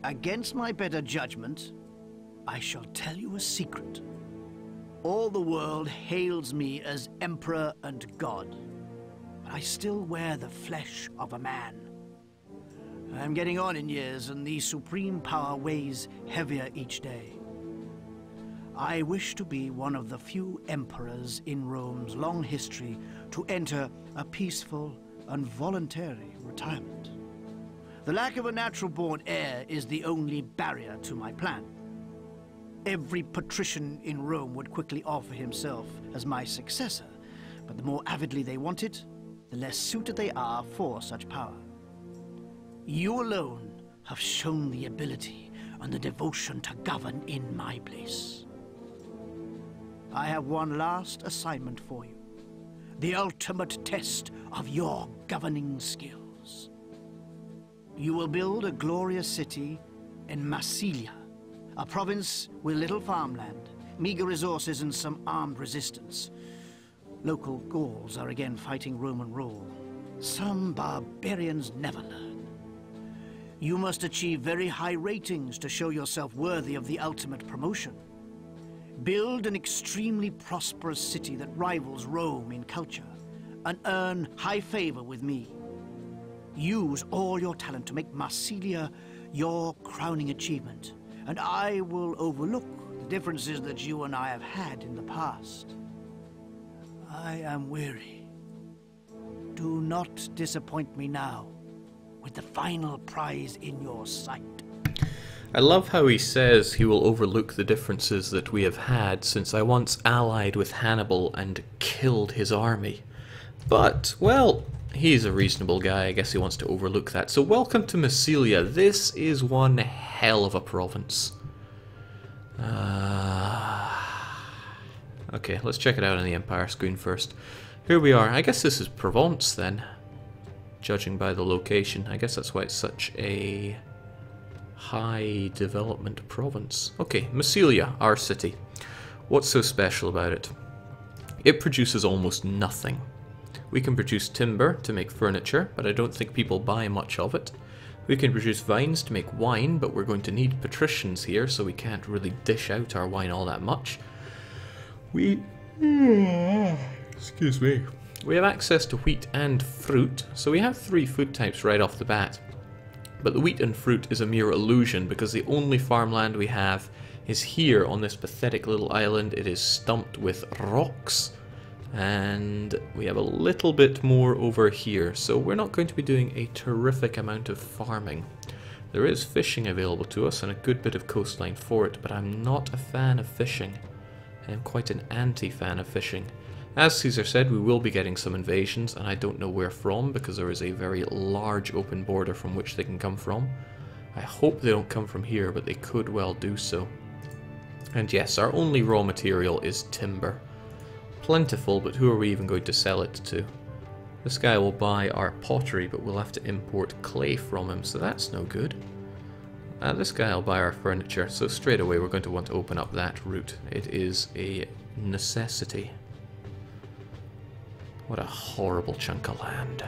Against my better judgment, I shall tell you a secret. All the world hails me as Emperor and God, but I still wear the flesh of a man. I'm getting on in years, and the supreme power weighs heavier each day. I wish to be one of the few emperors in Rome's long history to enter a peaceful and voluntary retirement. The lack of a natural-born heir is the only barrier to my plan. Every patrician in Rome would quickly offer himself as my successor, but the more avidly they want it, the less suited they are for such power. You alone have shown the ability and the devotion to govern in my place. I have one last assignment for you. The ultimate test of your governing skills. You will build a glorious city in Massilia, a province with little farmland, meager resources and some armed resistance. Local Gauls are again fighting Roman rule. Some barbarians never learn. You must achieve very high ratings to show yourself worthy of the ultimate promotion. Build an extremely prosperous city that rivals Rome in culture, and earn high favor with me. Use all your talent to make Massilia your crowning achievement, and I will overlook the differences that you and I have had in the past. I am weary. Do not disappoint me now with the final prize in your sight. I love how he says he will overlook the differences that we have had since I once allied with Hannibal and killed his army. But, well, he's a reasonable guy, I guess he wants to overlook that. So welcome to Massilia. This is one hell of a province. Okay, let's check it out on the Empire screen first. Here we are. I guess this is Provence then, judging by the location. I guess that's why it's such a high development province. Okay, Massilia, our city. What's so special about it? It produces almost nothing. We can produce timber to make furniture, but I don't think people buy much of it. We can produce vines to make wine, but we're going to need patricians here, so we can't really dish out our wine all that much. Excuse me. We have access to wheat and fruit, so we have 3 food types right off the bat. But the wheat and fruit is a mere illusion because the only farmland we have is here on this pathetic little island. It is stumped with rocks, and we have a little bit more over here, so we're not going to be doing a terrific amount of farming. There is fishing available to us and a good bit of coastline for it, but I'm not a fan of fishing. I'm quite an anti-fan of fishing. As Caesar said, we will be getting some invasions, and I don't know where from because there is a very large open border from which they can come from. I hope they don't come from here, but they could well do so. And yes, our only raw material is timber. Plentiful, but who are we even going to sell it to? This guy will buy our pottery, but we'll have to import clay from him, so that's no good. This guy will buy our furniture, so straight away we're going to want to open up that route. It is a necessity. What a horrible chunk of land.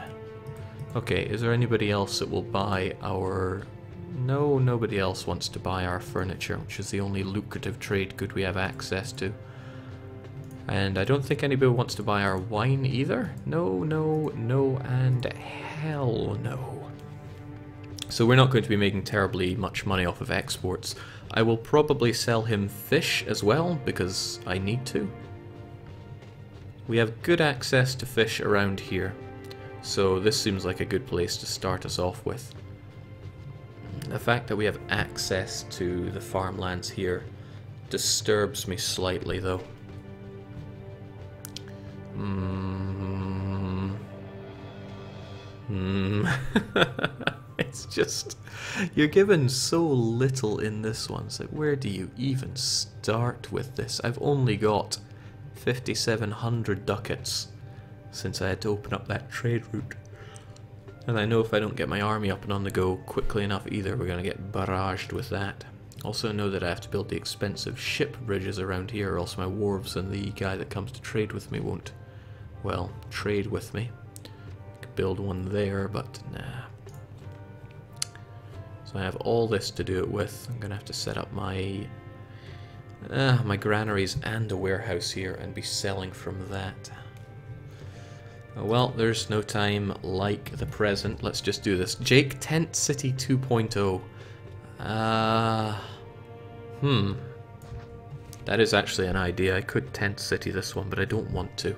Okay, is there anybody else that will buy our... No, nobody else wants to buy our furniture, which is the only lucrative trade good we have access to. And I don't think anybody wants to buy our wine either. No, no, no, and hell no. So we're not going to be making terribly much money off of exports. I will probably sell him fish as well, because I need to. We have good access to fish around here, so this seems like a good place to start us off with. The fact that we have access to the farmlands here disturbs me slightly, though. It's just, you're given so little in this one. It's like, where do you even start with this? I've only got 5,700 ducats since I had to open up that trade route. And I know if I don't get my army up and on the go quickly enough either, we're going to get barraged with that. Also know that I have to build the expensive ship bridges around here, or else my wharves and the guy that comes to trade with me won't, well, trade with me. I could build one there, but nah. So I have all this to do it with. I'm going to have to set up my my granaries and a warehouse here and be selling from that. Oh, well, there's no time like the present. Let's just do this. Jake, Tent City 2.0. That is actually an idea. I could Tent City this one, but I don't want to.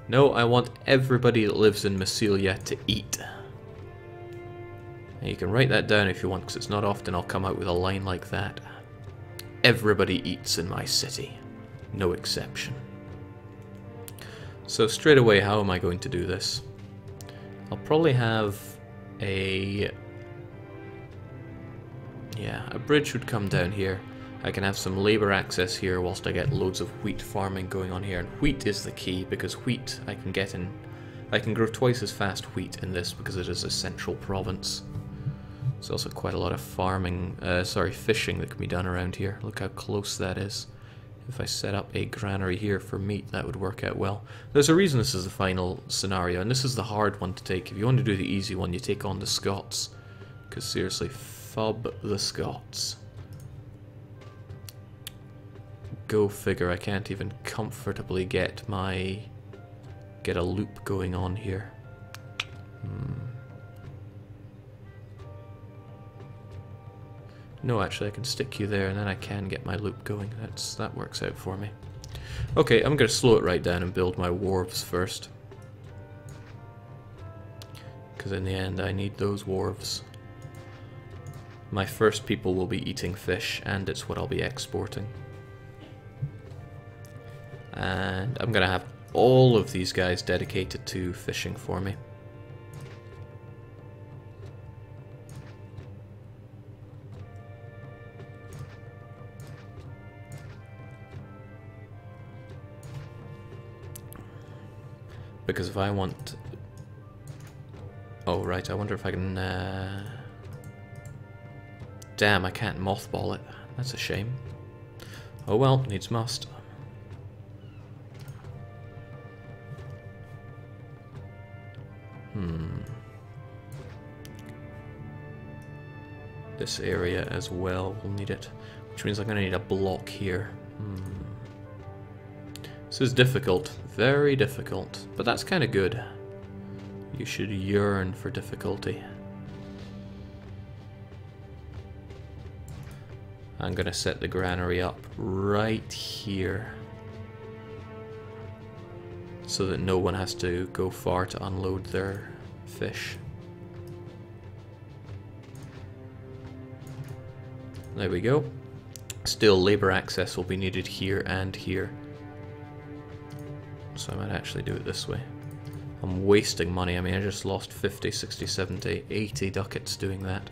No, I want everybody that lives in Massilia to eat. And you can write that down if you want, because it's not often I'll come out with a line like that. Everybody eats in my city. No exception. So straight away, how am I going to do this? I'll probably have a... yeah, a bridge would come down here. I can have some labor access here whilst I get loads of wheat farming going on here. And wheat is the key, because wheat I can get in... I can grow twice as fast wheat in this because it is a central province. There's also quite a lot of farming, fishing that can be done around here. Look how close that is. If I set up a granary here for meat, that would work out well. There's a reason this is the final scenario, and this is the hard one to take. If you want to do the easy one, you take on the Scots. Because seriously, fob the Scots. Go figure, I can't even comfortably get a loop going on here. No, actually I can stick you there and then I can get my loop going. That works out for me. Okay, I'm going to slow it right down and build my wharves first. Because in the end I need those wharves. My first people will be eating fish, and it's what I'll be exporting. And I'm going to have all of these guys dedicated to fishing for me. Because if I want... oh, right, I wonder if I can... damn, I can't mothball it. That's a shame. Oh well, needs must. This area as well will need it. Which means I'm going to need a block here. This is difficult. Very difficult. But that's kind of good. You should yearn for difficulty. I'm going to set the granary up right here. So that no one has to go far to unload their fish. There we go. Still, labor access will be needed here and here. So I might actually do it this way. I'm wasting money. I mean, I just lost 50, 60, 70, 80 ducats doing that.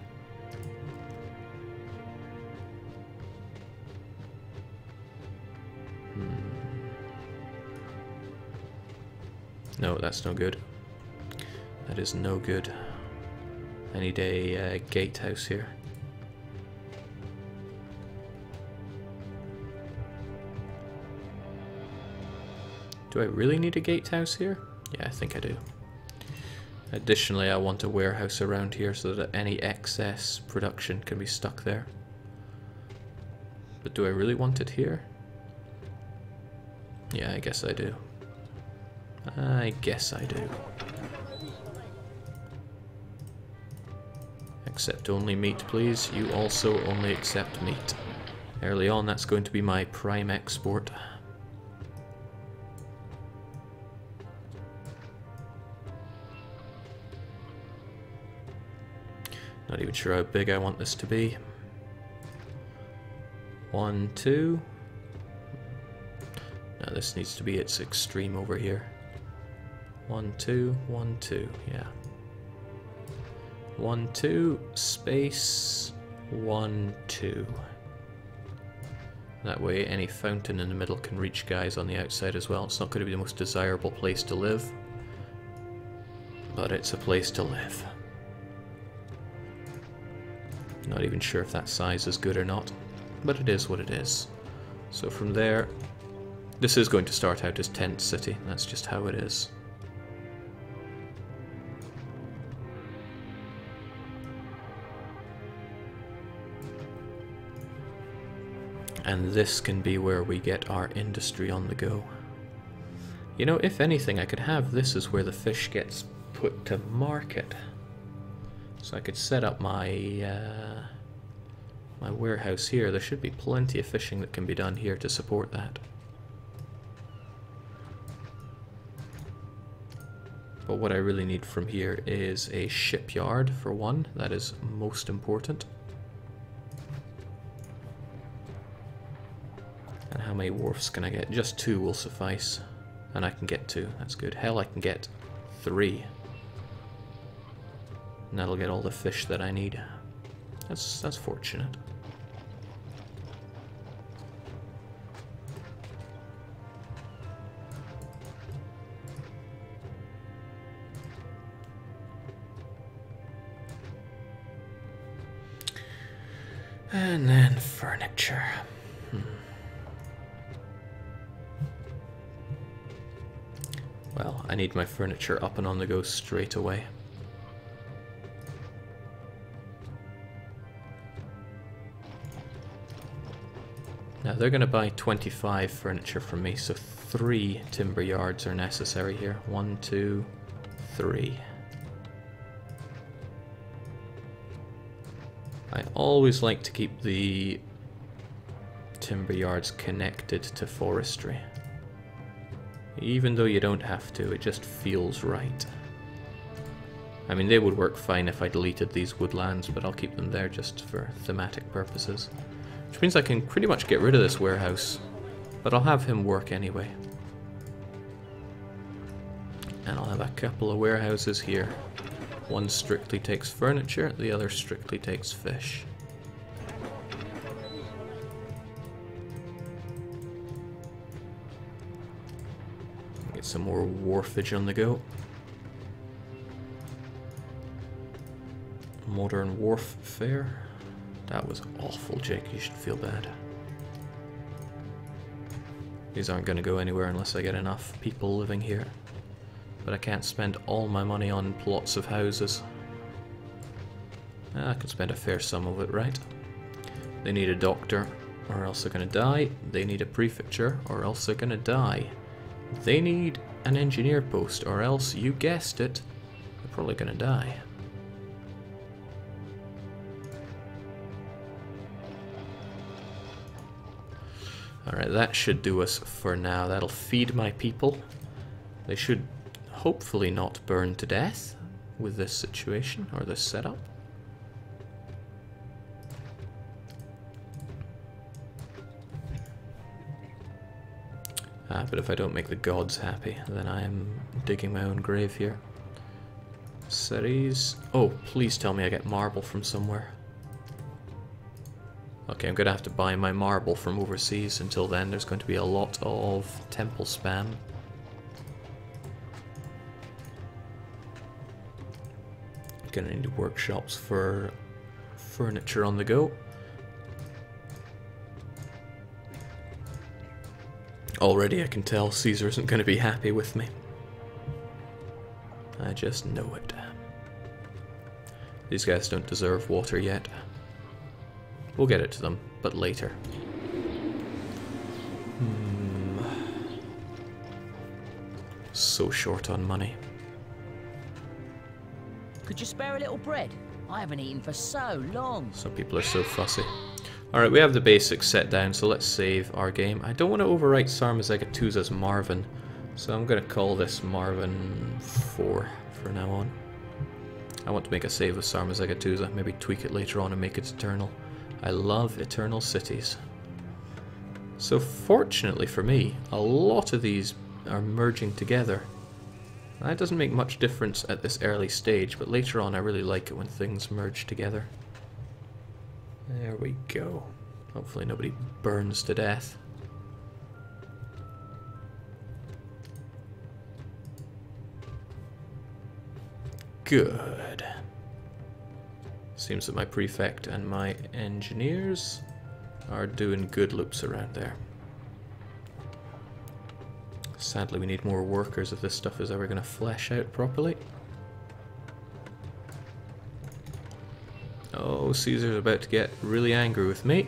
No, that's no good. That is no good. I need a gatehouse here. Do I really need a gatehouse here? Yeah, I think I do. Additionally, I want a warehouse around here so that any excess production can be stuck there. But do I really want it here? Yeah, I guess I do. I guess I do. Accept only meat, please. You also only accept meat. Early on, that's going to be my prime export. Not even sure how big I want this to be. 1, 2. No, this needs to be its extreme over here. 1, 2, 1, 2, yeah. 1, 2, space, 1, 2. That way any fountain in the middle can reach guys on the outside as well. It's not going to be the most desirable place to live, but it's a place to live. Not even sure if that size is good or not, but it is what it is. So from there, this is going to start out as Tent City. That's just how it is. And this can be where we get our industry on the go. You know, if anything, I could have this as where the fish gets put to market. So I could set up my my warehouse here. There should be plenty of fishing that can be done here to support that. But what I really need from here is a shipyard, for one. That is most important. And how many wharfs can I get? Just 2 will suffice. And I can get 2. That's good. Hell, I can get 3. And that'll get all the fish that I need. That's fortunate. And then furniture. Well, I need my furniture up and on the go straight away. Now they're going to buy 25 furniture from me, so 3 timber yards are necessary here. 1, 2, 3. I always like to keep the timber yards connected to forestry. Even though you don't have to, it just feels right. I mean, they would work fine if I deleted these woodlands, but I'll keep them there just for thematic purposes. Which means I can pretty much get rid of this warehouse, but I'll have him work anyway. And I'll have a couple of warehouses here. One strictly takes furniture, the other strictly takes fish. Get some more wharfage on the go. Modern wharf fare. That was awful, Jake. You should feel bad. These aren't going to go anywhere unless I get enough people living here. But I can't spend all my money on plots of houses. I can spend a fair sum of it, right? They need a doctor, or else they're going to die. They need a prefecture, or else they're going to die. They need an engineer post, or else, you guessed it, they're probably going to die. Alright, that should do us for now. That'll feed my people. They should hopefully not burn to death with this situation, or this setup. But if I don't make the gods happy, then I am digging my own grave here. Cities. Oh, please tell me I get marble from somewhere. Okay, I'm going to have to buy my marble from overseas. Until then, there's going to be a lot of temple spam. Gonna need workshops for furniture on the go. Already I can tell Caesar isn't going to be happy with me. I just know it. These guys don't deserve water yet. We'll get it to them, but later. So short on money. Could you spare a little bread? I haven't eaten for so long. Some people are so fussy. Alright, we have the basics set down, so let's save our game. I don't want to overwrite Sarmazegatusa's Marvin, so I'm going to call this Marvin 4 for now on. I want to make a save with Sarmazegatusa, maybe tweak it later on and make it eternal. I love eternal cities. So fortunately for me, a lot of these are merging together. That doesn't make much difference at this early stage, but later on I really like it when things merge together. There we go. Hopefully nobody burns to death. Good. Seems that my prefect and my engineers are doing good loops around there. Sadly, we need more workers if this stuff is ever going to flesh out properly. Oh, Caesar's about to get really angry with me.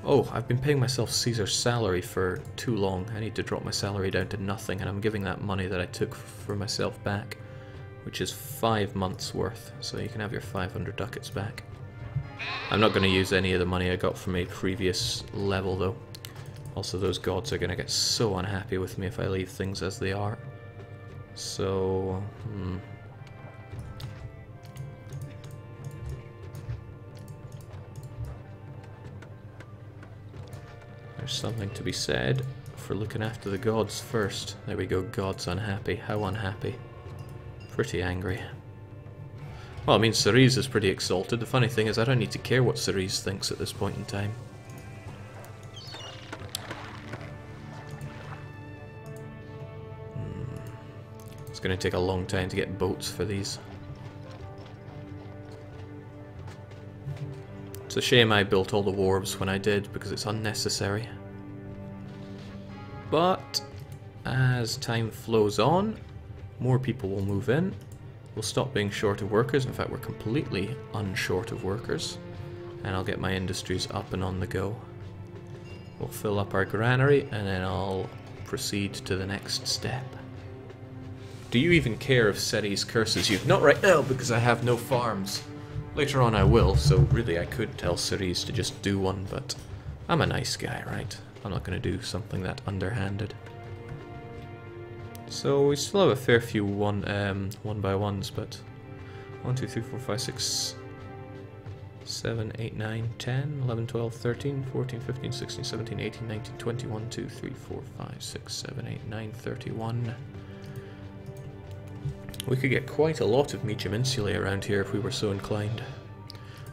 Oh, I've been paying myself Caesar's salary for too long. I need to drop my salary down to nothing, and I'm giving that money that I took for myself back, which is 5 months worth, so you can have your 500 ducats back. I'm not going to use any of the money I got from a previous level though. Also, those gods are going to get so unhappy with me if I leave things as they are. So, There's something to be said for looking after the gods first. There we go, gods unhappy. How unhappy? Pretty angry. Well, I mean, Ceres is pretty exalted. The funny thing is I don't need to care what Ceres thinks at this point in time. It's going to take a long time to get boats for these. It's a shame I built all the wharves when I did, because it's unnecessary. But as time flows on, more people will move in. We'll stop being short of workers. In fact, we're completely unshort of workers. And I'll get my industries up and on the go. We'll fill up our granary, and then I'll proceed to the next step. Do you even care if Ceres curses you? Not right now, because I have no farms. Later on I will, so really I could tell Ceres to just do one, but I'm a nice guy, right? I'm not going to do something that underhanded. So we still have a fair few one by ones, but 1, 2, 3, 4, 5, 6, 7, 8, 9, 10, 11, 12, 13, 14, 15, 16, 17, 18, 19, 20, 1, 2, 3, 4, 5, 6, 7, 8, 9, 31. We could get quite a lot of medium insulae around here if we were so inclined.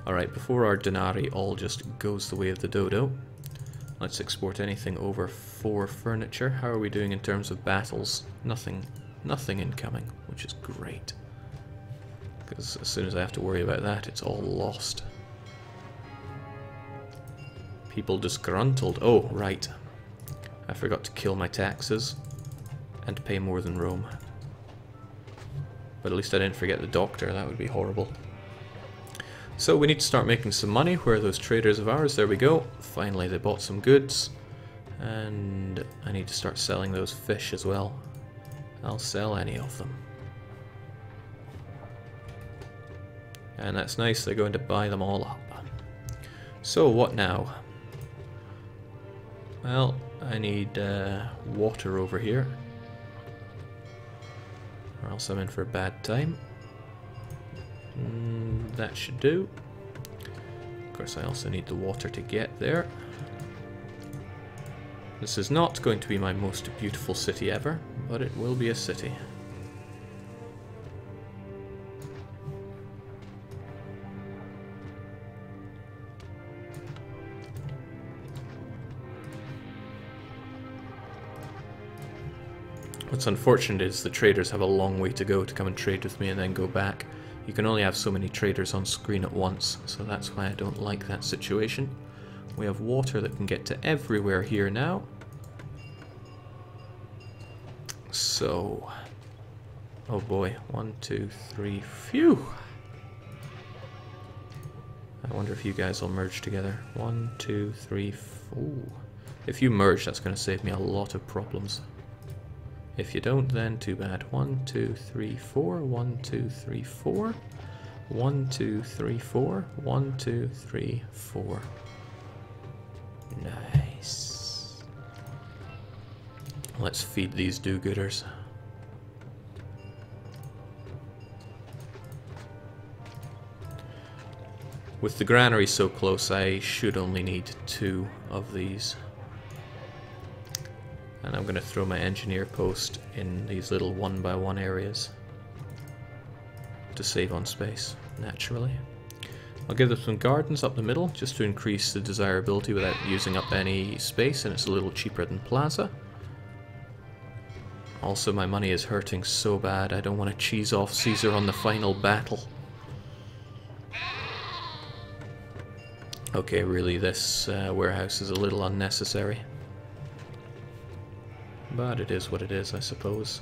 Alright, before our denarii all just goes the way of the dodo, let's export anything over 4 furniture. How are we doing in terms of battles? Nothing incoming, which is great. Because as soon as I have to worry about that, it's all lost. People disgruntled. Oh, right. I forgot to kill my taxes and pay more than Rome. But at least I didn't forget the doctor. That would be horrible. So we need to start making some money. Where are those traders of ours? There we go. Finally they bought some goods. And I need to start selling those fish as well. I'll sell any of them. And that's nice, they're going to buy them all up. So what now? Well, I need water over here, or else I'm in for a bad time. That should do. Of course, I also need the water to get there. This is not going to be my most beautiful city ever, but it will be a city. What's unfortunate is the traders have a long way to go to come and trade with me and then go back. You can only have so many traders on screen at once, so that's why I don't like that situation. We have water that can get to everywhere here now. So, oh boy, 1, 2, 3, phew! I wonder if you guys will merge together. 1, 2, 3, 4. If you merge, that's going to save me a lot of problems. If you don't, then too bad. 1, 2, 3, 4. 1, 2, 3, 4. 1, 2, 3, 4. 1, 2, 3, 4. Nice. Let's feed these do-gooders. With the granary so close, I should only need 2 of these. And I'm going to throw my engineer post in these little 1-by-1 areas to save on space, naturally. I'll give them some gardens up the middle just to increase the desirability without using up any space, and it's a little cheaper than Plaza. Also, my money is hurting so bad, I don't want to cheese off Caesar on the final battle. Okay, really, this warehouse is a little unnecessary. But it is what it is, I suppose.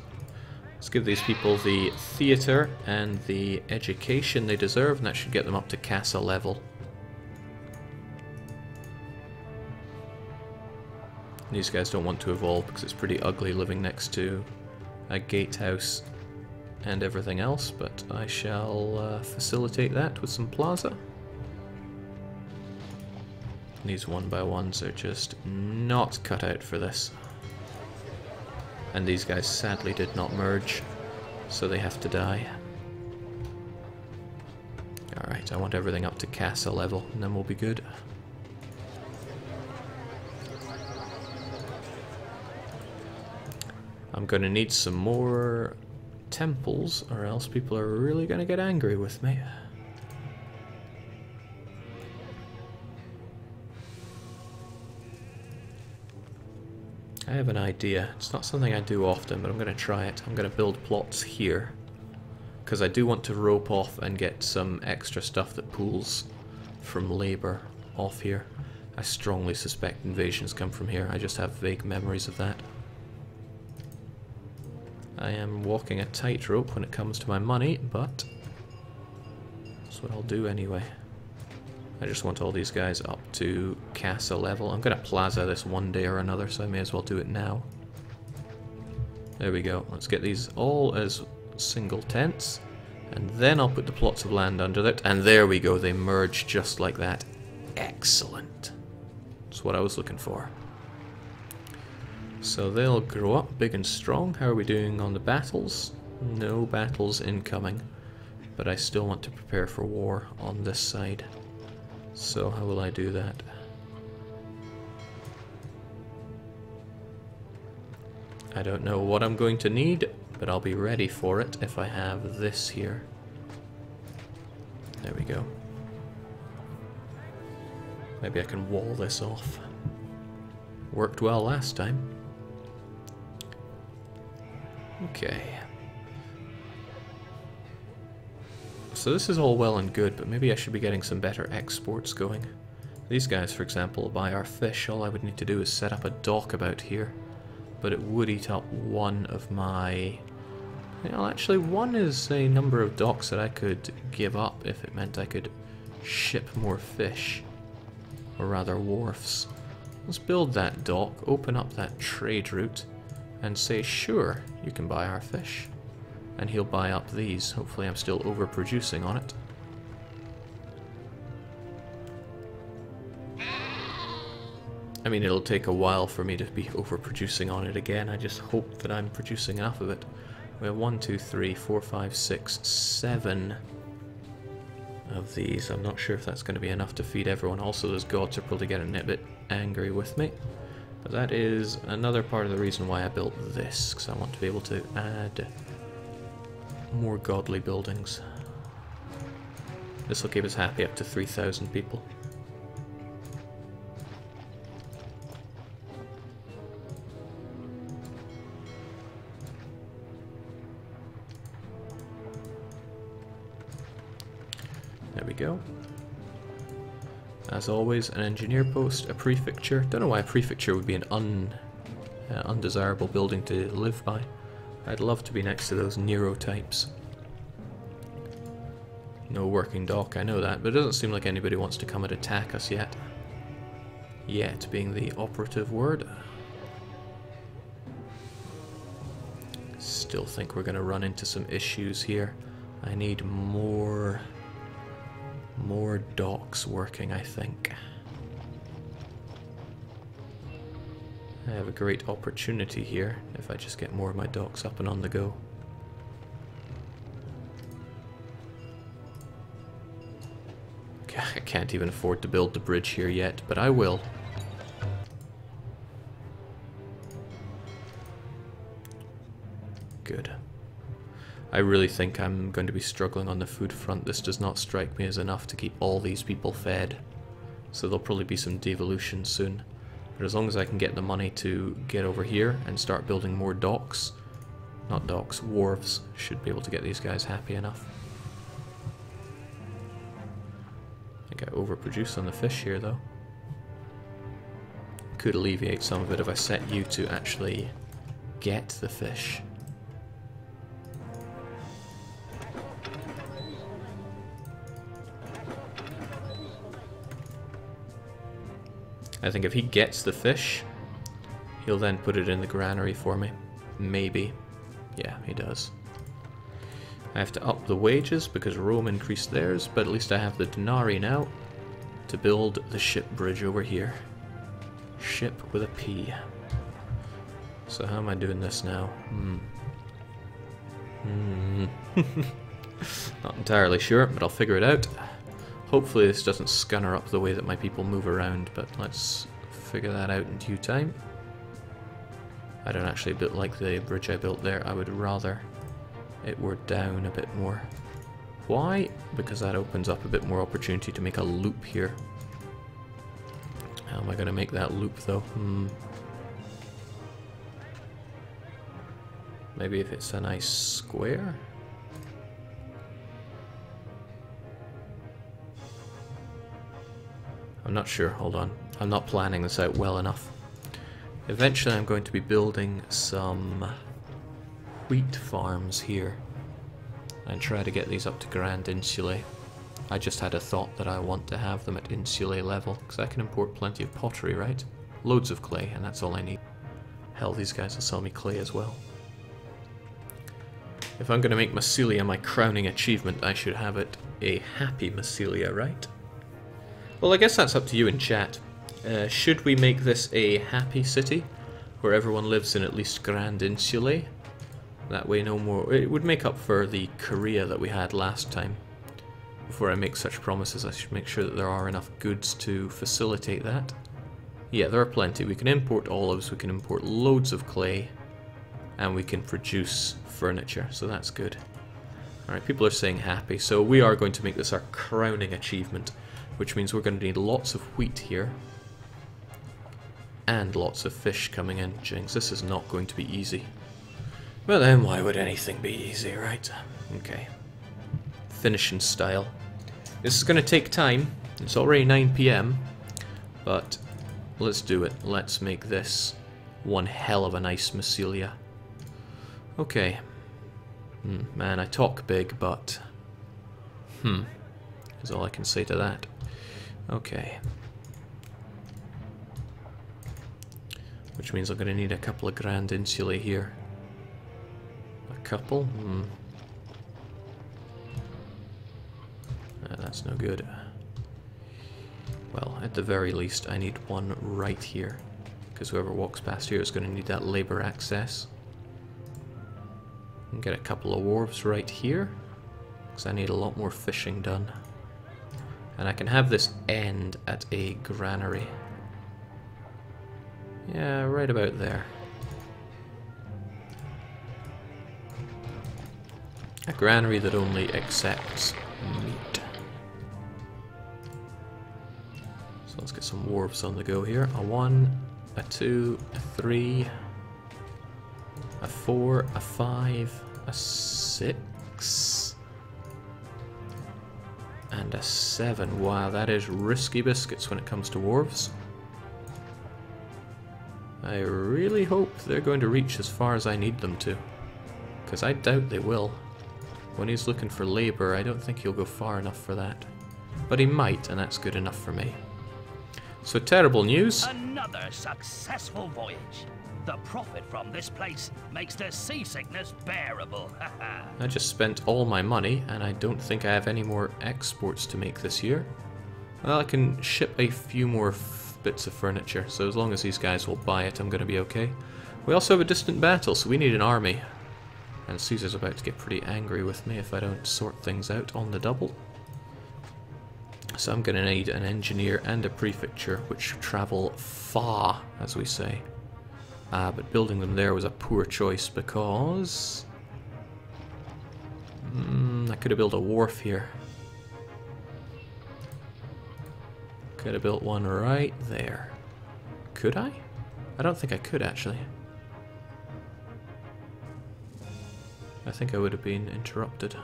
Let's give these people the theatre and the education they deserve, and that should get them up to Casa level. These guys don't want to evolve because it's pretty ugly living next to a gatehouse and everything else, but I shall facilitate that with some plaza. These 1x1s are just not cut out for this. And these guys sadly did not merge, so they have to die. Alright, I want everything up to castle level, and then we'll be good. I'm gonna need some more temples, or else people are really gonna get angry with me. I have an idea. It's not something I do often, but I'm gonna try it. I'm gonna build plots here, because I do want to rope off and get some extra stuff that pools from labor off here. I strongly suspect invasions come from here. I just have vague memories of that. I am walking a tightrope when it comes to my money, but that's what I'll do anyway. I just want all these guys up to castle level. I'm going to plaza this one day or another, so I may as well do it now. There we go. Let's get these all as single tents, and then I'll put the plots of land under it, and there we go. They merge just like that. Excellent. That's what I was looking for. So they'll grow up big and strong. How are we doing on the battles? No battles incoming, but I still want to prepare for war on this side. So how will I do that? I don't know what I'm going to need, but I'll be ready for it if I have this here. There we go. Maybe I can wall this off. Worked well last time. Okay. So this is all well and good, but maybe I should be getting some better exports going. These guys, for example, buy our fish. All I would need to do is set up a dock about here. But it would eat up one of my... Well, actually, one is a number of docks that I could give up if it meant I could ship more fish. Or rather, wharfs. Let's build that dock, open up that trade route, and say, sure, you can buy our fish. And he'll buy up these. Hopefully I'm still overproducing on it. I mean, it'll take a while for me to be overproducing on it again. I just hope that I'm producing enough of it. We have 1, 2, 3, 4, 5, 6, 7 of these. I'm not sure if that's going to be enough to feed everyone. Also, those gods are probably getting a bit angry with me. But that is another part of the reason why I built this, because I want to be able to add more godly buildings. This will keep us happy up to 3,000 people. There we go. As always, an engineer post, a prefecture. Don't know why a prefecture would be an undesirable building to live by. I'd love to be next to those Nero types. No working dock, I know that, but it doesn't seem like anybody wants to come and attack us yet. Yet being the operative word. Still think we're going to run into some issues here. I need more docks working, I think. I have a great opportunity here if I just get more of my docks up and on the go. I can't even afford to build the bridge here yet, but I will. Good. I really think I'm going to be struggling on the food front. This does not strike me as enough to keep all these people fed. So there'll probably be some devolution soon. But as long as I can get the money to get over here and start building more docks, not docks, wharves, should be able to get these guys happy enough. I think I overproduce on the fish here though. Could alleviate some of it if I set you to actually get the fish. I think if he gets the fish, He'll then put it in the granary for me. Maybe. Yeah, he does. I have to up the wages because Rome increased theirs, but at least I have the denarii now to build the ship bridge over here. Ship with a P. So how am I doing this now? Not entirely sure, but I'll figure it out. Hopefully this doesn't scunner up the way that my people move around, but let's figure that out in due time. I don't actually like the bridge I built there. I would rather it were down a bit more. Why? Because that opens up a bit more opportunity to make a loop here. How am I going to make that loop though? Maybe if it's a nice square? I'm not sure, hold on. I'm not planning this out well enough. Eventually I'm going to be building some wheat farms here and try to get these up to Grand Insulae. I just had a thought that I want to have them at Insulae level, because I can import plenty of pottery, right? Loads of clay, and that's all I need. Hell, these guys will sell me clay as well. If I'm going to make Massilia my crowning achievement, I should have it a happy Massilia, right? Well, I guess that's up to you in chat. Should we make this a happy city, where everyone lives in at least Grand Insulae? That way no more... It would make up for the Korea that we had last time. Before I make such promises, I should make sure that there are enough goods to facilitate that. Yeah, there are plenty. We can import olives, we can import loads of clay, and we can produce furniture, so that's good. Alright, people are saying happy, so we are going to make this our crowning achievement, which means we're going to need lots of wheat here. And lots of fish coming in. Jinx, this is not going to be easy. But then why would anything be easy, right? Okay. Finishing style. This is going to take time. It's already 9 PM. But let's do it. Let's make this one hell of a nice Massilia. Okay. Man, I talk big, but... is all I can say to that. Okay. Which means I'm going to need a couple of Grand Insulae here. A couple? That's no good. Well, at the very least, I need one right here. Because whoever walks past here is going to need that labor access. And get a couple of wharves right here. Because I need a lot more fishing done. And I can have this end at a granary. Yeah, right about there. A granary that only accepts meat. So let's get some wharves on the go here. A 1, a 2, a 3, a 4, a 5, a 6, and a 7. Wow, that is risky biscuits when it comes to wharves. I really hope they're going to reach as far as I need them to, because I doubt they will. When he's looking for labor, I don't think he'll go far enough for that. But he might, and that's good enough for me. So terrible news. Another successful voyage. The profit from this place makes the seasickness bearable. I just spent all my money, and I don't think I have any more exports to make this year. Well, I can ship a few more bits of furniture, so as long as these guys will buy it, I'm going to be okay. We also have a distant battle, so we need an army. And Caesar's about to get pretty angry with me if I don't sort things out on the double. So I'm going to need an engineer and a prefecture, which travel far, as we say. But building them there was a poor choice because... I could have built a wharf here. Could have built one right there. Could I? I don't think I could, actually. I think I would have been interrupted.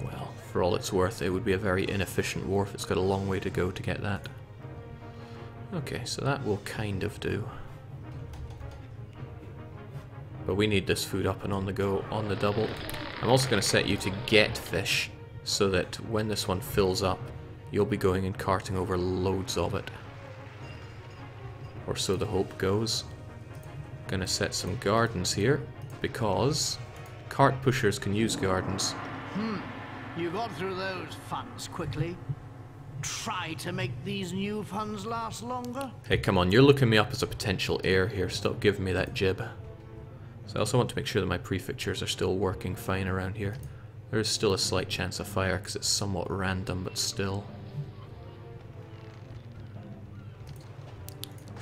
Well, for all it's worth, it would be a very inefficient wharf. It's got a long way to go to get that. Okay, so that will kind of do. But we need this food up and on the go, on the double. I'm also going to set you to get fish, so that when this one fills up, you'll be going and carting over loads of it. Or so the hope goes. Gonna set some gardens here, because cart pushers can use gardens. You got through those funds quickly. Try to make these new funds last longer. Hey, come on, you're looking me up as a potential heir here. Stop giving me that jib. So I also want to make sure that my prefectures are still working fine around here. There is still a slight chance of fire because it's somewhat random, but still.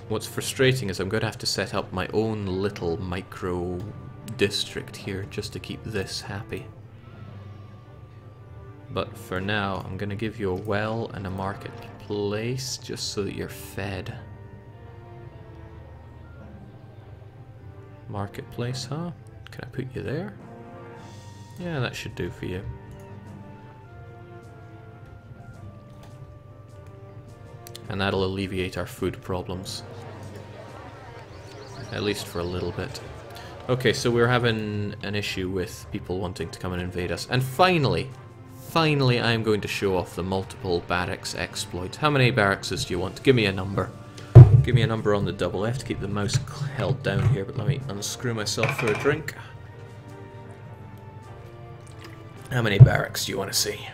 What's frustrating is I'm going to have to set up my own little micro district here just to keep this happy. But for now, I'm going to give you a well and a marketplace just so that you're fed. Marketplace, huh? Can I put you there? Yeah, that should do for you. And that'll alleviate our food problems. At least for a little bit. Okay, so we're having an issue with people wanting to come and invade us. And finally I'm going to show off the multiple barracks exploit. How many barracks do you want? Give me a number. Give me a number on the double. I have to keep the mouse held down here, but let me unscrew myself for a drink. How many barracks do you want to see?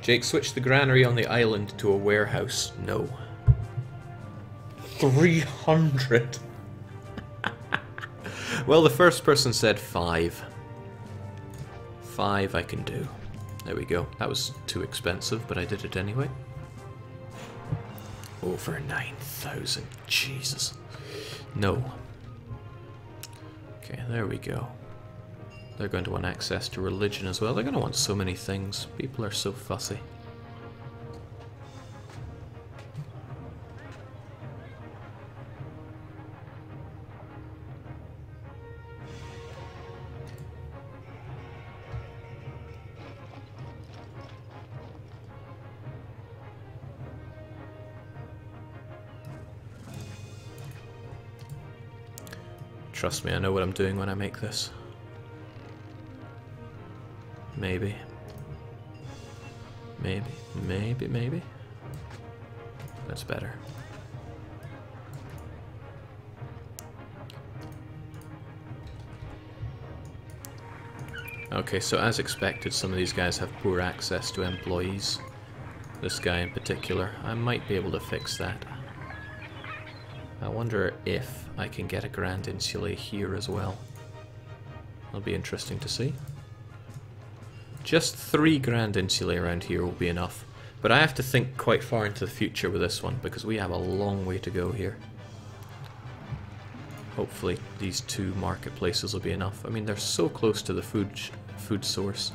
Jake, switch the granary on the island to a warehouse. No. 300. Well, the first person said 5. 5 I can do. There we go. That was too expensive, but I did it anyway. Over 9,000. Jesus. No. Okay, there we go. They're going to want access to religion as well. They're going to want so many things. People are so fussy. Trust me, I know what I'm doing when I make this. Maybe. Maybe. That's better. Okay, so as expected, some of these guys have poor access to employees. This guy in particular. I might be able to fix that. I wonder if I can get a Grand Insulae here as well. That'll be interesting to see. Just 3 Grand Insulae around here will be enough. But I have to think quite far into the future with this one, because we have a long way to go here. Hopefully these 2 marketplaces will be enough. I mean, they're so close to the food source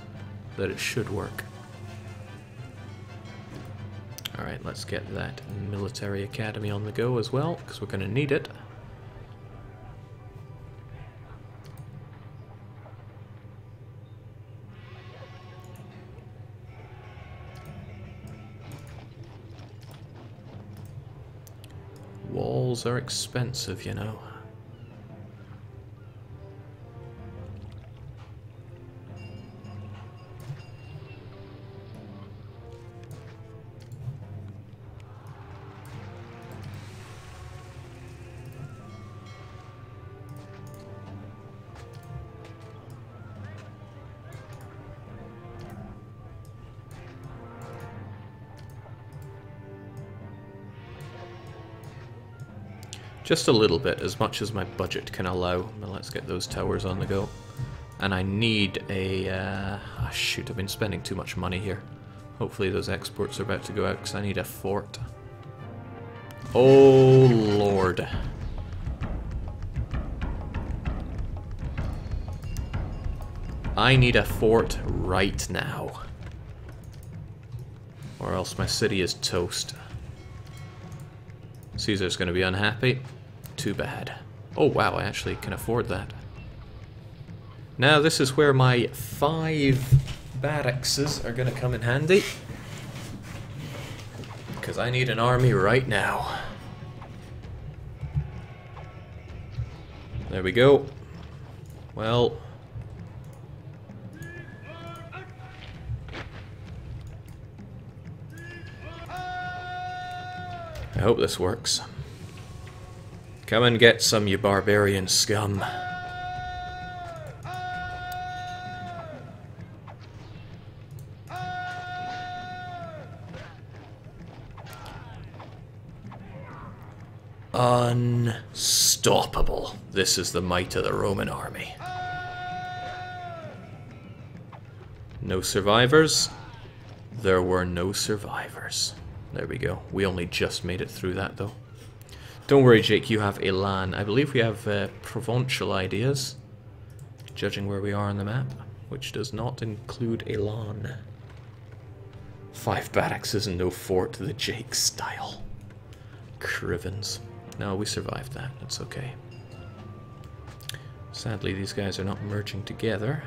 that it should work. Alright, let's get that military academy on the go as well, because we're going to need it. Walls are expensive, you know. Just a little bit, as much as my budget can allow. But let's get those towers on the go. And I need a... shoot, I've been spending too much money here. Hopefully those exports are about to go out, because I need a fort. Oh, Lord. I need a fort right now. Or else my city is toast. Caesar's going to be unhappy. Too bad. Oh wow, I actually can afford that. Now this is where my 5 barracks are going to come in handy. Because I need an army right now. There we go. Well... I hope this works. Come and get some, you barbarian scum. Unstoppable. This is the might of the Roman army. No survivors. There were no survivors. There we go. We only just made it through that, though. Don't worry, Jake, you have Elan. I believe we have provincial ideas, judging where we are on the map, which does not include Elan. 5 barracks and no fort, the Jake style. Crivens. No, we survived that. That's okay. Sadly, these guys are not merging together.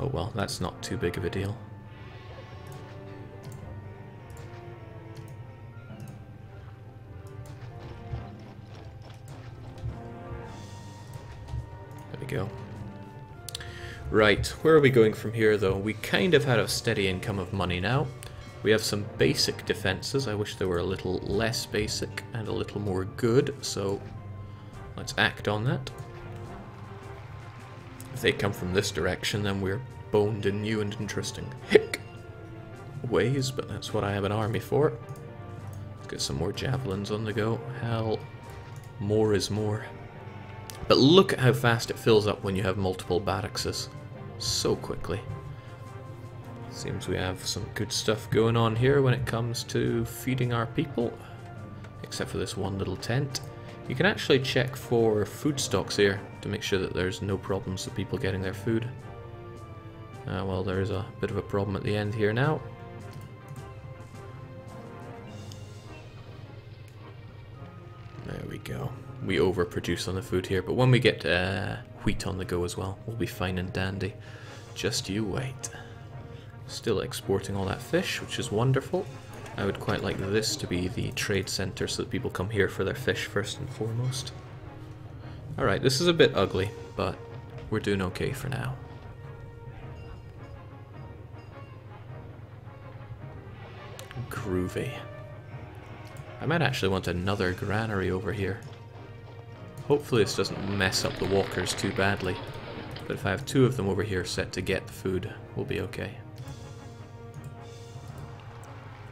Oh well, that's not too big of a deal. There we go. Right, where are we going from here though? We kind of had a steady income of money now. We have some basic defenses. I wish they were a little less basic and a little more good, so let's act on that. If they come from this direction, then we're boned in new and interesting ways, but that's what I have an army for. Let's get some more javelins on the go. Hell, more is more. But look at how fast it fills up when you have multiple barracks. So quickly. Seems we have some good stuff going on here when it comes to feeding our people. Except for this one little tent. You can actually check for food stocks here to make sure that there's no problems with people getting their food. Well, there's a bit of a problem at the end here now. There we go. We overproduce on the food here, but when we get wheat on the go as well, we'll be fine and dandy. Just you wait. Still exporting all that fish, which is wonderful. I would quite like this to be the trade center so that people come here for their fish first and foremost. Alright, this is a bit ugly, but we're doing okay for now. Groovy. I might actually want another granary over here. Hopefully this doesn't mess up the walkers too badly. But if I have 2 of them over here set to get food, we'll be okay.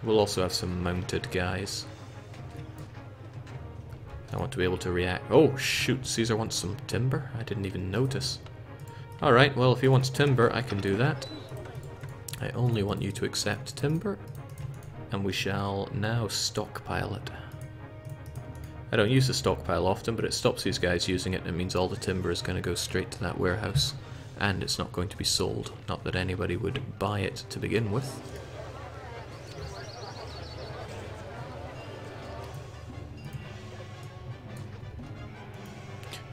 We'll also have some mounted guys. I want to be able to react. Oh shoot, Caesar wants some timber? I didn't even notice. Alright, well if he wants timber, I can do that. I only want you to accept timber. And we shall now stockpile it. I don't use the stockpile often, but it stops these guys using it, and it means all the timber is going to go straight to that warehouse. And it's not going to be sold. Not that anybody would buy it to begin with.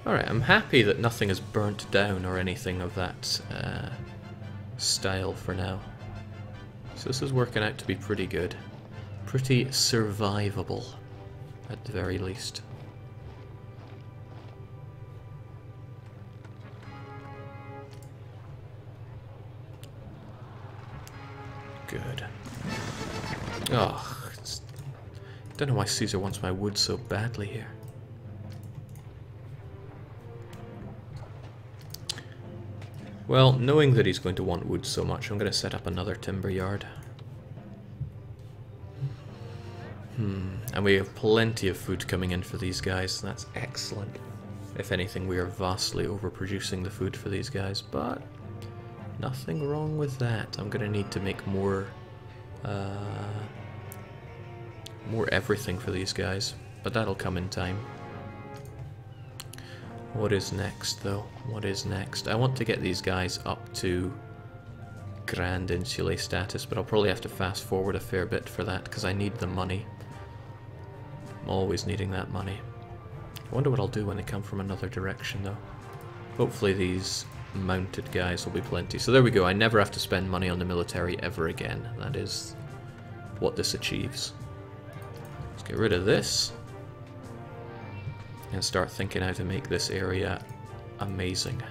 Alright, I'm happy that nothing is burnt down or anything of that style for now. So this is working out to be pretty good. Pretty survivable, at the very least. Good. Oh, don't know why Caesar wants my wood so badly here. Well, knowing that he's going to want wood so much, I'm going to set up another timber yard. And we have plenty of food coming in for these guys. That's excellent. If anything, we are vastly overproducing the food for these guys, but nothing wrong with that. I'm going to need to make more everything for these guys, but that'll come in time. What is next, though? What is next? I want to get these guys up to Grand Insulae status, but I'll probably have to fast forward a fair bit for that, because I need the money. I'm always needing that money. I wonder what I'll do when they come from another direction, though. Hopefully these mounted guys will be plenty. So there we go, I never have to spend money on the military ever again. That is what this achieves. Let's get rid of this. And start thinking how to make this area amazing.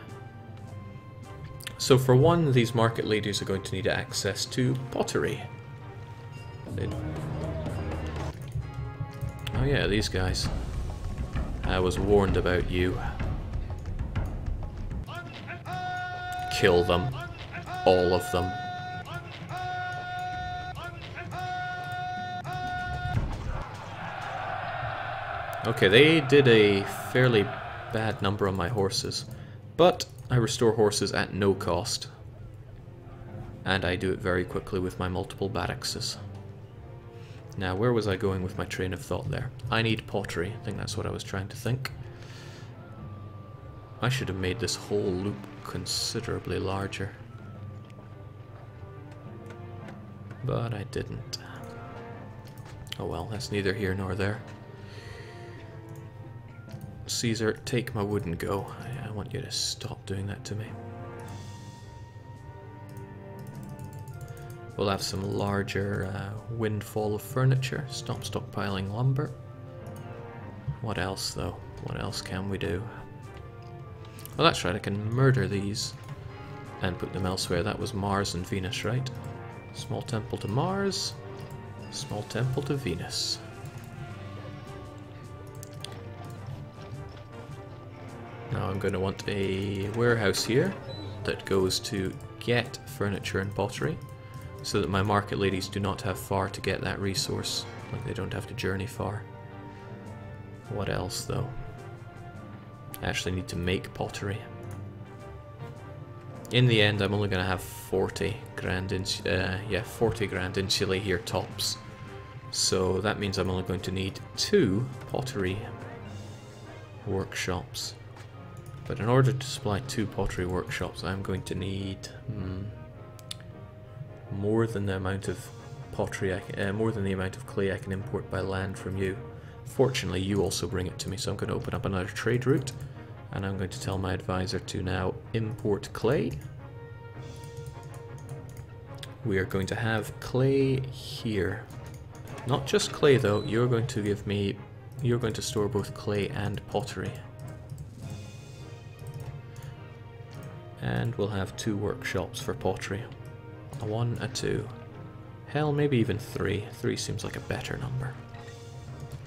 So for one, these market ladies are going to need access to pottery. landing. Oh yeah, these guys. I was warned about you. Kill them. All of them. Okay, they did a fairly bad number on my horses, but I restore horses at no cost. And I do it very quickly with my multiple barrackses. Now, where was I going with my train of thought there? I need pottery. I think that's what I was trying to think. I should have made this whole loop considerably larger. But I didn't. Oh well, that's neither here nor there. Caesar, take my wood and go. I want you to stop doing that to me. We'll have some larger windfall of furniture. Stop stockpiling lumber. What else, though? What else can we do? Well, that's right. I can murder these and put them elsewhere. That was Mars and Venus, right? Small temple to Mars. Small temple to Venus. Now I'm going to want a warehouse here that goes to get furniture and pottery, so that my market ladies do not have far to get that resource. Like, they don't have to journey far. What else, though? I actually need to make pottery. In the end, I'm only going to have 40 grand insulae here tops. So that means I'm only going to need 2 pottery workshops. But in order to supply 2 pottery workshops, I'm going to need more than the amount of pottery, more than the amount of clay I can import by land from you. Fortunately, you also bring it to me, so I'm going to open up another trade route, and I'm going to tell my advisor to now import clay. We are going to have clay here. Not just clay though, you're going to give me, you're going to store both clay and pottery. And we'll have 2 workshops for pottery. A 1, a 2. Hell, maybe even 3. 3 seems like a better number.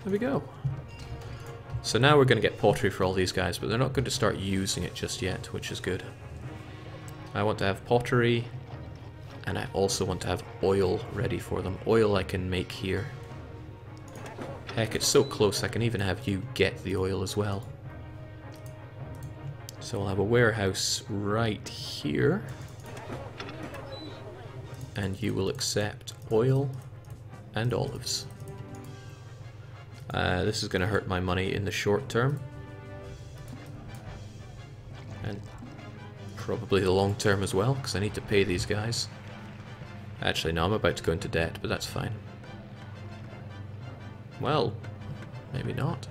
There we go. So now we're going to get pottery for all these guys, but they're not going to start using it just yet, which is good. I want to have pottery, and I also want to have oil ready for them. Oil I can make here. Heck, it's so close I can even have you get the oil as well. So I'll have a warehouse right here. And you will accept oil and olives. This is going to hurt my money in the short term. And probably the long term as well, because I need to pay these guys. Actually, no, I'm about to go into debt, but that's fine. Well, maybe not.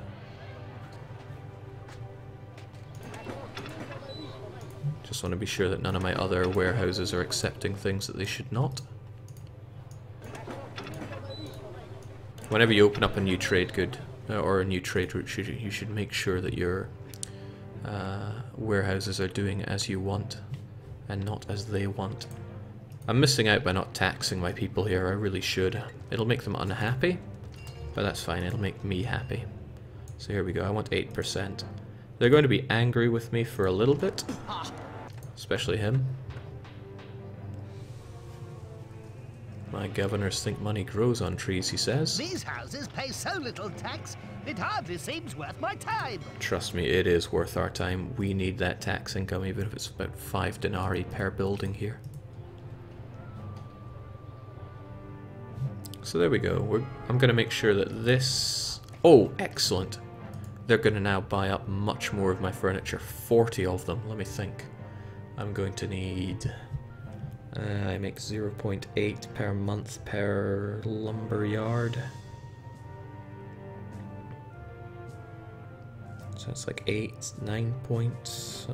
Just want to be sure that none of my other warehouses are accepting things that they should not. Whenever you open up a new trade good, or a new trade route, you should make sure that your warehouses are doing as you want, and not as they want. I'm missing out by not taxing my people here, I really should. It'll make them unhappy, but that's fine, it'll make me happy. So here we go, I want 8%. They're going to be angry with me for a little bit. Especially him. My governors think money grows on trees, he says. These houses pay so little tax, it hardly seems worth my time. Trust me, it is worth our time. We need that tax income, even if it's about 5 denarii per building here. So there we go. I'm going to make sure that this... Oh, excellent. They're going to now buy up much more of my furniture. 40 of them. Let me think. I'm going to need... I make 0.8 per month per lumber yard. So it's like 9 points.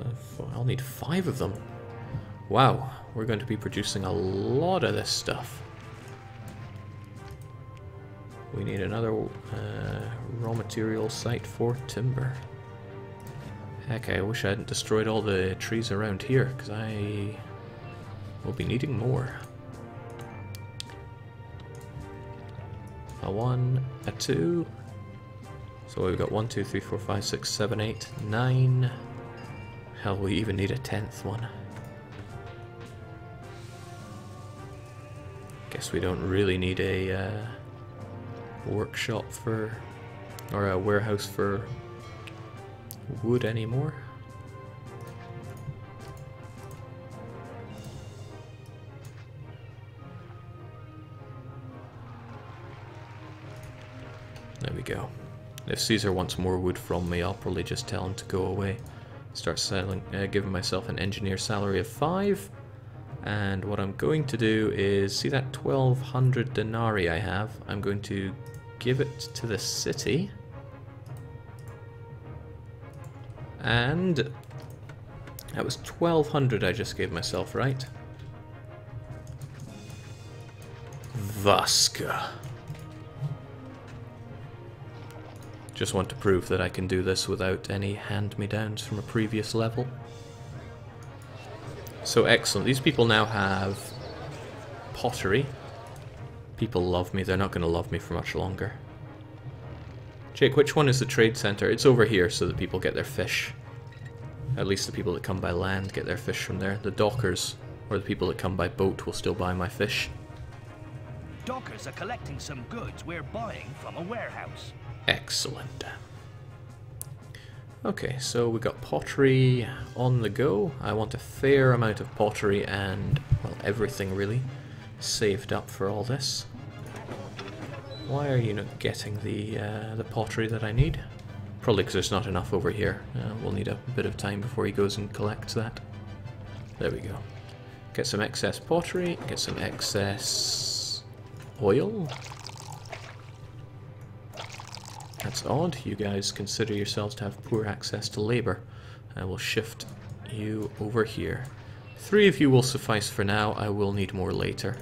I'll need 5 of them. Wow, we're going to be producing a lot of this stuff. We need another raw material site for timber. Heck, I wish I hadn't destroyed all the trees around here, because I will be needing more. A 1, a 2. So we've got 1, 2, 3, 4, 5, 6, 7, 8, 9. Hell, we even need a 10th one. Guess we don't really need a workshop for, or a warehouse for wood anymore. There we go. If Caesar wants more wood from me, I'll probably just tell him to go away. Start selling, giving myself an engineer salary of 5. And what I'm going to do is, see that 1200 denarii I have? I'm going to give it to the city. And that was 1200 I just gave myself, right? Vasca. Just want to prove that I can do this without any hand-me-downs from a previous level. So excellent. These people now have pottery. People love me. They're not going to love me for much longer. Jake, which one is the trade center? It's over here so that people get their fish. At least the people that come by land get their fish from there. The dockers, or the people that come by boat, will still buy my fish. Dockers are collecting some goods we're buying from a warehouse. Excellent. Okay, so we got pottery on the go. I want a fair amount of pottery and, well, everything really saved up for all this. Why are you not getting the pottery that I need? Probably because there's not enough over here. We'll need a bit of time before he goes and collects that. There we go. Get some excess pottery, get some excess oil. That's odd. You guys consider yourselves to have poor access to labor. I will shift you over here. 3 of you will suffice for now. I will need more later.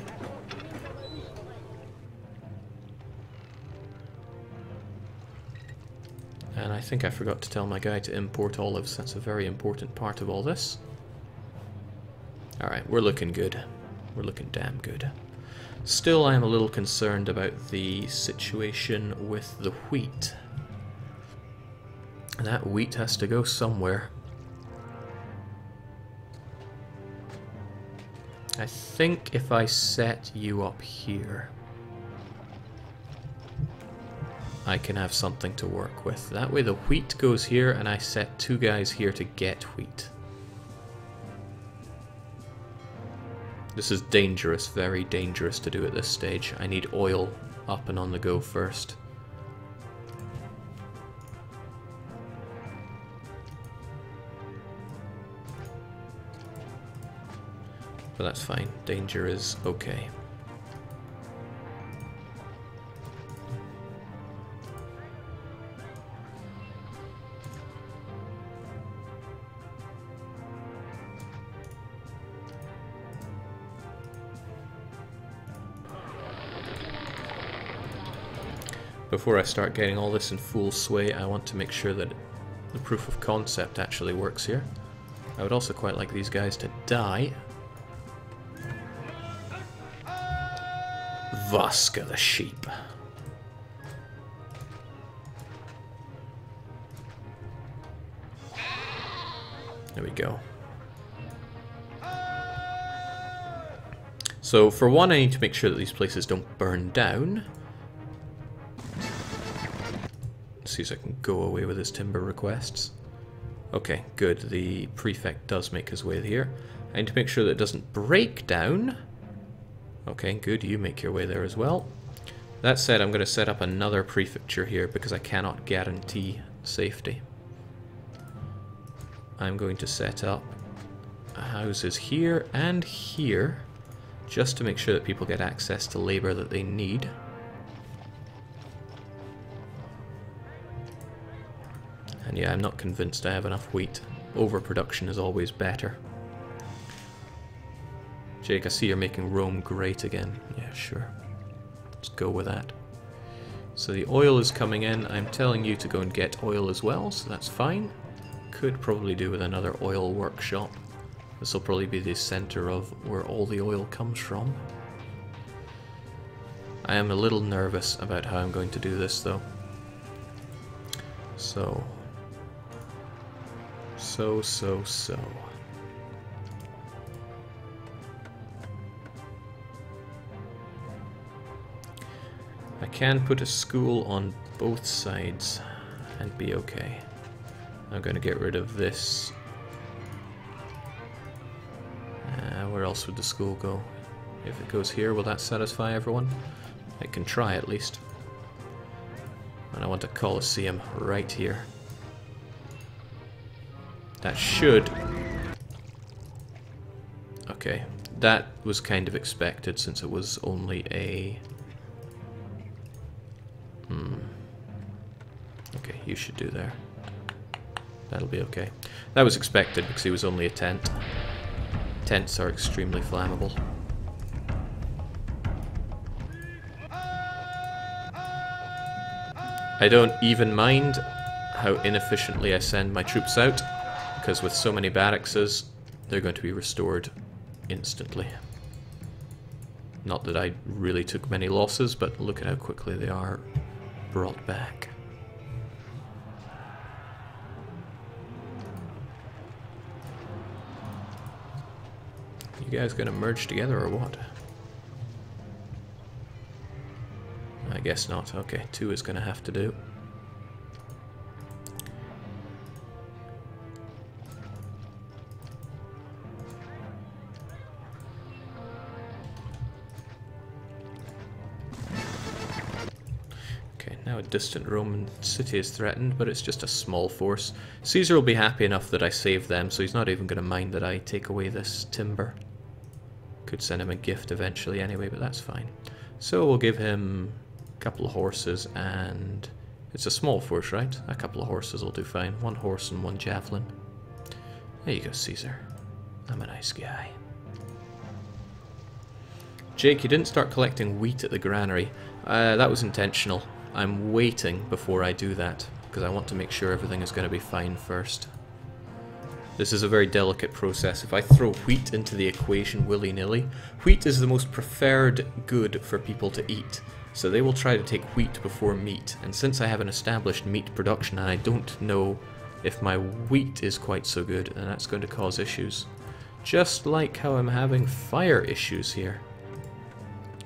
And I think I forgot to tell my guy to import olives. That's a very important part of all this. Alright, we're looking good. We're looking damn good. Still, I am a little concerned about the situation with the wheat. That wheat has to go somewhere. I think if I set you up here, I can have something to work with. That way the wheat goes here and I set 2 guys here to get wheat. This is dangerous, very dangerous to do at this stage. I need oil up and on the go first. But that's fine. Danger is okay. Before I start getting all this in full sway, I want to make sure that the proof of concept actually works here. I would also quite like these guys to die. Vasca the sheep. There we go. So for one, I need to make sure that these places don't burn down. See if I can go away with his timber requests. Okay, good. The prefect does make his way here. I need to make sure that it doesn't break down. Okay, good. You make your way there as well. That said, I'm going to set up another prefecture here because I cannot guarantee safety. I'm going to set up houses here and here just to make sure that people get access to labor that they need. And yeah, I'm not convinced I have enough wheat. Overproduction is always better. Jake, I see you're making Rome great again. Yeah, sure. Let's go with that. So the oil is coming in. I'm telling you to go and get oil as well, so that's fine. Could probably do with another oil workshop. This will probably be the center of where all the oil comes from. I am a little nervous about how I'm going to do this, though. So. I can put a school on both sides and be okay. I'm going to get rid of this. Where else would the school go? If it goes here, will that satisfy everyone? I can try at least. And I want a Colosseum right here. That should... Okay, that was kind of expected since it was only a... Okay, you should do there. That'll be okay. That was expected because he was only a tent. Tents are extremely flammable. I don't even mind how inefficiently I send my troops out, because with so many barracks, they're going to be restored instantly. Not that I really took many losses, but look at how quickly they are brought back. You guys gonna merge together or what? I guess not. Okay, 2 is gonna have to do. Okay, now a distant Roman city is threatened, but it's just a small force. Caesar will be happy enough that I save them, so he's not even gonna mind that I take away this timber. Could send him a gift eventually anyway, but that's fine. So we'll give him a couple of horses, and it's a small force, right? A couple of horses will do fine. 1 horse and 1 javelin. There you go, Caesar. I'm a nice guy. Jake, you didn't start collecting wheat at the granary. That was intentional. I'm waiting before I do that, because I want to make sure everything is going to be fine first. This is a very delicate process. If I throw wheat into the equation willy-nilly, wheat is the most preferred good for people to eat. So they will try to take wheat before meat. And since I have an established meat production and I don't know if my wheat is quite so good, then that's going to cause issues. Just like how I'm having fire issues here.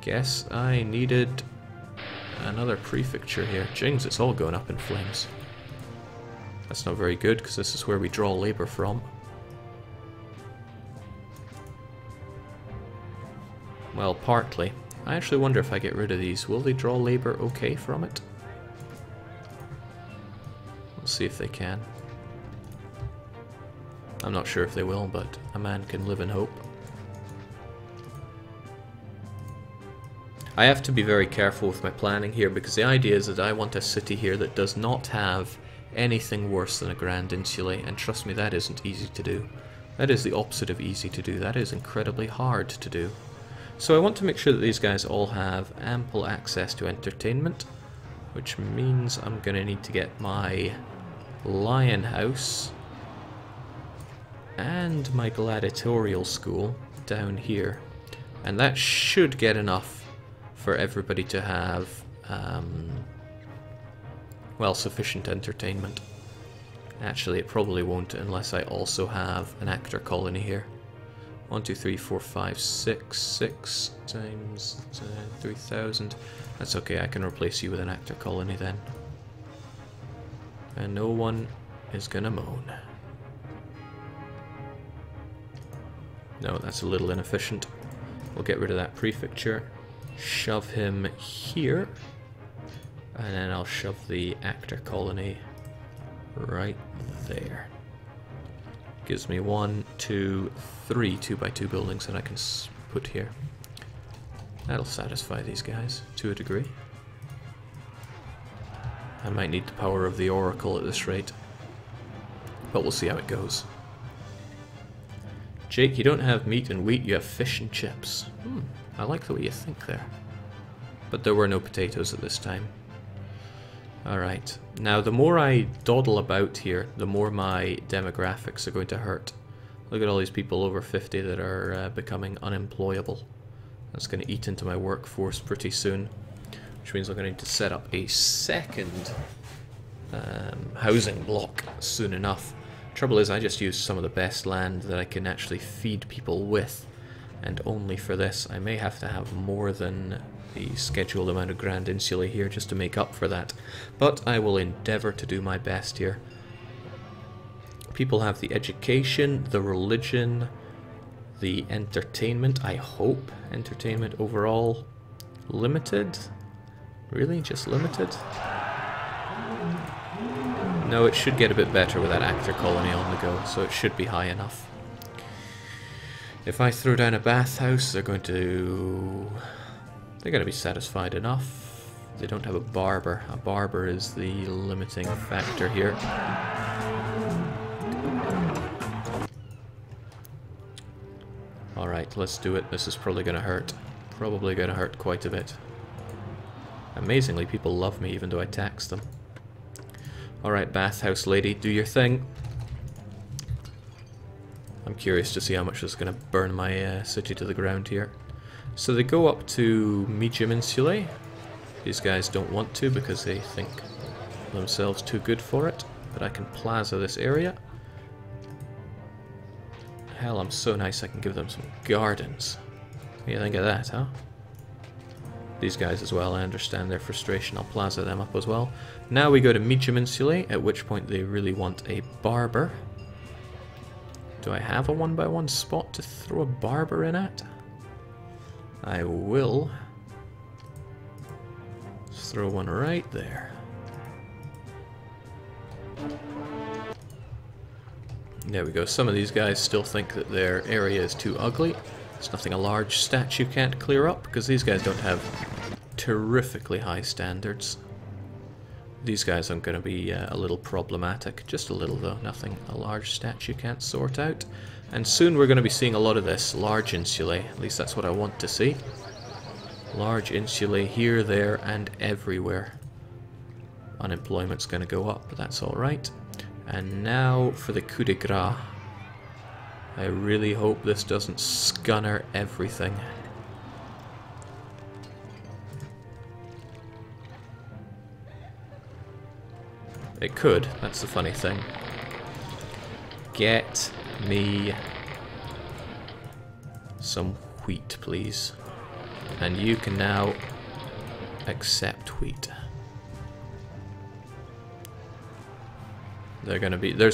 Guess I needed another prefecture here. Jings, it's all going up in flames. That's not very good, because this is where we draw labor from. Well, partly. I actually wonder if I get rid of these, will they draw labor okay from it? We'll see if they can. I'm not sure if they will, but a man can live in hope. I have to be very careful with my planning here, because the idea is that I want a city here that does not have anything worse than a Grand Insulae, and trust me, that isn't easy to do. That is the opposite of easy to do. That is incredibly hard to do. So I want to make sure that these guys all have ample access to entertainment, which means I'm going to need to get my lion house and my gladiatorial school down here. And that should get enough for everybody to have well, sufficient entertainment. Actually, it probably won't unless I also have an actor colony here. 1, 2, 3, 4, 5, 6. 6 times 3,000. That's okay, I can replace you with an actor colony then. And no one is gonna moan. No, that's a little inefficient. We'll get rid of that prefecture. Shove him here. And then I'll shove the actor colony right there. Gives me 1, 2, 3 2x2 buildings that I can put here. That'll satisfy these guys to a degree. I might need the power of the Oracle at this rate, but we'll see how it goes. Jake, you don't have meat and wheat, you have fish and chips. I like the way you think there. But there were no potatoes at this time. Alright, now the more I dawdle about here, the more my demographics are going to hurt. Look at all these people over 50 that are becoming unemployable. That's going to eat into my workforce pretty soon. which means I'm going to need to set up a second housing block soon enough. Trouble is, I just used some of the best land that I can actually feed people with, and only for this. I may have to have more than the scheduled amount of Grand Insulae here just to make up for that, but I will endeavour to do my best here. People have the education, the religion, the entertainment, I hope. Entertainment overall limited? Really? Just limited? No, it should get a bit better with that actor colony on the go, so it should be high enough. If I throw down a bathhouse, they're going to be satisfied enough. They don't have a barber. A barber is the limiting factor here. Alright, let's do it. This is probably going to hurt. Probably going to hurt quite a bit. Amazingly, people love me even though I tax them. Alright, bathhouse lady, do your thing. I'm curious to see how much this is going to burn my city to the ground here. So they go up to Medium Insulae. These guys don't want to because they think themselves too good for it. But I can plaza this area. Hell, I'm so nice I can give them some gardens. What do you think of that, huh? These guys as well, I understand their frustration. I'll plaza them up as well. Now we go to Medium Insulae, at which point they really want a barber. Do I have a 1x1 spot to throw a barber in at? I will. Let's throw one right there. There we go. Some of these guys still think that their area is too ugly. It's nothing a large statue can't clear up, because these guys don't have terrifically high standards. These guys are going to be a little problematic. Just a little though, nothing a large statue can't sort out. And soon we're going to be seeing a lot of this. Large insulae, at least that's what I want to see. Large insulae here, there, and everywhere. Unemployment's going to go up, but that's alright. And now for the coup de grace. I really hope this doesn't scunner everything. It could, that's the funny thing. Get me some wheat, please. And you can now accept wheat. There's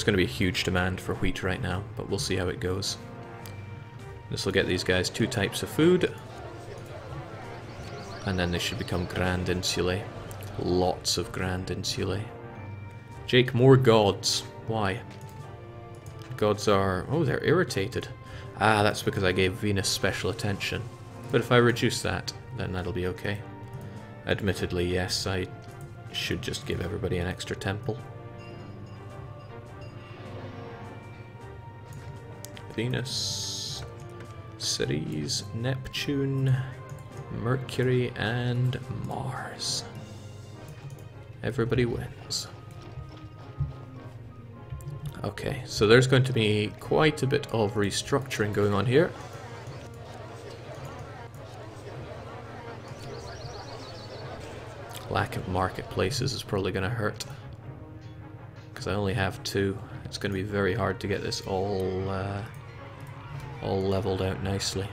going to be a huge demand for wheat right now, but we'll see how it goes. This will get these guys 2 types of food. And then they should become Grand Insulae. Lots of Grand Insulae. Jake, more gods. Why? Gods are... oh, they're irritated. Ah, that's because I gave Venus special attention. But if I reduce that, then that'll be okay. Admittedly, yes, I should just give everybody an extra temple. Venus, Ceres, Neptune, Mercury, and Mars. Everybody wins. Okay, so there's going to be quite a bit of restructuring going on here. Lack of marketplaces is probably going to hurt. Because I only have 2. It's going to be very hard to get this all leveled out nicely.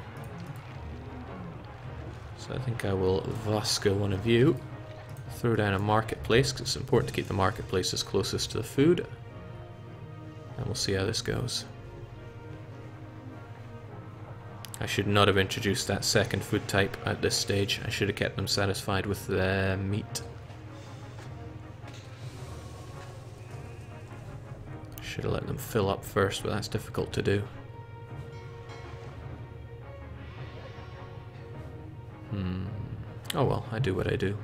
So I think I will Vasco one of you. Throw down a marketplace, because it's important to keep the marketplaces closest to the food. And we'll see how this goes. I should not have introduced that second food type at this stage. I should have kept them satisfied with the meat. Should have let them fill up first, but that's difficult to do. Oh well, I do what I do.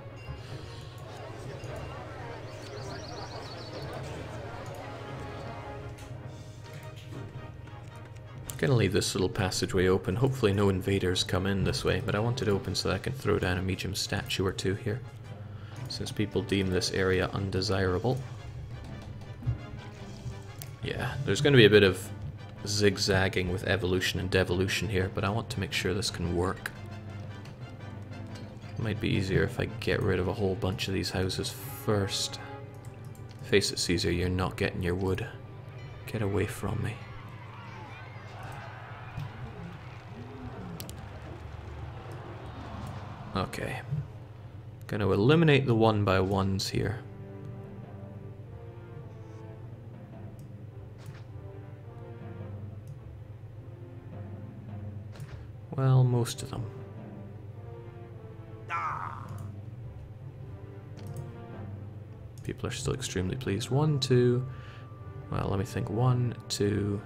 Gonna leave this little passageway open. Hopefully no invaders come in this way, but I want it open so that I can throw down a medium statue or 2 here, since people deem this area undesirable. Yeah, there's going to be a bit of zigzagging with evolution and devolution here, but I want to make sure this can work. Might be easier if I get rid of a whole bunch of these houses first. Face it, Caesar, you're not getting your wood. Get away from me. Okay. Gonna eliminate the 1x1s here. Well, most of them. People are still extremely pleased. 1, 2, well, let me think. 1, 2,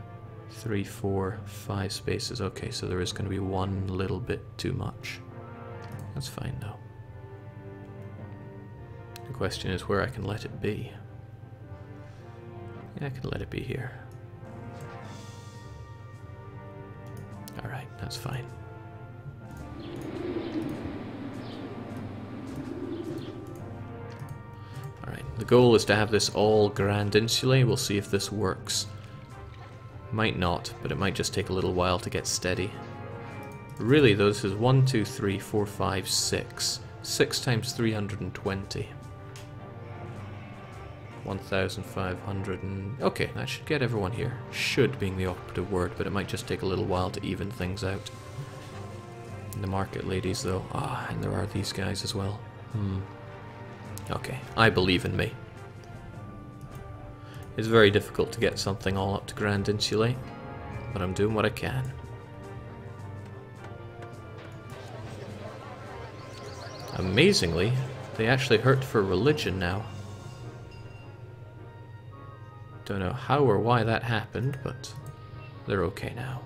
3, 4, 5 spaces. Okay, so there is going to be one little bit too much. That's fine though. The question is where I can let it be. Yeah, I can let it be here. Alright, that's fine. Alright, the goal is to have this all Grand Insulae. We'll see if this works. Might not, but it might just take a little while to get steady. Really though, this is 1, 2, 3, 4, 5, 6. 6 times 320. 1,500 and... Okay, that should get everyone here. Should being the operative word, but it might just take a little while to even things out. And the market ladies though. Ah, and there are these guys as well. Okay, I believe in me. It's very difficult to get something all up to Grand Insulae, but I'm doing what I can. Amazingly, they actually hurt for religion now. Don't know how or why that happened, but they're okay now.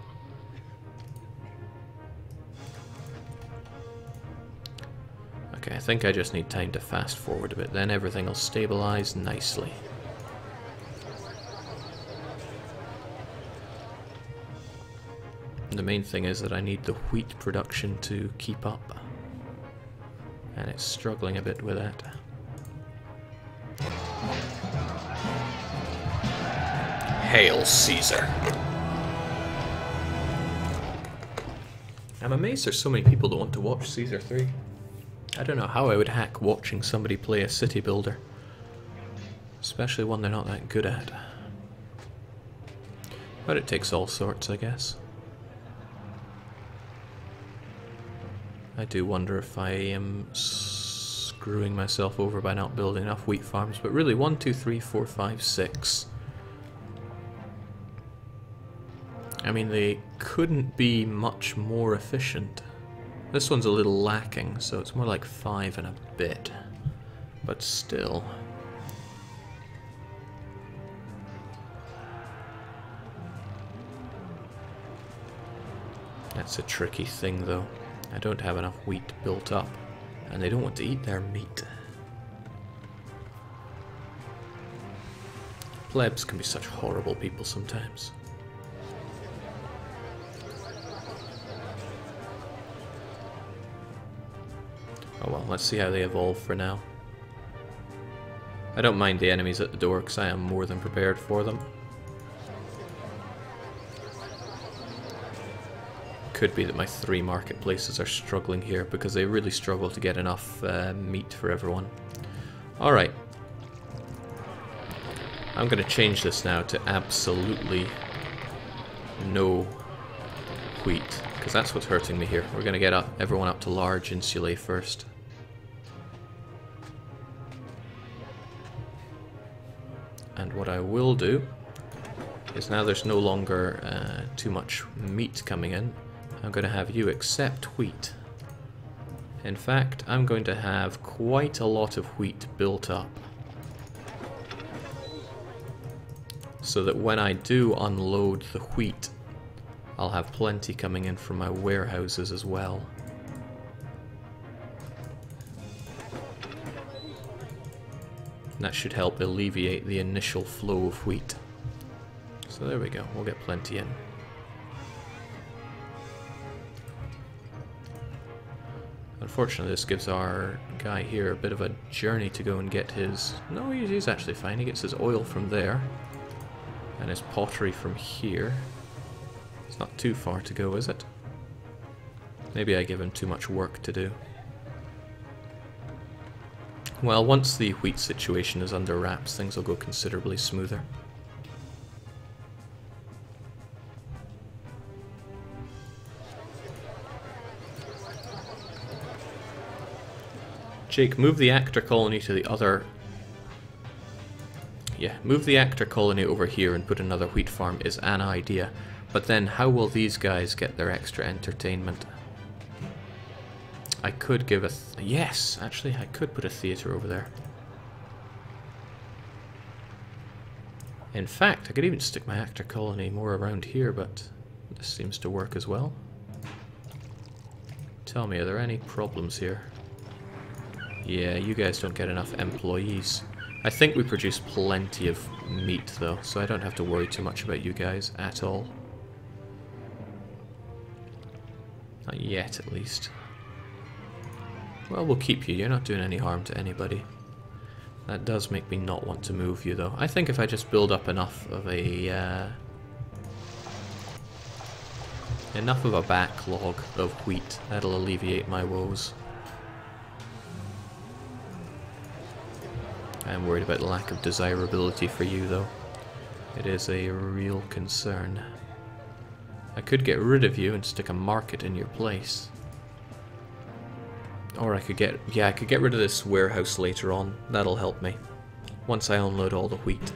Okay, I think I just need time to fast forward a bit, then everything will stabilize nicely. The main thing is that I need the wheat production to keep up. And it's struggling a bit with that. Hail Caesar! I'm amazed there's so many people that want to watch Caesar 3. I don't know how I would hack watching somebody play a city builder. Especially one they're not that good at. But it takes all sorts, I guess. I do wonder if I am screwing myself over by not building enough wheat farms, but really 1, 2, 3, 4, 5, 6. I mean, they couldn't be much more efficient. This one's a little lacking, so it's more like 5 and a bit. But still. That's a tricky thing, though. I don't have enough wheat built up, and they don't want to eat their meat. Plebs can be such horrible people sometimes. Oh well, let's see how they evolve for now. I don't mind the enemies at the door, because I am more than prepared for them. Could be that my 3 marketplaces are struggling here because they really struggle to get enough meat for everyone. Alright. I'm going to change this now to absolutely no wheat, because that's what's hurting me here. We're going to get everyone up to large insulae first. And what I will do is, now there's no longer too much meat coming in, I'm going to have you accept wheat. In fact, I'm going to have quite a lot of wheat built up, so that when I do unload the wheat, I'll have plenty coming in from my warehouses as well. And that should help alleviate the initial flow of wheat. So there we go, we'll get plenty in. Unfortunately, this gives our guy here a bit of a journey to go and get his... No, he's actually fine. He gets his oil from there. And his pottery from here. It's not too far to go, is it? Maybe I give him too much work to do. Well, once the wheat situation is under wraps, things will go considerably smoother. Jake, move the actor colony to the other... Yeah, move the actor colony over here and put another wheat farm is an idea. But then how will these guys get their extra entertainment? I could give a... Yes, actually, I could put a theatre over there. In fact, I could even stick my actor colony more around here, but this seems to work as well. Tell me, are there any problems here? Yeah, you guys don't get enough employees. I think we produce plenty of meat, though, so I don't have to worry too much about you guys at all. Not yet, at least. Well, we'll keep you. You're not doing any harm to anybody. That does make me not want to move you, though. I think if I just build up enough of a backlog of wheat, that'll alleviate my woes. I'm worried about the lack of desirability for you, though. It is a real concern. I could get rid of you and stick a market in your place. Or I could get... Yeah, I could get rid of this warehouse later on. That'll help me. Once I unload all the wheat.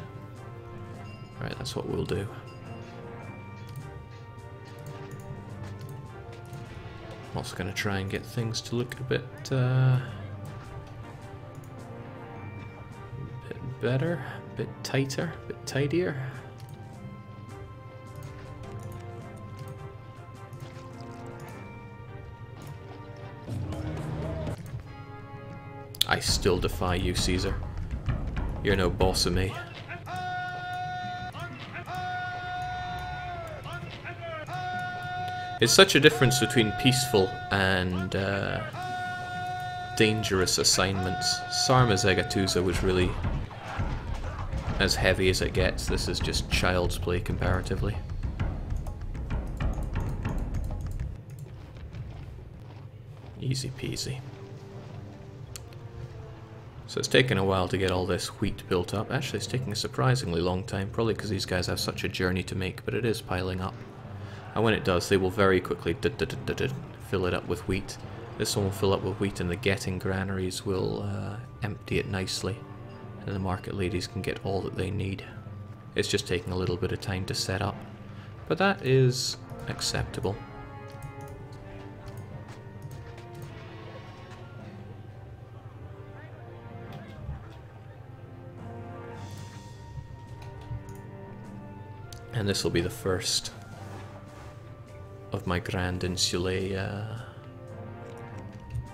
Right, that's what we'll do. I'm also going to try and get things to look a bit better, a bit tighter, a bit tidier. I still defy you, Caesar. You're no boss of me. It's such a difference between peaceful and dangerous assignments. Sarma's Egatusa was really as heavy as it gets. This is just child's play comparatively. Easy peasy. So it's taken a while to get all this wheat built up. Actually, it's taking a surprisingly long time, probably because these guys have such a journey to make, but it is piling up. And when it does, they will very quickly fill it up with wheat. This one will fill up with wheat and the getting granaries will empty it nicely. And the market ladies can get all that they need. It's just taking a little bit of time to set up. But that is acceptable. And this will be the first of my Grand Insulae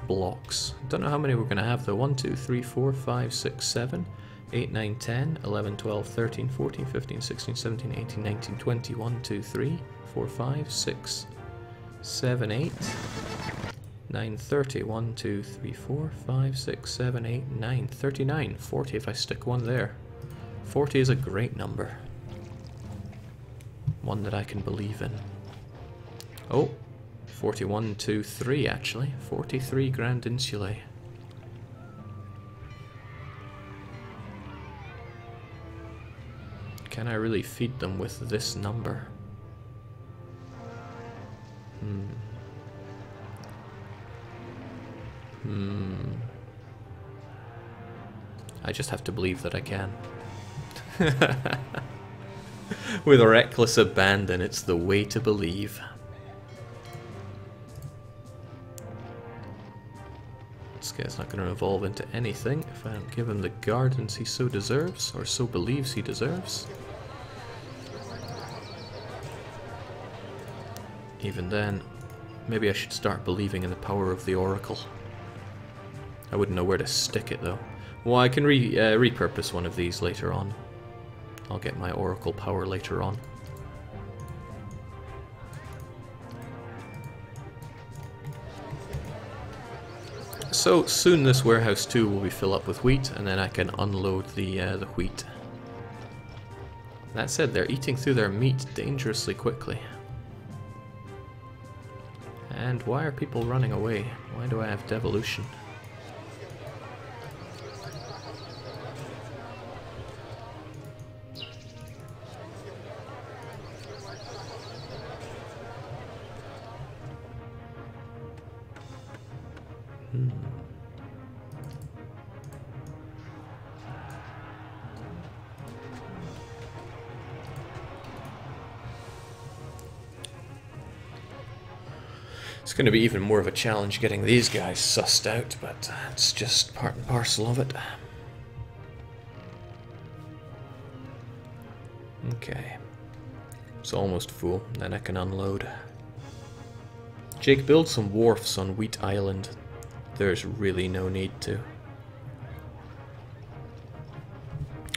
blocks. Don't know how many we're going to have though. 1, 2, 3, 4, 5, 6, 7, 8, 9, 10, 11, 12, 13, 14, 15, 16, 17, 18, 19, 20. 1, 2, 3, 4, 5, 6, 7, 8, 9, 30. 1, 2, 3, 4, 5, 6, 7, 8, 9, 39. 40 if I stick one there. 40 is a great number. One that I can believe in. Oh, 41, 2, 3 actually. 43 Grand Insulae. Can I really feed them with this number? I just have to believe that I can. With reckless abandon, it's the way to believe. This guy's not going to evolve into anything if I don't give him the gardens he so deserves, or so believes he deserves. Even then, maybe I should start believing in the power of the Oracle. I wouldn't know where to stick it though. Well, I can repurpose one of these later on. I'll get my Oracle power later on. So soon this warehouse too will be filled up with wheat, and then I can unload the wheat. That said, they're eating through their meat dangerously quickly. And why are people running away? Why do I have devolution? It's going to be even more of a challenge getting these guys sussed out, but it's just part and parcel of it. Okay. It's almost full, then I can unload. Jake, build some wharfs on Wheat Island. There's really no need to.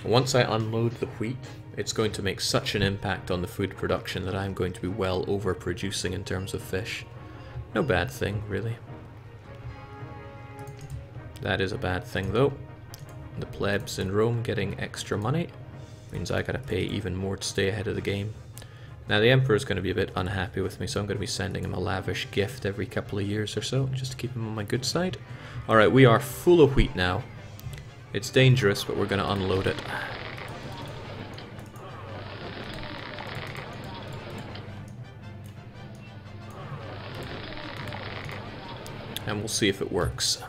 Once I unload the wheat, it's going to make such an impact on the food production that I'm going to be well overproducing in terms of fish. No bad thing, really. That is a bad thing, though. The plebs in Rome getting extra money means I gotta pay even more to stay ahead of the game. Now the Emperor's going to be a bit unhappy with me, so I'm going to be sending him a lavish gift every couple of years or so, just to keep him on my good side. Alright, we are full of wheat now. It's dangerous, but we're going to unload it. And we'll see if it works,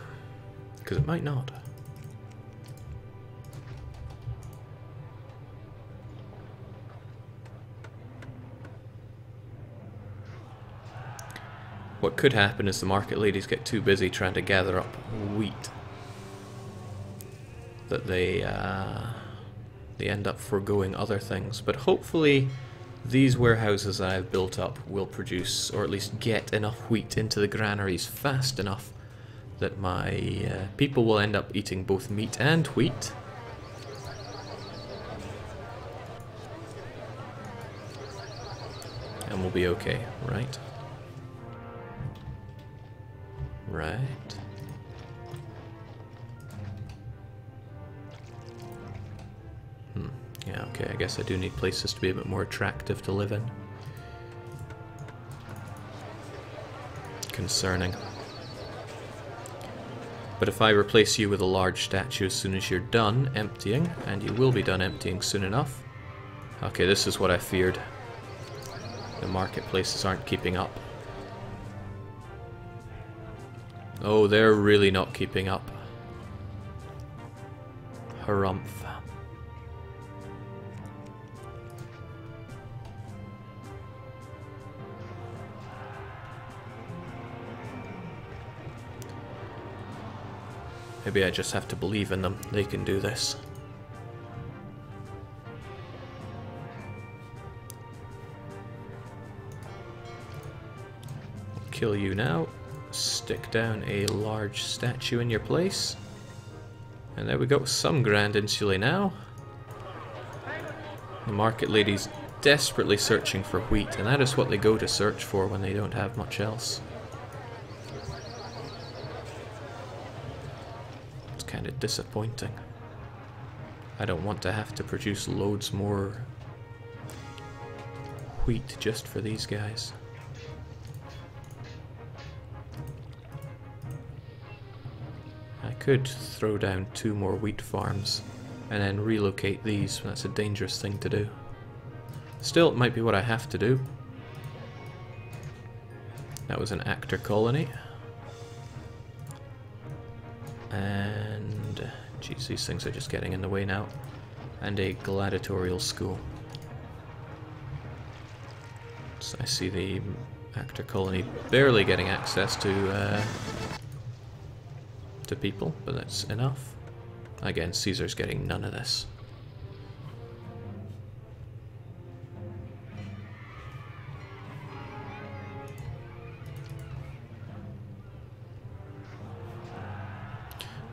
because it might not. What could happen is the market ladies get too busy trying to gather up wheat that they end up foregoing other things. But hopefully these warehouses I've built up will produce, or at least get enough wheat into the granaries fast enough that my people will end up eating both meat and wheat. And we'll be okay, right? Right. Yeah, okay, I guess I do need places to be a bit more attractive to live in. Concerning. But if I replace you with a large statue as soon as you're done emptying, and you will be done emptying soon enough. Okay, this is what I feared. The marketplaces aren't keeping up. Oh, they're really not keeping up. Harumph. Maybe I just have to believe in them. They can do this. I'll kill you now. Stick down a large statue in your place. And there we go, some Grand Insulae now. The market lady's desperately searching for wheat, and that is what they go to search for when they don't have much else. It's kind of disappointing. I don't want to have to produce loads more wheat just for these guys. I could throw down 2 more wheat farms and then relocate these, but that's a dangerous thing to do. Still, it might be what I have to do. That was an actor colony. And, geez, these things are just getting in the way now. And a gladiatorial school. So I see the actor colony barely getting access to people, but that's enough. Again, Caesar's getting none of this.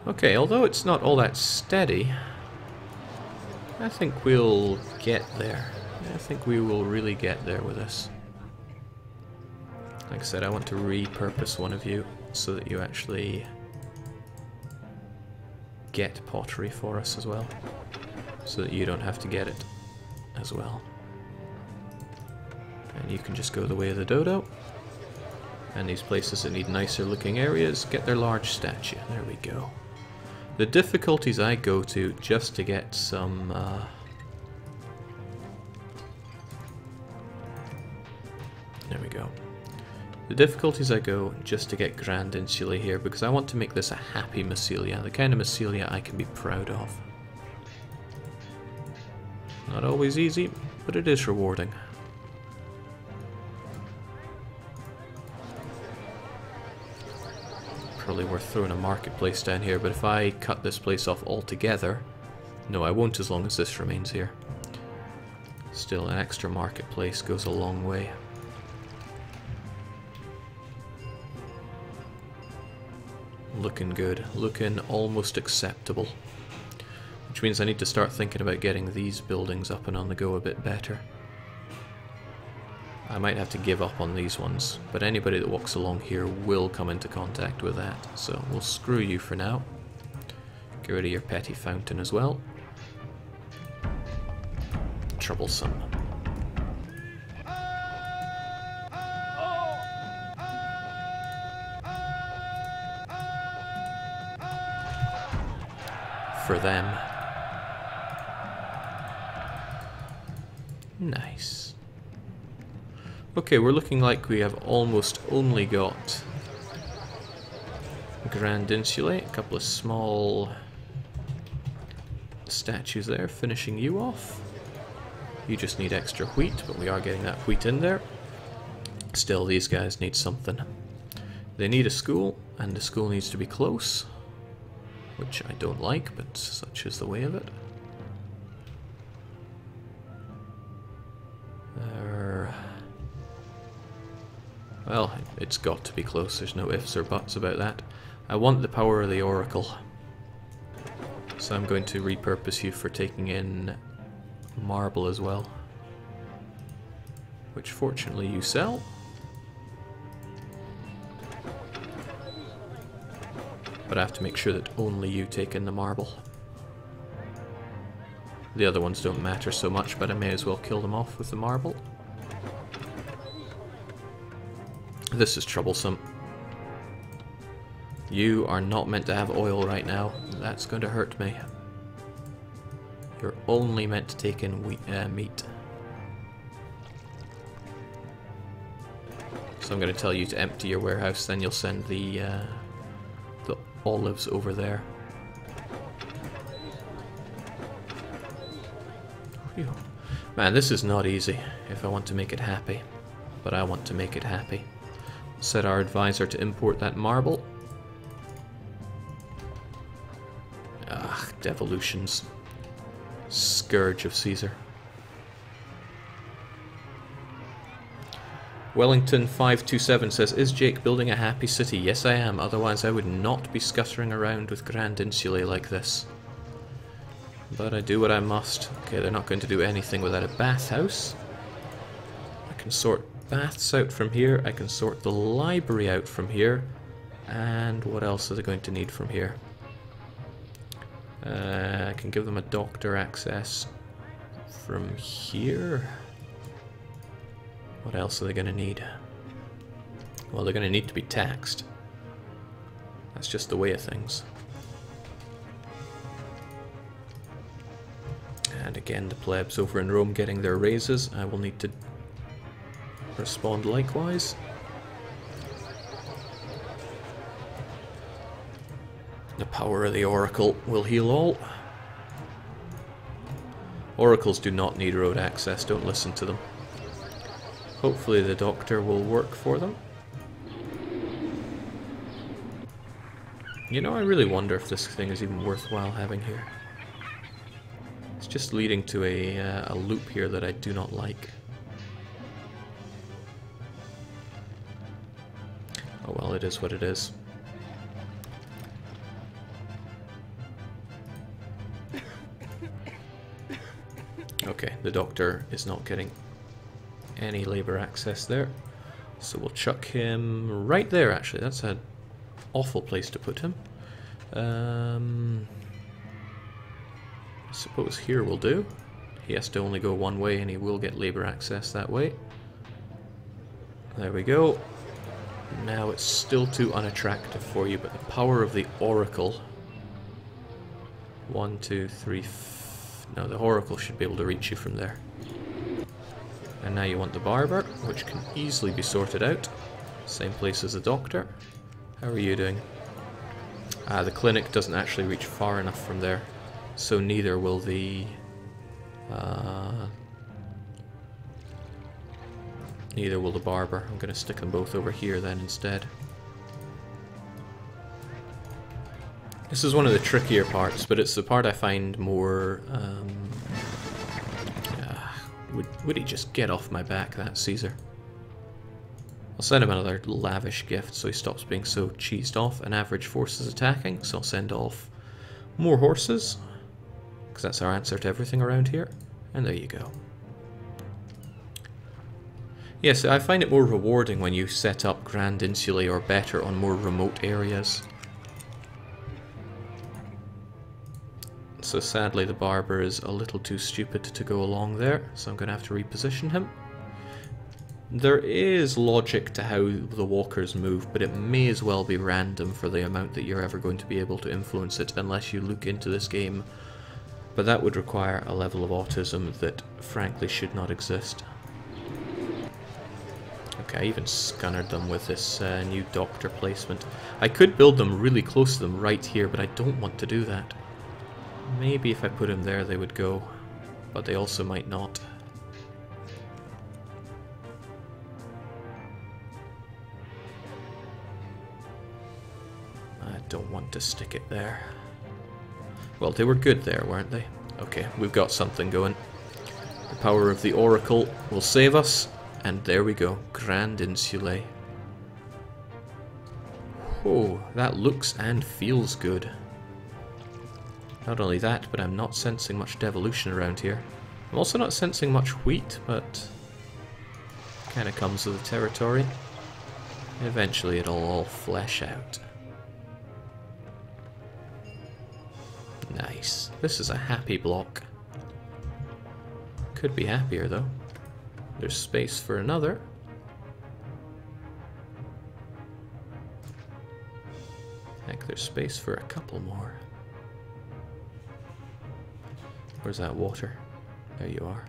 Okay, although it's not all that steady, I think we'll get there. I think we will really get there with this. Like I said, I want to repurpose one of you so that you actually get pottery for us as well, so that you don't have to get it as well. And you can just go the way of the dodo. And these places that need nicer looking areas get their large statue. There we go. The difficulties I go to just to get some there we go. The difficulties I go just to get Grand Insulae here, because I want to make this a happy Massilia, the kind of Massilia I can be proud of. Not always easy, but it is rewarding. probably worth throwing a marketplace down here, but if I cut this place off altogether... No, I won't as long as this remains here. Still, an extra marketplace goes a long way. Looking good. Looking almost acceptable. Which means I need to start thinking about getting these buildings up and on the go a bit better. I might have to give up on these ones, but anybody that walks along here will come into contact with that, so we'll screw you for now. Get rid of your petty fountain as well. Troublesome. For them. Nice. Okay, we're looking like we have almost only got Grand Insulae, a couple of small statues there, finishing you off. You just need extra wheat, but we are getting that wheat in there. Still, these guys need something. They need a school, and the school needs to be close, which I don't like, but such is the way of it. Well, it's got to be close, there's no ifs or buts about that. I want the power of the Oracle. So I'm going to repurpose you for taking in marble as well. Which fortunately you sell. But I have to make sure that only you take in the marble. The other ones don't matter so much, but I may as well kill them off with the marble. This is troublesome. You are not meant to have oil right now. That's going to hurt me. You're only meant to take in meat. So I'm going to tell you to empty your warehouse, then you'll send the olives over there. Whew. Man, this is not easy if I want to make it happy. But I want to make it happy. Set our advisor to import that marble. Ah, devolutions. Scourge of Caesar. Wellington 527 says, is Jake building a happy city? Yes I am, otherwise I would not be scuttering around with Grand Insulae like this. But I do what I must. Okay, they're not going to do anything without a bathhouse. I can sort baths out from here, I can sort the library out from here, and what else are they going to need from here? I can give them a doctor access from here. What else are they going to need? Well, they're going to need to be taxed. That's just the way of things. And again, the plebs over in Rome getting their raises. I will need to respond likewise. The power of the Oracle will heal all. Oracles do not need road access, don't listen to them. Hopefully the doctor will work for them. You know, I really wonder if this thing is even worthwhile having here. It's just leading to a loop here that I do not like. Oh well, it is what it is. Okay, the doctor is not getting any labor access there. So we'll chuck him right there, actually. That's an awful place to put him. I suppose here will do. He has to only go one way and he will get labor access that way. There we go. Now it's still too unattractive for you, but the power of the Oracle. 1, 2, 3. No, the Oracle should be able to reach you from there. And now you want the barber, which can easily be sorted out. Same place as the doctor. How are you doing? The clinic doesn't actually reach far enough from there, so neither will the barber. I'm going to stick them both over here then instead. This is one of the trickier parts, but it's the part I find more... would he just get off my back, that Caesar? I'll send him another lavish gift so he stops being so cheesed off. An average force is attacking, so I'll send off more horses, because that's our answer to everything around here. And there you go. Yes, I find it more rewarding when you set up Grand Insulae or better on more remote areas. So sadly the barber is a little too stupid to go along there, so I'm going to have to reposition him. There is logic to how the walkers move, but it may as well be random for the amount that you're ever going to be able to influence it unless you look into this game. But that would require a level of autism that frankly should not exist. Okay, I even scunnered them with this new doctor placement. I could build them really close to them right here, but I don't want to do that. Maybe if I put him there they would go, but they also might not. I don't want to stick it there. Well, they were good there, weren't they? Okay, we've got something going. The power of the Oracle will save us, and there we go. Grand Insulae. Oh, that looks and feels good. Not only that, but I'm not sensing much devolution around here. I'm also not sensing much wheat, but kind of comes with the territory. Eventually it'll all flesh out. Nice. This is a happy block. Could be happier though. There's space for another. Heck, there's space for a couple more. Where's that water? There you are.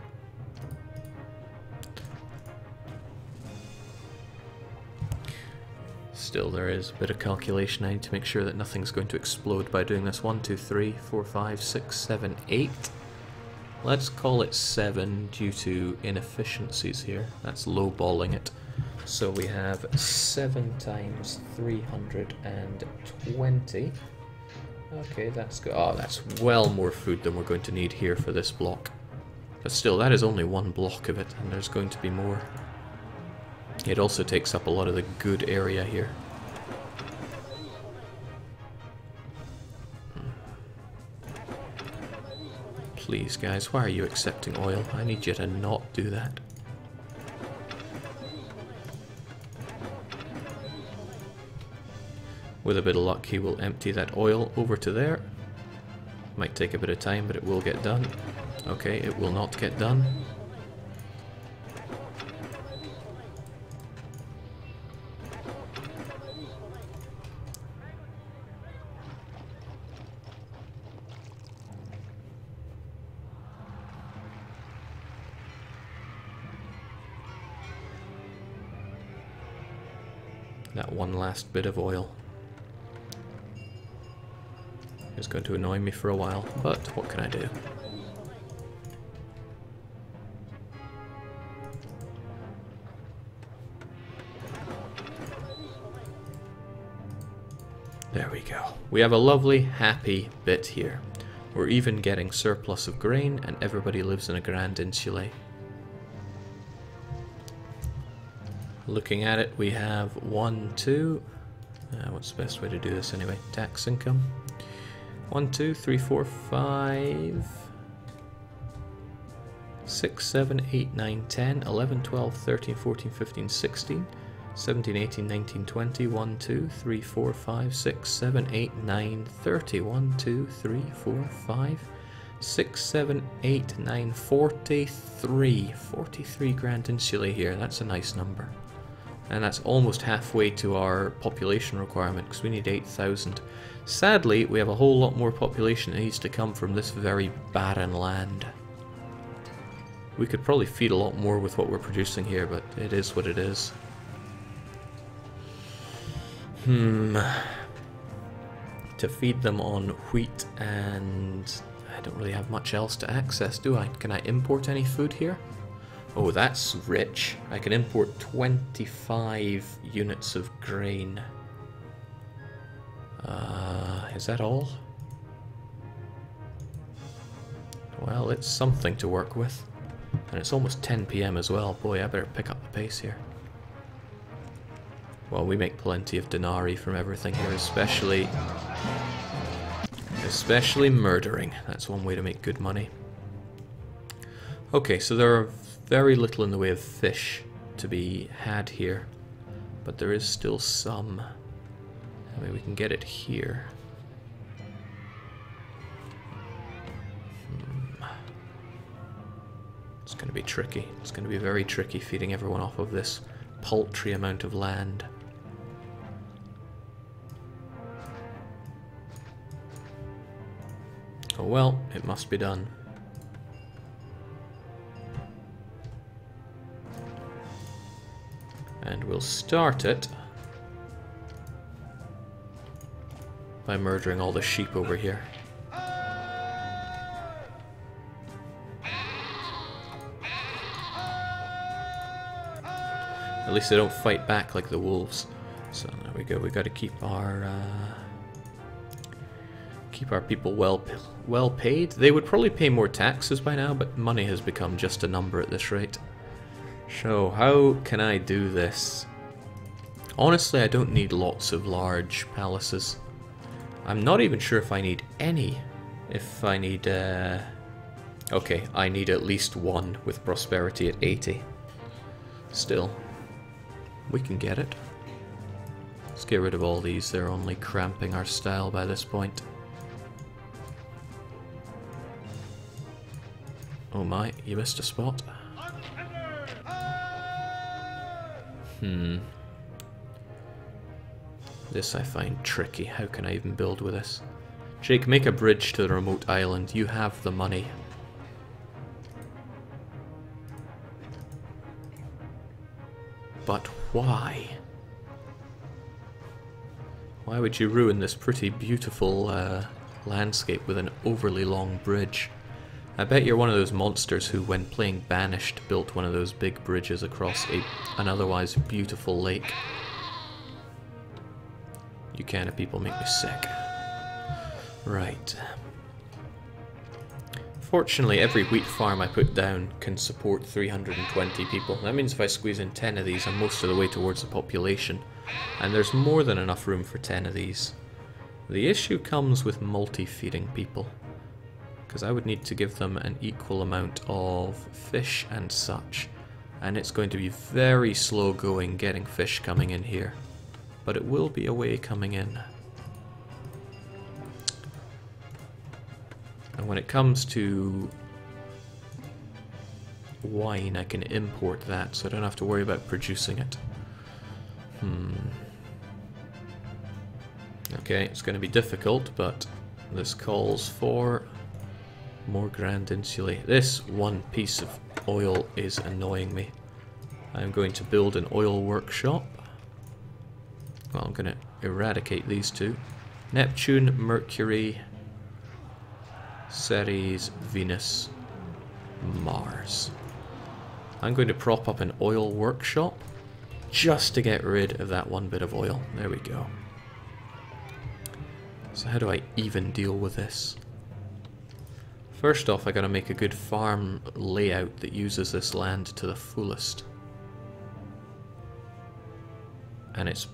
Still, there is a bit of calculation. I need to make sure that nothing's going to explode by doing this. 1, 2, 3, 4, 5, 6, 7, 8. Let's call it 7 due to inefficiencies here. That's lowballing it. So we have 7 times 320. Okay, that's good. Oh, that's well more food than we're going to need here for this block. But still, that is only one block of it, and there's going to be more. It also takes up a lot of the good area here. Please, guys, why are you accepting oil? I need you to not do that. With a bit of luck, he will empty that oil over to there. Might take a bit of time, but it will get done. Okay, it will not get done. That one last bit of oil is going to annoy me for a while, but what can I do? There we go. We have a lovely, happy bit here. We're even getting surplus of grain, and everybody lives in a Grand Insulae. Looking at it, we have 1, 2... what's the best way to do this anyway? Tax income. 1, 2, 3, 4, 5... 6, 7, 8, 9, 10, 11, 12, 13, 14, 15, 16, 17, 18, 19, 20, 1, 2, 3, 4, 5, 6, 7, 8, 9, 30, 1, 2, 3, 4, 5, 6, 7, 8, 9, 43. 43 Grand Insulae here. That's a nice number. And that's almost halfway to our population requirement, because we need 8,000. Sadly, we have a whole lot more population that needs to come from this very barren land. We could probably feed a lot more with what we're producing here, but it is what it is. To feed them on wheat, and I don't really have much else to access, do I? Can I import any food here? Oh, that's rich. I can import 25 units of grain. is that all? Well, it's something to work with. And it's almost 10 PM as well. Boy, I better pick up the pace here. Well, we make plenty of denarii from everything here, especially murdering. That's one way to make good money. Okay, so there are very little in the way of fish to be had here, but there is still some. I mean, we can get it here. It's going to be tricky. It's going to be very tricky feeding everyone off of this paltry amount of land. Oh well, it must be done. And we'll start it by murdering all the sheep over here. At least they don't fight back like the wolves. So there we go. We got to keep our people well paid. They would probably pay more taxes by now, but money has become just a number at this rate. So how can I do this? Honestly, I don't need lots of large palaces. I'm not even sure if I need any. If I need... Okay, I need at least one with prosperity at 80. Still, we can get it. Let's get rid of all these. They're only cramping our style by this point. Oh my, you missed a spot. This I find tricky. How can I even build with this? Jake, make a bridge to the remote island. You have the money. But why? Why would you ruin this pretty beautiful landscape with an overly long bridge? I bet you're one of those monsters who, when playing Banished, built one of those big bridges across an otherwise beautiful lake. You kind of people make me sick. Right. Fortunately, every wheat farm I put down can support 320 people. That means if I squeeze in 10 of these, I'm most of the way towards the population. And there's more than enough room for 10 of these. The issue comes with multi-feeding people, because I would need to give them an equal amount of fish and such, and it's going to be very slow going getting fish coming in here, but it will be a way coming in. And when it comes to wine, I can import that, so I don't have to worry about producing it. Okay, it's going to be difficult, but this calls for more Grand Insulae. This one piece of oil is annoying me. I'm going to build an oil workshop. Well, I'm going to eradicate these two. Neptune, Mercury, Ceres, Venus, Mars. I'm going to prop up an oil workshop just to get rid of that one bit of oil. There we go. So how do I even deal with this? First off, I gotta make a good farm layout that uses this land to the fullest. And it's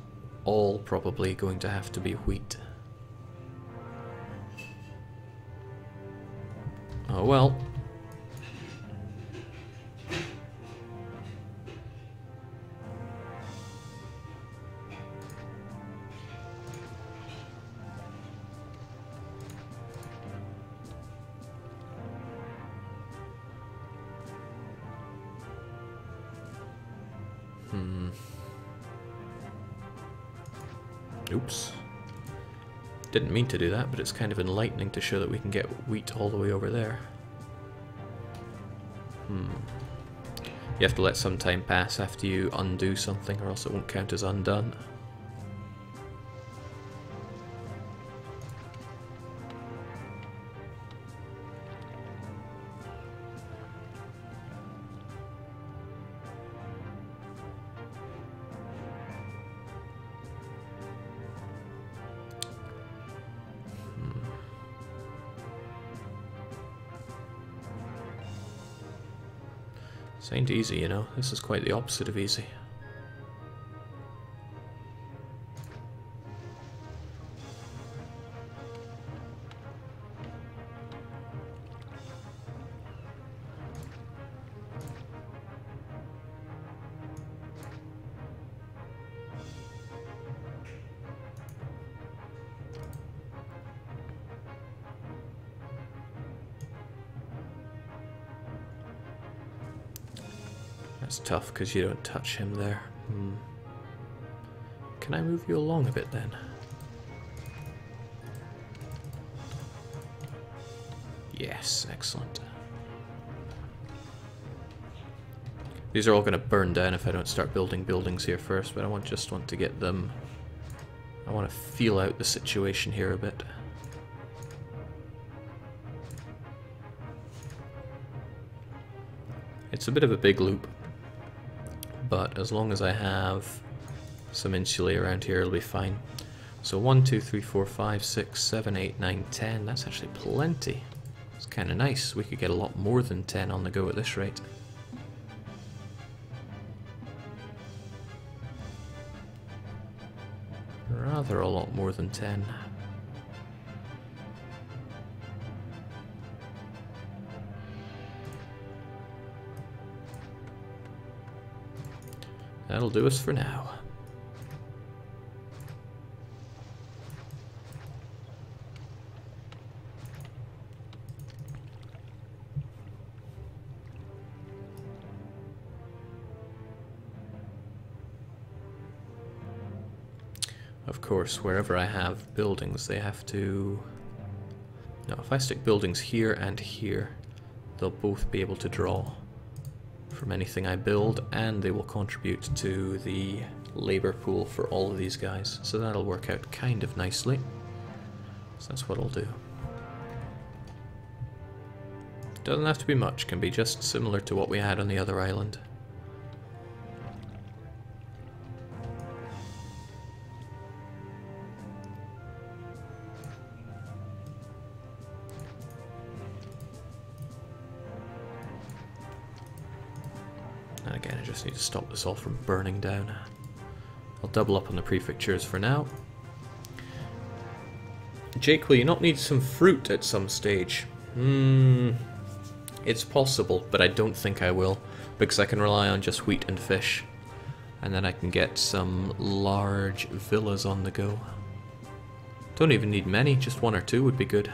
all probably going to have to be wheat. Oh well. Oops. Didn't mean to do that, but it's kind of enlightening to show that we can get wheat all the way over there. You have to let some time pass after you undo something, or else it won't count as undone. This ain't easy, you know. This is quite the opposite of easy. That's tough because you don't touch him there. Can I move you along a bit then? Yes, excellent. These are all going to burn down if I don't start building buildings here first, but I just want to get them... I want to feel out the situation here a bit. It's a bit of a big loop, but as long as I have some insulae around here, it'll be fine. So 1, 2, 3, 4, 5, 6, 7, 8, 9, 10. That's actually plenty. It's kind of nice. We could get a lot more than 10 on the go at this rate. Rather a lot more than 10. That'll do us for now. Of course, wherever I have buildings, they have to... No, if I stick buildings here and here, they'll both be able to draw from anything I build, and they will contribute to the labor pool for all of these guys. So that'll work out kind of nicely. So that's what I'll do. Doesn't have to be much, can be just similar to what we had on the other island. And again, I just need to stop this all from burning down. I'll double up on the prefectures for now. Jake, will you not need some fruit at some stage? It's possible, but I don't think I will, because I can rely on just wheat and fish. And then I can get some large villas on the go. Don't even need many, just 1 or 2 would be good.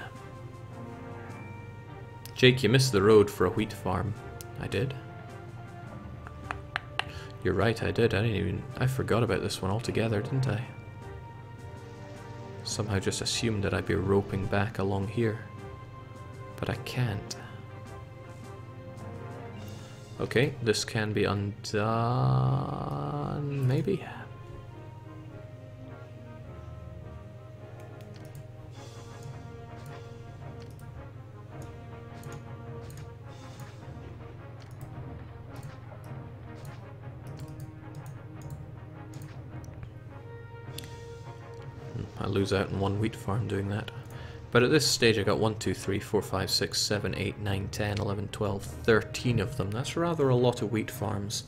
Jake, you missed the road for a wheat farm. I did. You're right, I did. I forgot about this one altogether, didn't I? Somehow just assumed that I'd be roping back along here. But I can't. Okay, this can be undone, maybe? I lose out on 1 wheat farm doing that. But at this stage I got 1, 2, 3, 4, 5, 6, 7, 8, 9, 10, 11, 12, 13 of them. That's rather a lot of wheat farms.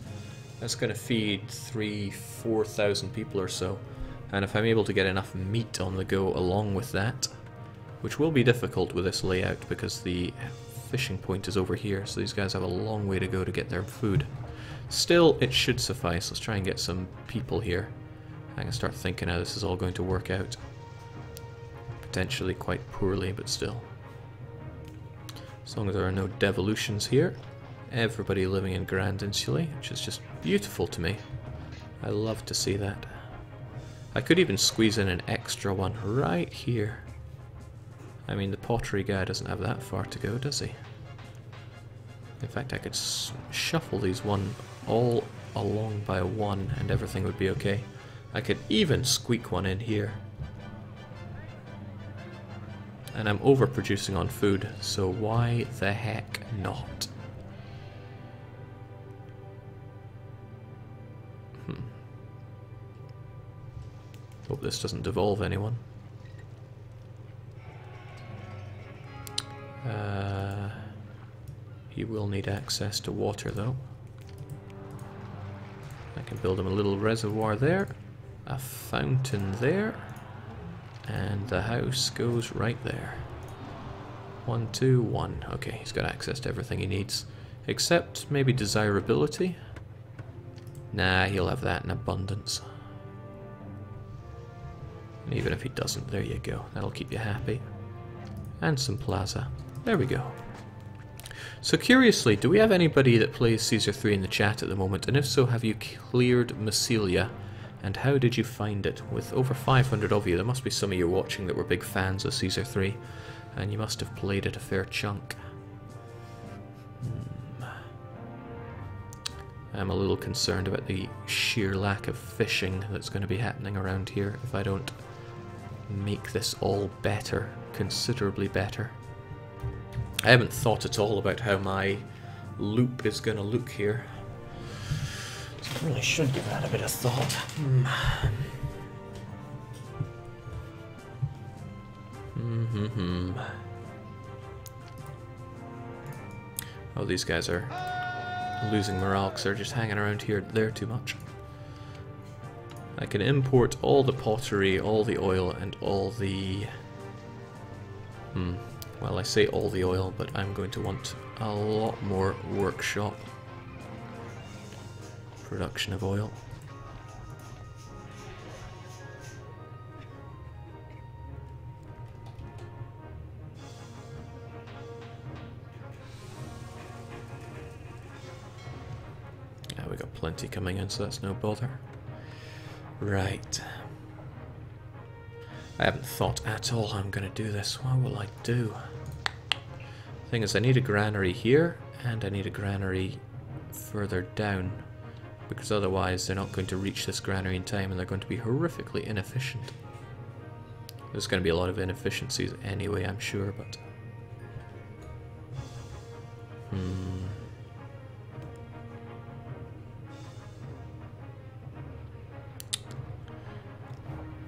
That's going to feed 3,000–4,000 people or so. And if I'm able to get enough meat on the go along with that, which will be difficult with this layout because the fishing point is over here, so these guys have a long way to go to get their food. Still, it should suffice. Let's try and get some people here. I can start thinking how this is all going to work out. Potentially quite poorly, but still. As long as there are no devolutions here. Everybody living in Grand Insulae, which is just beautiful to me. I love to see that. I could even squeeze in an extra one right here. I mean, the pottery guy doesn't have that far to go, does he? In fact, I could shuffle these one all along by 1 and everything would be okay. I could even squeak one in here. And I'm overproducing on food, so why the heck not? Hope this doesn't devolve anyone. He will need access to water though. I can build him a little reservoir there, a fountain there, and the house goes right there. 1, 2, 1. Okay, he's got access to everything he needs. Except maybe desirability? Nah, he'll have that in abundance. And even if he doesn't, there you go. That'll keep you happy. And some plaza. There we go. So curiously, do we have anybody that plays Caesar 3 in the chat at the moment? And if so, have you cleared Massilia? And how did you find it? With over 500 of you, there must be some of you watching that were big fans of Caesar 3. And you must have played it a fair chunk. I'm a little concerned about the sheer lack of fishing that's going to be happening around here if I don't make this all better, considerably better. I haven't thought at all about how my loop is going to look here. So I really should give that a bit of thought. Oh, these guys are losing morale because they're just hanging around here there too much. I can import all the pottery, all the oil, and all the... Well, I say all the oil, but I'm going to want a lot more workshop production of oil. Yeah, we got plenty coming in, so that's no bother. Right. I haven't thought at all how I'm going to do this. What will I do? Thing is, I need a granary here, and I need a granary further down, because otherwise they're not going to reach this granary in time, and they're going to be horrifically inefficient. There's going to be a lot of inefficiencies anyway, I'm sure, but...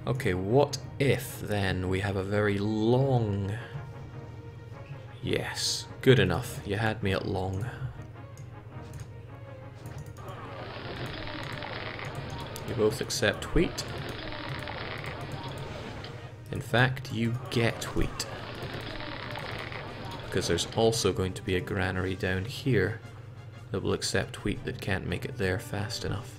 Okay, what if then we have a very long... Yes, good enough. You had me at long. You both accept wheat. In fact, you get wheat. Because there's also going to be a granary down here that will accept wheat that can't make it there fast enough.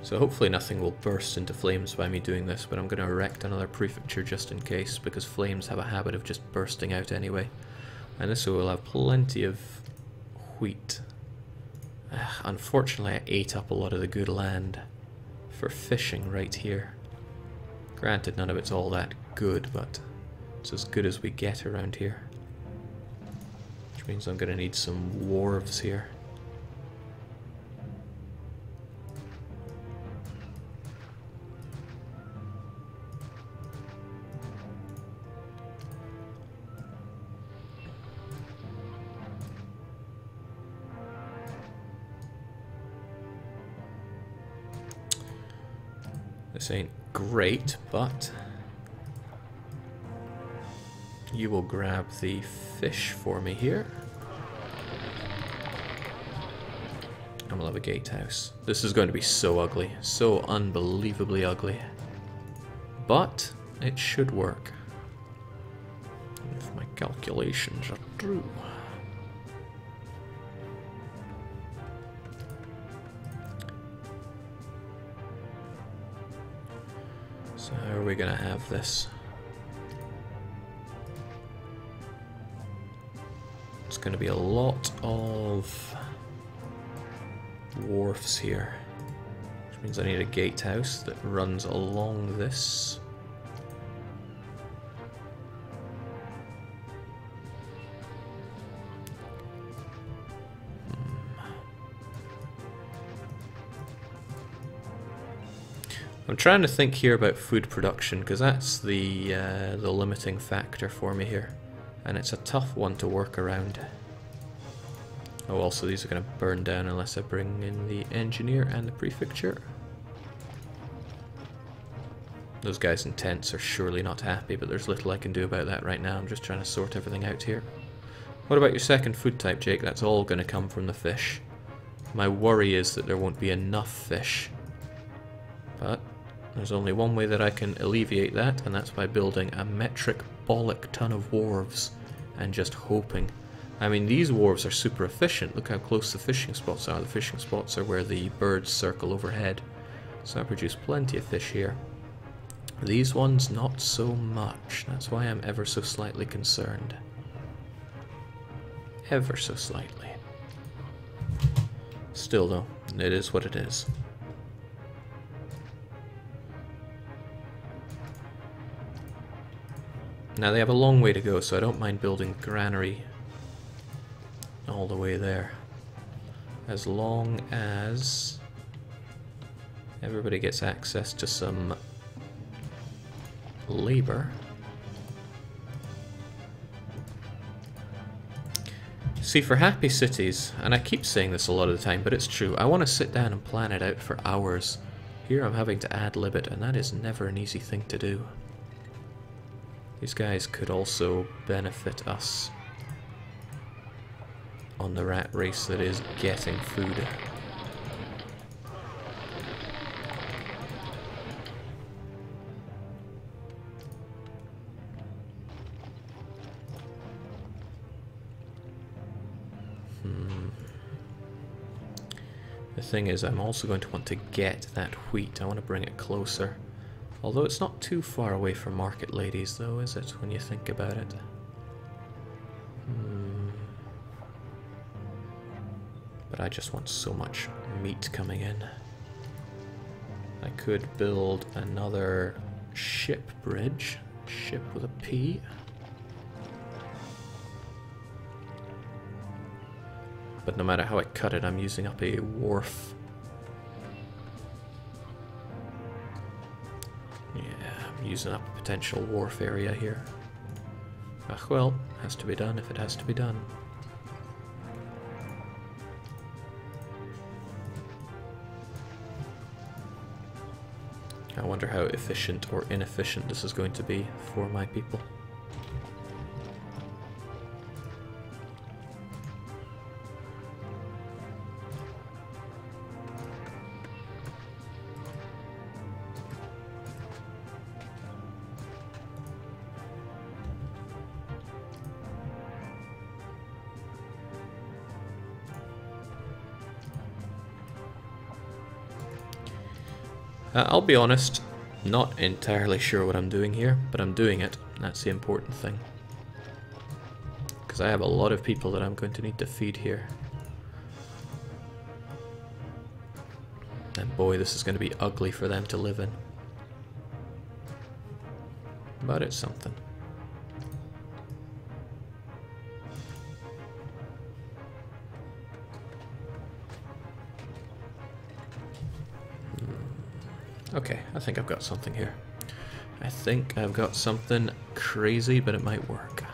So hopefully nothing will burst into flames by me doing this, but I'm going to erect another prefecture just in case, because flames have a habit of just bursting out anyway. And this way we'll have plenty of wheat. Unfortunately, I ate up a lot of the good land for fishing right here. Granted, none of it's all that good, but it's as good as we get around here. Which means I'm going to need some wharves here. This ain't great, but you will grab the fish for me here. And we'll have a gatehouse. This is going to be so ugly, so unbelievably ugly. But it should work. If my calculations are true. So how are we going to have this? It's going to be a lot of wharfs here, which means I need a gatehouse that runs along this. I'm trying to think here about food production, because that's the limiting factor for me here, and it's a tough one to work around. Oh, also these are going to burn down unless I bring in the engineer and the prefecture. Those guys in tents are surely not happy, but there's little I can do about that right now. I'm just trying to sort everything out here. What about your second food type, Jake? That's all going to come from the fish. My worry is that there won't be enough fish. But there's only one way that I can alleviate that, and that's by building a metric bollock ton of wharves and just hoping. I mean, these wharves are super efficient. Look how close the fishing spots are. The fishing spots are where the birds circle overhead. So I produce plenty of fish here. These ones, not so much. That's why I'm ever so slightly concerned. Ever so slightly. Still though, it is what it is. Now they have a long way to go, so I don't mind building granary all the way there. As long as everybody gets access to some labor. See, for happy cities, and I keep saying this a lot of the time, but it's true, I want to sit down and plan it out for hours. Here I'm having to ad-lib it, and that is never an easy thing to do. These guys could also benefit us on the rat race that is getting food. The thing is, I'm also going to want to get that wheat. I want to bring it closer. Although it's not too far away from Market Ladies, though, is it, when you think about it? But I just want so much meat coming in. I could build another ship bridge. Ship with a P. But no matter how I cut it, I'm using up a wharf. Yeah, I'm using up a potential wharf area here. Ach well, has to be done if it has to be done. I wonder how efficient or inefficient this is going to be for my people. I'll be honest, not entirely sure what I'm doing here, but I'm doing it. That's the important thing. Because I have a lot of people that I'm going to need to feed here. And boy, this is going to be ugly for them to live in. But it's something. Okay, I think I've got something here. I think I've got something crazy, but it might work.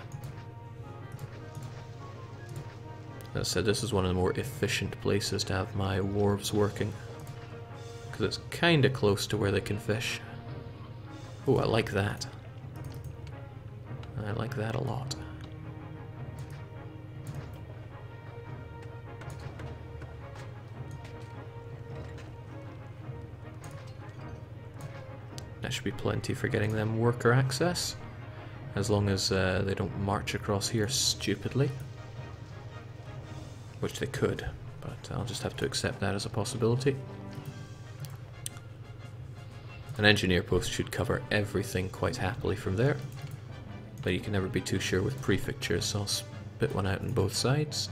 As I said, this is one of the more efficient places to have my wharves working. Because it's kind of close to where they can fish. Oh, I like that. I like that a lot. That should be plenty for getting them worker access, as long as they don't march across here stupidly, which they could, but I'll just have to accept that as a possibility. An engineer post should cover everything quite happily from there, but you can never be too sure with prefectures, so I'll spit one out on both sides.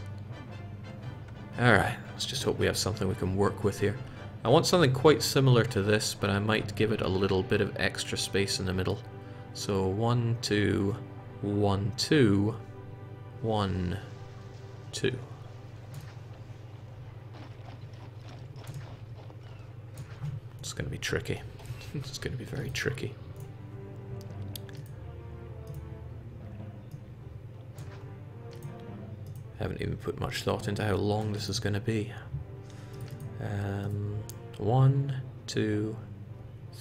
Alright, let's just hope we have something we can work with here. I want something quite similar to this, but I might give it a little bit of extra space in the middle. So 1, 2, 1, 2, 1, 2. It's going to be tricky. It's going to be very tricky. I haven't even put much thought into how long this is going to be. 1, 2,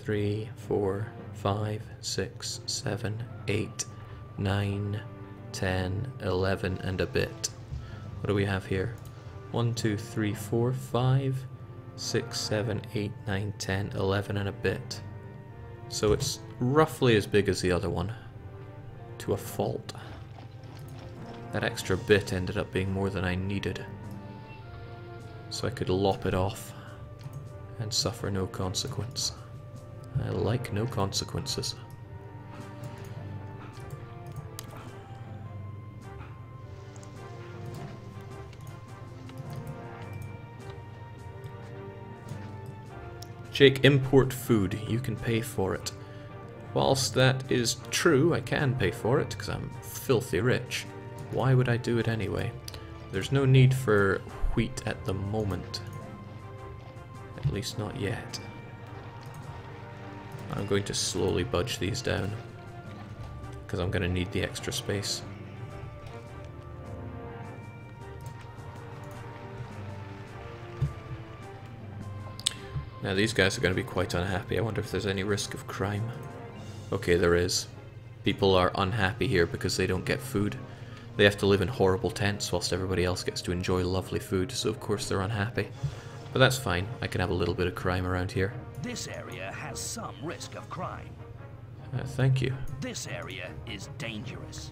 3, 4, 5, 6, 7, 8, 9, 10, 11 and a bit. What do we have here? 1, 2, 3, 4, 5, 6, 7, 8, 9, 10, 11 and a bit. So it's roughly as big as the other one. To a fault. That extra bit ended up being more than I needed. So I could lop it off and suffer no consequence. I like no consequences. Jake, import food. You can pay for it. Whilst that is true, I can pay for it because I'm filthy rich. Why would I do it anyway? There's no need for wheat at the moment. At least not yet. I'm going to slowly budge these down because I'm going to need the extra space. Now these guys are going to be quite unhappy. I wonder if there's any risk of crime. Okay, there is. People are unhappy here because they don't get food. They have to live in horrible tents whilst everybody else gets to enjoy lovely food, so of course they're unhappy. But that's fine. I can have a little bit of crime around here. This area has some risk of crime. Thank you. This area is dangerous.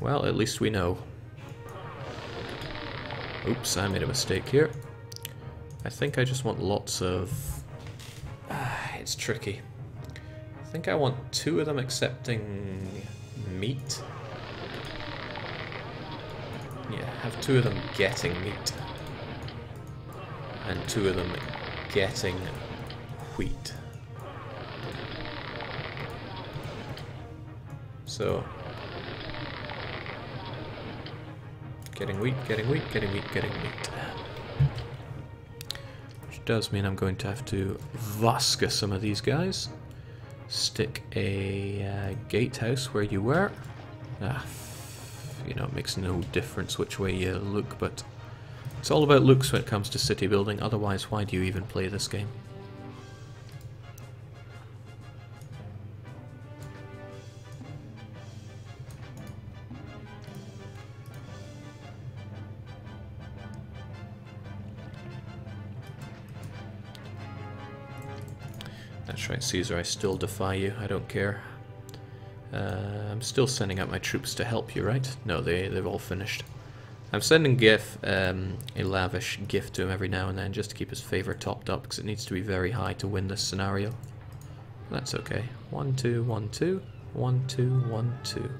Well, at least we know. Oops, I made a mistake here. I think I just want lots of... it's tricky. I think I want 2 of them accepting meat. Yeah, have 2 of them getting meat. And 2 of them getting wheat. So... getting wheat, getting wheat, getting wheat, getting wheat. Which does mean I'm going to have to Vaska some of these guys. Stick a gatehouse where you were. You know, it makes no difference which way you look, but it's all about looks when it comes to city building. Otherwise, why do you even play this game? That's right, Caesar, I still defy you. I don't care. I'm still sending out my troops to help you, right? No, they've all finished. I'm sending Gif a lavish gift to him every now and then just to keep his favor topped up because it needs to be very high to win this scenario. That's okay. 1, 2, 1, 2, 1, 2, 1, 2.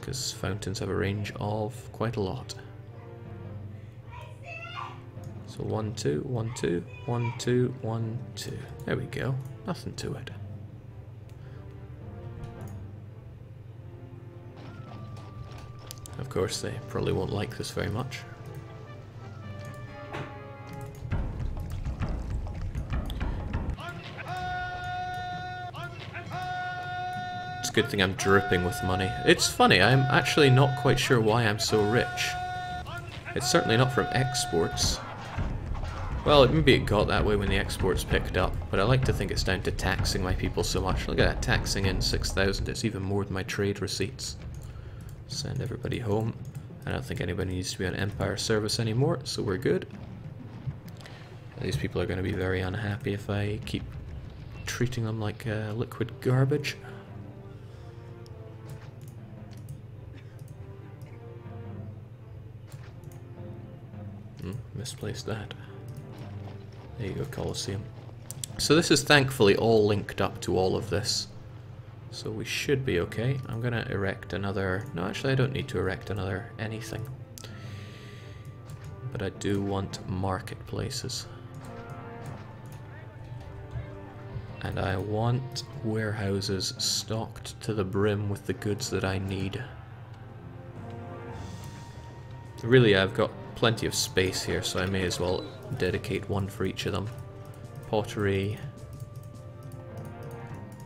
Because fountains have a range of quite a lot. So 1, 2, 1, 2, 1, 2, 1, 2. There we go. Nothing to it. Of course, they probably won't like this very much. It's a good thing I'm dripping with money. It's funny, I'm actually not quite sure why I'm so rich. It's certainly not from exports. Well, maybe it got that way when the exports picked up, but I like to think it's down to taxing my people so much. Look at that, taxing in 6,000, it's even more than my trade receipts. Send everybody home. I don't think anybody needs to be on Empire service anymore, so we're good. These people are going to be very unhappy if I keep treating them like liquid garbage. Misplaced that. There you go, Colosseum. So this is thankfully all linked up to all of this. So we should be okay. I'm going to erect another... No, actually I don't need to erect another anything. But I do want marketplaces. And I want warehouses stocked to the brim with the goods that I need. Really, I've got plenty of space here, so I may as well dedicate one for each of them. Pottery,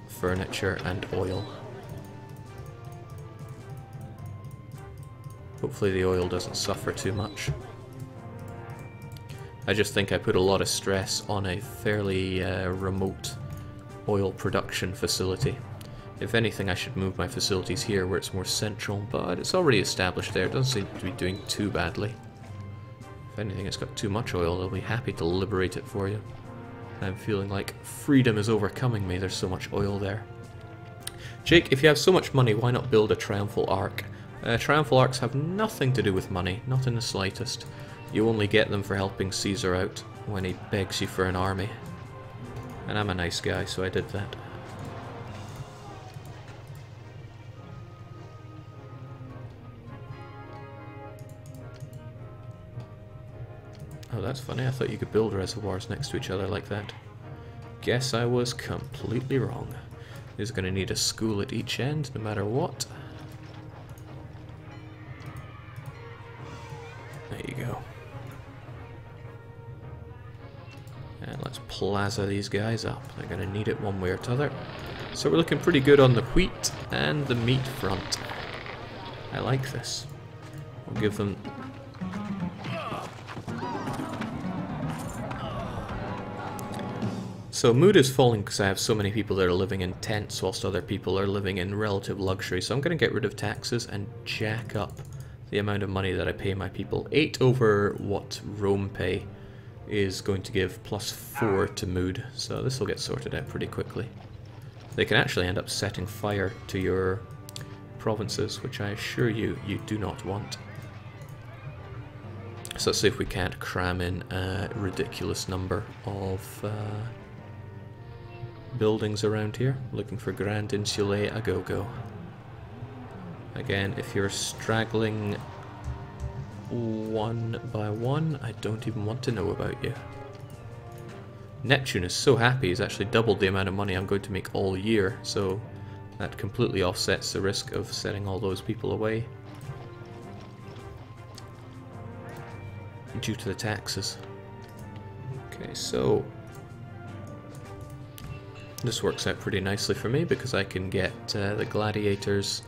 furniture, and oil. Hopefully the oil doesn't suffer too much. I just think I put a lot of stress on a fairly remote oil production facility. If anything, I should move my facilities here where it's more central, but it's already established there. It doesn't seem to be doing too badly. If anything, it's got too much oil. They'll be happy to liberate it for you. I'm feeling like freedom is overcoming me. There's so much oil there. Jake, if you have so much money, why not build a triumphal arch? Triumphal arcs have nothing to do with money, not in the slightest. You only get them for helping Caesar out when he begs you for an army. And I'm a nice guy, so I did that. Oh, that's funny. I thought you could build reservoirs next to each other like that. Guess I was completely wrong. He's going to need a school at each end, no matter what. There you go. And let's plaza these guys up. They're going to need it one way or t'other. So we're looking pretty good on the wheat and the meat front. I like this. We'll give them... So mood is falling because I have so many people that are living in tents whilst other people are living in relative luxury. So I'm going to get rid of taxes and jack up the amount of money that I pay my people. 8 over what Rome pay is going to give plus 4 to mood. So this will get sorted out pretty quickly. They can actually end up setting fire to your provinces, which I assure you, you do not want. So let's see if we can't cram in a ridiculous number of... buildings around here. Looking for Grand Insulae a go-go. Again, if you're straggling one by one, I don't even want to know about you. Neptune is so happy he's actually doubled the amount of money I'm going to make all year, so that completely offsets the risk of setting all those people away due to the taxes. Okay, so this works out pretty nicely for me because I can get the gladiators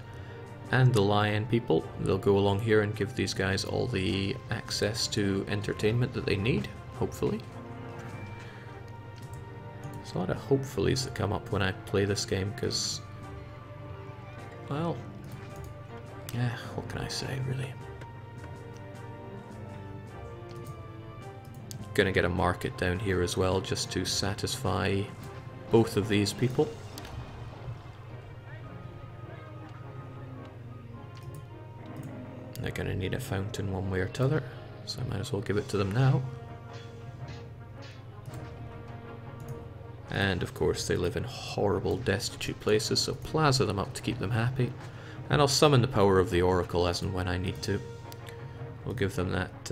and the lion people. They'll go along here and give these guys all the access to entertainment that they need, hopefully. There's a lot of hopefullys that come up when I play this game because, well, yeah, what can I say really? Gonna get a market down here as well just to satisfy both of these people. They're going to need a fountain one way or t'other, so I might as well give it to them now. And of course they live in horrible, destitute places, so plaza them up to keep them happy. And I'll summon the power of the Oracle as and when I need to. We'll give them that,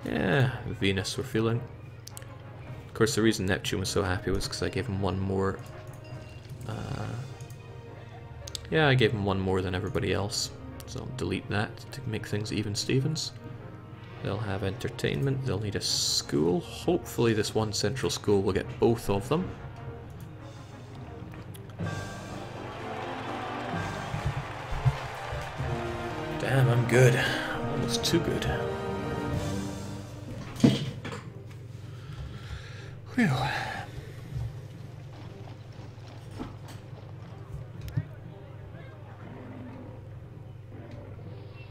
yeah, Venus we're feeling. Of course, the reason Neptune was so happy was because I gave him one more. Yeah, I gave him one more than everybody else. So I'll delete that to make things even Stevens. They'll have entertainment, they'll need a school. Hopefully this one central school will get both of them. Damn, I'm good. Almost too good. Whew.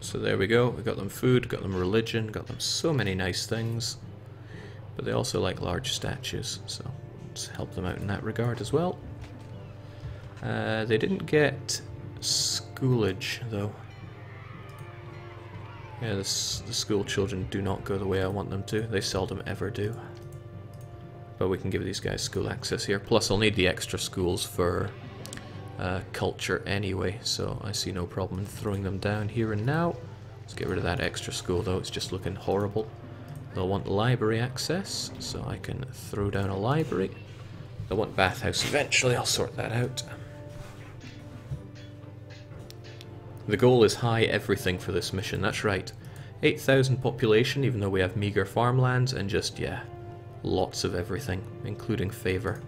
So there we go, we got them food, got them religion, got them so many nice things. But they also like large statues, so let's help them out in that regard as well. They didn't get schoolage though. Yeah, the school children do not go the way I want them to, they seldom ever do. But we can give these guys school access here. Plus I'll need the extra schools for culture anyway, so I see no problem in throwing them down here and now. Let's get rid of that extra school though, it's just looking horrible. They'll want library access, so I can throw down a library. They'll want bathhouse eventually, I'll sort that out. The goal is high everything for this mission, that's right. 8,000 population, even though we have meager farmlands, and just, yeah, lots of everything, including favour.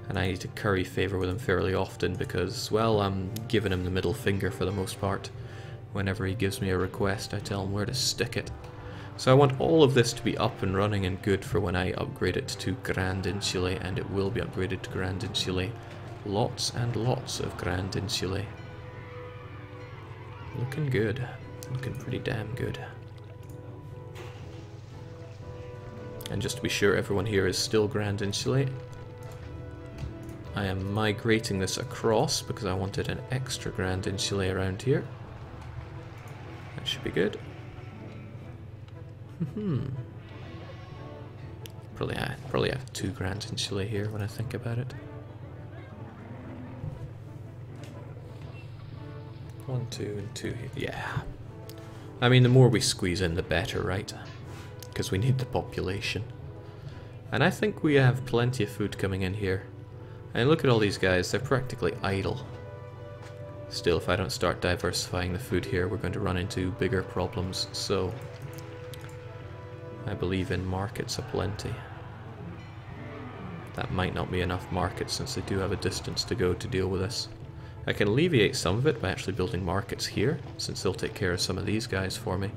And I need to curry favour with him fairly often because, well, I'm giving him the middle finger for the most part. Whenever he gives me a request, I tell him where to stick it. So I want all of this to be up and running and good for when I upgrade it to Grand Insulae, and it will be upgraded to Grand Insulae. Lots and lots of Grand Insulae. Looking good. Looking pretty damn good. And just to be sure everyone here is still Grand Insulae, I am migrating this across because I wanted an extra Grand Insulae around here. That should be good. Probably have 2 Grand Insulae here when I think about it. 1, 2, and 2 here. Yeah. I mean, the more we squeeze in, the better, right? Because we need the population. And I think we have plenty of food coming in here. And look at all these guys, they're practically idle. Still, if I don't start diversifying the food here, we're going to run into bigger problems, so I believe in markets aplenty. That might not be enough markets since they do have a distance to go to deal with this. I can alleviate some of it by actually building markets here, since they'll take care of some of these guys for me.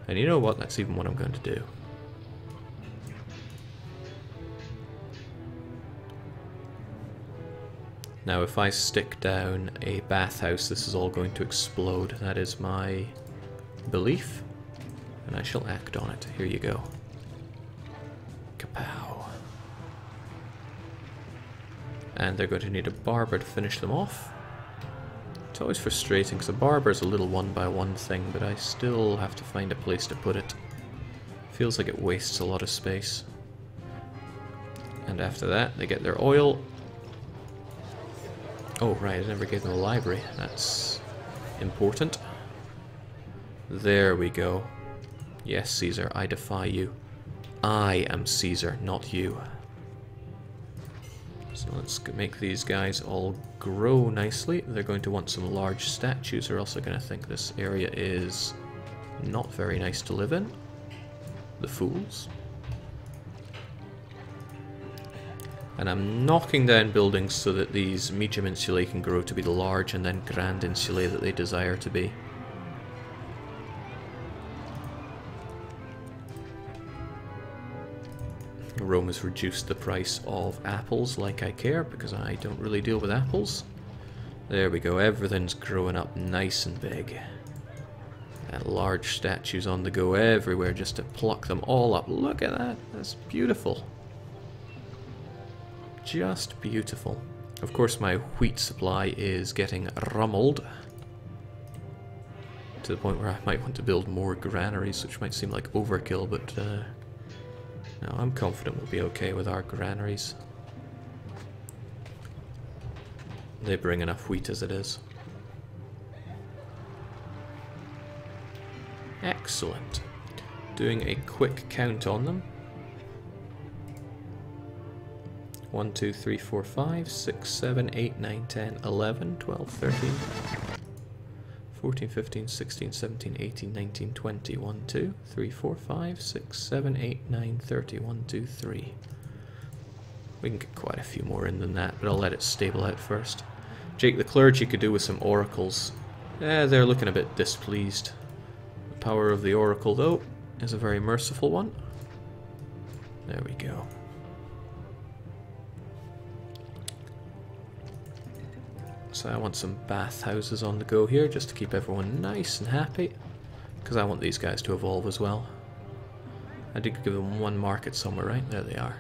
And you know what, that's even what I'm going to do. Now if I stick down a bathhouse, this is all going to explode. That is my belief, and I shall act on it. Here you go. Kapow. And they're going to need a barber to finish them off. It's always frustrating because a barber is a little one-by-one thing, but I still have to find a place to put it. Feels like it wastes a lot of space. And after that, they get their oil. Oh, right, I never gave them a library. That's important. There we go. Yes, Caesar, I defy you. I am Caesar, not you. So let's make these guys all grow nicely. They're going to want some large statues, or else they're going to think this area is not very nice to live in. The fools. And I'm knocking down buildings so that these medium insulae can grow to be the large and then grand insulae that they desire to be. Rome has reduced the price of apples like I care, because I don't really deal with apples. There we go, everything's growing up nice and big. And large statues on the go everywhere just to pluck them all up. Look at that, that's beautiful. Just beautiful. Of course my wheat supply is getting rumbled to the point where I might want to build more granaries, which might seem like overkill, but no, I'm confident we'll be okay with our granaries. They bring enough wheat as it is. Excellent. Doing a quick count on them. 1, 2, 3, 4, 5, 6, 7, 8, 9, 10, 11, 12, 13, 14, 15, 16, 17, 18, 19, 20, 1, 2, 3, 4, 5, 6, 7, 8, 9, 30, 1, 2, 3. We can get quite a few more in than that, but I'll let it stable out first. Jake the clergy could do with some oracles. They're looking a bit displeased. The power of the oracle, though, is a very merciful one. There we go. So I want some bathhouses on the go here, just to keep everyone nice and happy, because I want these guys to evolve as well. I did give them one market somewhere, right? There they are.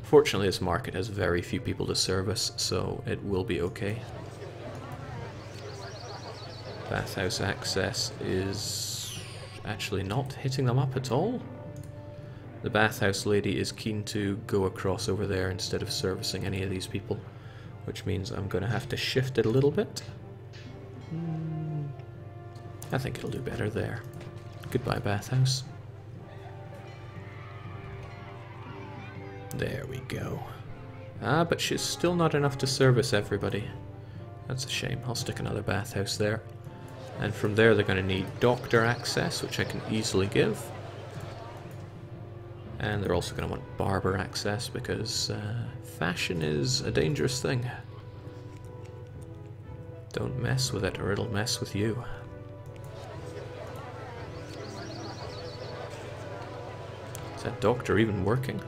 Fortunately, this market has very few people to service, so it will be okay. Bathhouse access is actually not hitting them up at all. The bathhouse lady is keen to go across over there instead of servicing any of these people, which means I'm going to have to shift it a little bit. I think it'll do better there. Goodbye, bathhouse. There we go. Ah, but she's still not enough to service everybody. That's a shame. I'll stick another bathhouse there. And from there they're going to need doctor access, which I can easily give. And they're also going to want barber access, because fashion is a dangerous thing. Don't mess with it or it'll mess with you. Is that doctor even working?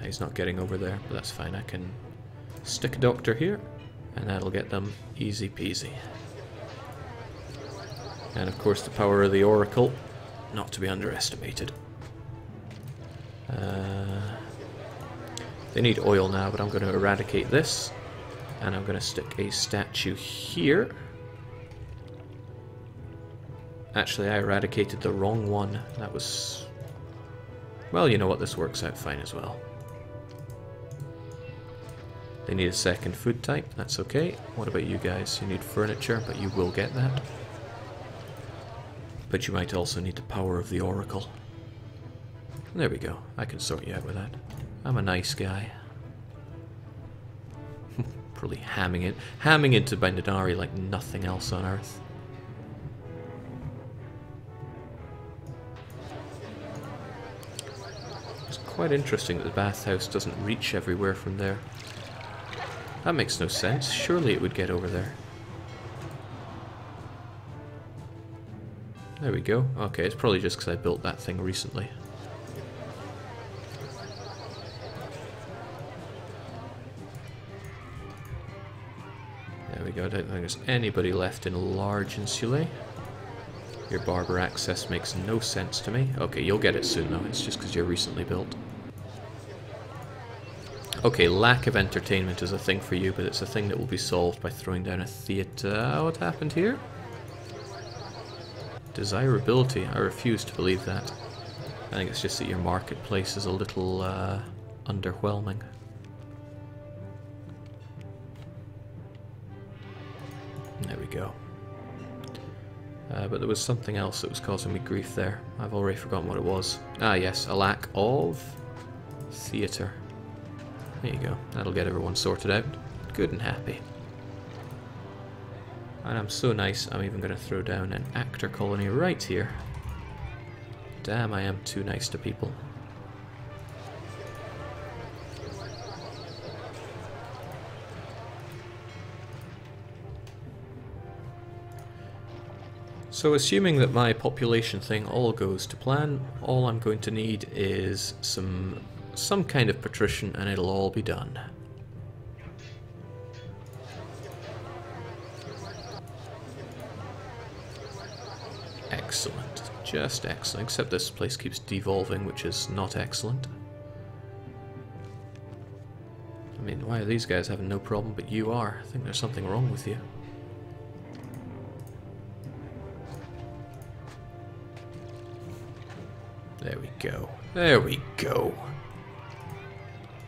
He's not getting over there, but that's fine. I can stick a doctor here, and that'll get them easy peasy. And of course the power of the Oracle, not to be underestimated. They need oil now, but I'm going to eradicate this. And I'm going to stick a statue here. Actually, I eradicated the wrong one. That was... Well, you know what, this works out fine as well. They need a second food type, that's okay. What about you guys? You need furniture, but you will get that. But you might also need the power of the Oracle. There we go, I can sort you out with that. I'm a nice guy. Probably hamming into Bandinari like nothing else on Earth. It's quite interesting that the bathhouse doesn't reach everywhere from there. That makes no sense. Surely it would get over there. There we go. Okay, it's probably just because I built that thing recently. There we go. I don't think there's anybody left in Large Insulae. Your barber access makes no sense to me. Okay, you'll get it soon though. It's just because you're recently built. Okay, lack of entertainment is a thing for you, but it's a thing that will be solved by throwing down a theatre. What happened here? Desirability. I refuse to believe that. I think it's just that your marketplace is a little underwhelming. There we go. But there was something else that was causing me grief there. I've already forgotten what it was. Ah yes, a lack of theatre. There you go. That'll get everyone sorted out. Good and happy. And I'm so nice, I'm even going to throw down an actor colony right here. Damn, I am too nice to people. So assuming that my population thing all goes to plan, all I'm going to need is some kind of patrician and it'll all be done. Excellent. Just excellent. Except this place keeps devolving, which is not excellent. I mean, why are these guys having no problem, but you are? I think there's something wrong with you. There we go. There we go.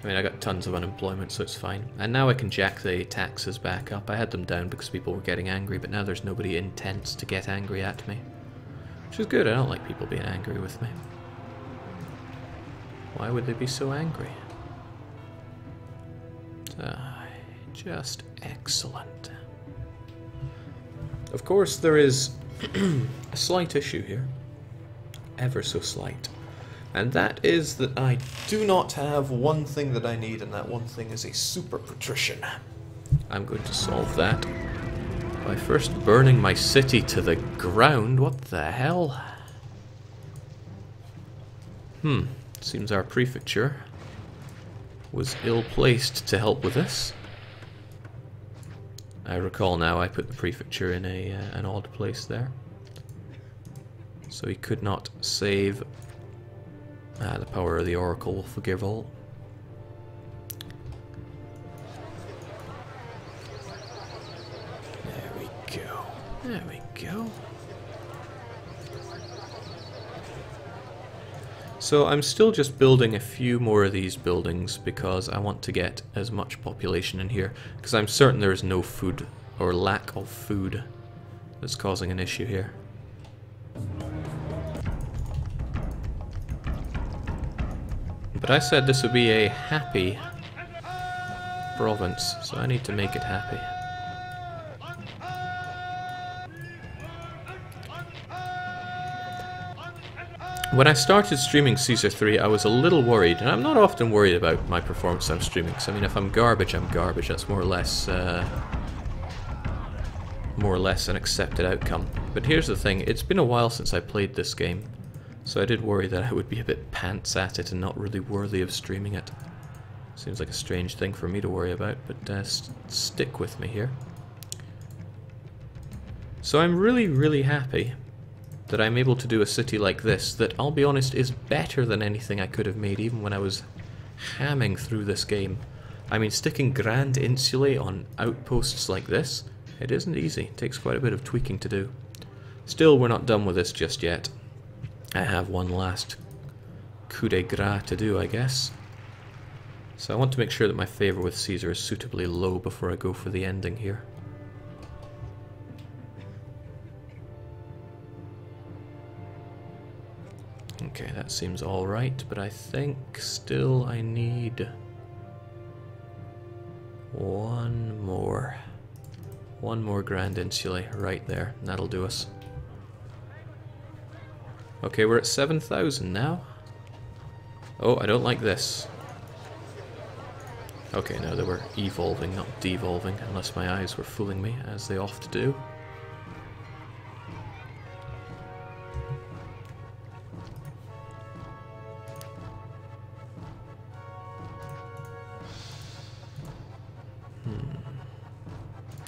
I mean, I got tons of unemployment, so it's fine. And now I can jack the taxes back up. I had them down because people were getting angry, but now there's nobody intense to get angry at me. Which is good, I don't like people being angry with me. Why would they be so angry? Just excellent. Of course, there is a slight issue here. Ever so slight. And that is that I do not have one thing that I need, and that one thing is a super patrician. I'm going to solve that by first burning my city to the ground. What the hell? Seems our prefecture was ill-placed to help with this. I recall now I put the prefecture in an odd place there. So he could not save. The power of the Oracle will forgive all. There we go. There we go. So I'm still just building a few more of these buildings because I want to get as much population in here, because I'm certain there is no food or lack of food that's causing an issue here. But I said this would be a happy province, so I need to make it happy. When I started streaming Caesar 3, I was a little worried, and I'm not often worried about my performance I'm streaming, because I mean, if I'm garbage, I'm garbage. That's more or less more or less an accepted outcome. But here's the thing, it's been a while since I played this game, so I did worry that I would be a bit pants at it and not really worthy of streaming it. Seems like a strange thing for me to worry about, but stick with me here. So I'm really happy that I'm able to do a city like this that, I'll be honest, is better than anything I could have made even when I was hamming through this game. I mean, sticking Grand Insulae on outposts like this, it isn't easy. It takes quite a bit of tweaking to do. Still, we're not done with this just yet. I have one last coup de grace to do, I guess. So I want to make sure that my favour with Caesar is suitably low before I go for the ending here. Okay, that seems alright, but I think still I need one more Grand Insulae right there, and that'll do us. Okay, we're at 7,000 now. Oh, I don't like this. Okay, no, they were evolving, not devolving, unless my eyes were fooling me, as they oft do.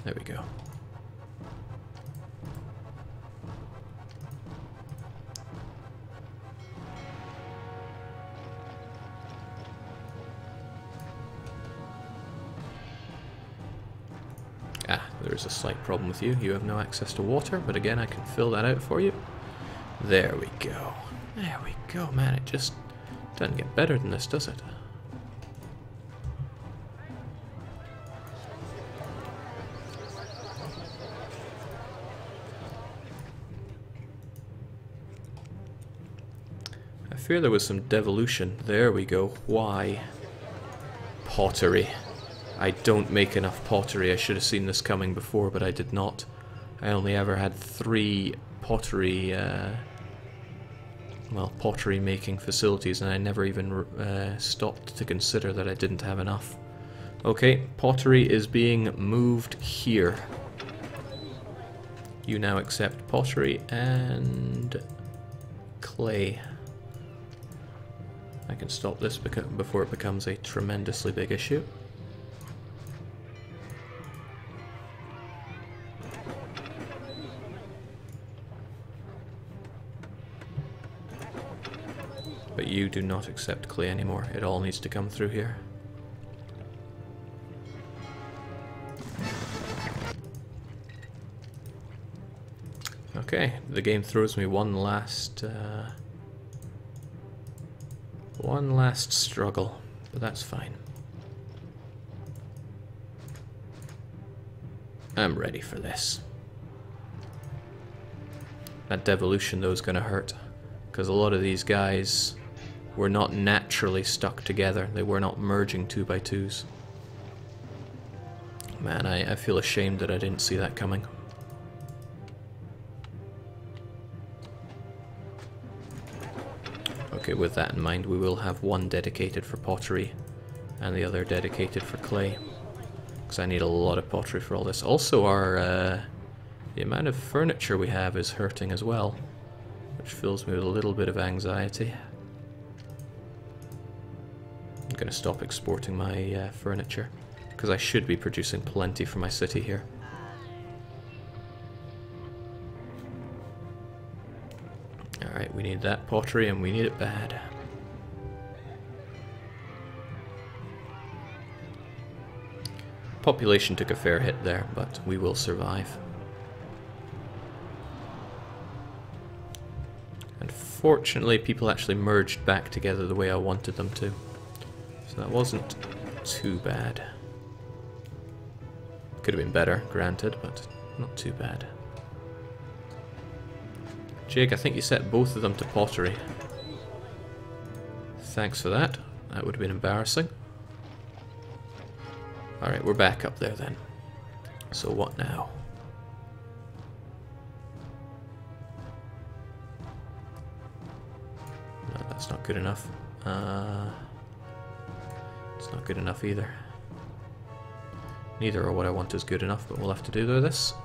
There we go. Ah, there's a slight problem with you. You have no access to water, but again, I can fill that out for you. There we go. There we go, man. It just doesn't get better than this, does it? I fear there was some devolution. There we go. Why? Pottery. I don't make enough pottery. I should have seen this coming before, but I did not. I only ever had 3 pottery, well, pottery making facilities, and I never even stopped to consider that I didn't have enough. Okay, pottery is being moved here. You now accept pottery and clay. I can stop this before it becomes a tremendously big issue. But you do not accept clay anymore. It all needs to come through here. Okay, the game throws me one last struggle, but that's fine. I'm ready for this. That devolution though is going to hurt, because a lot of these guys were not naturally stuck together. They were not merging 2x2s. Man, I feel ashamed that I didn't see that coming. Okay, with that in mind, we will have one dedicated for pottery and the other dedicated for clay, because I need a lot of pottery for all this. Also, the amount of furniture we have is hurting as well, which fills me with a little bit of anxiety. I'm going to stop exporting my furniture, because I should be producing plenty for my city here. Alright, we need that pottery, and we need it bad. Population took a fair hit there, but we will survive. And fortunately, people actually merged back together the way I wanted them to. So that wasn't too bad. Could have been better, granted, but not too bad. Jake, I think you set both of them to pottery. Thanks for that. That would have been embarrassing. Alright, we're back up there then. So what now? No, that's not good enough. It's not good enough either. Neither of what I want is good enough, but we'll have to do this.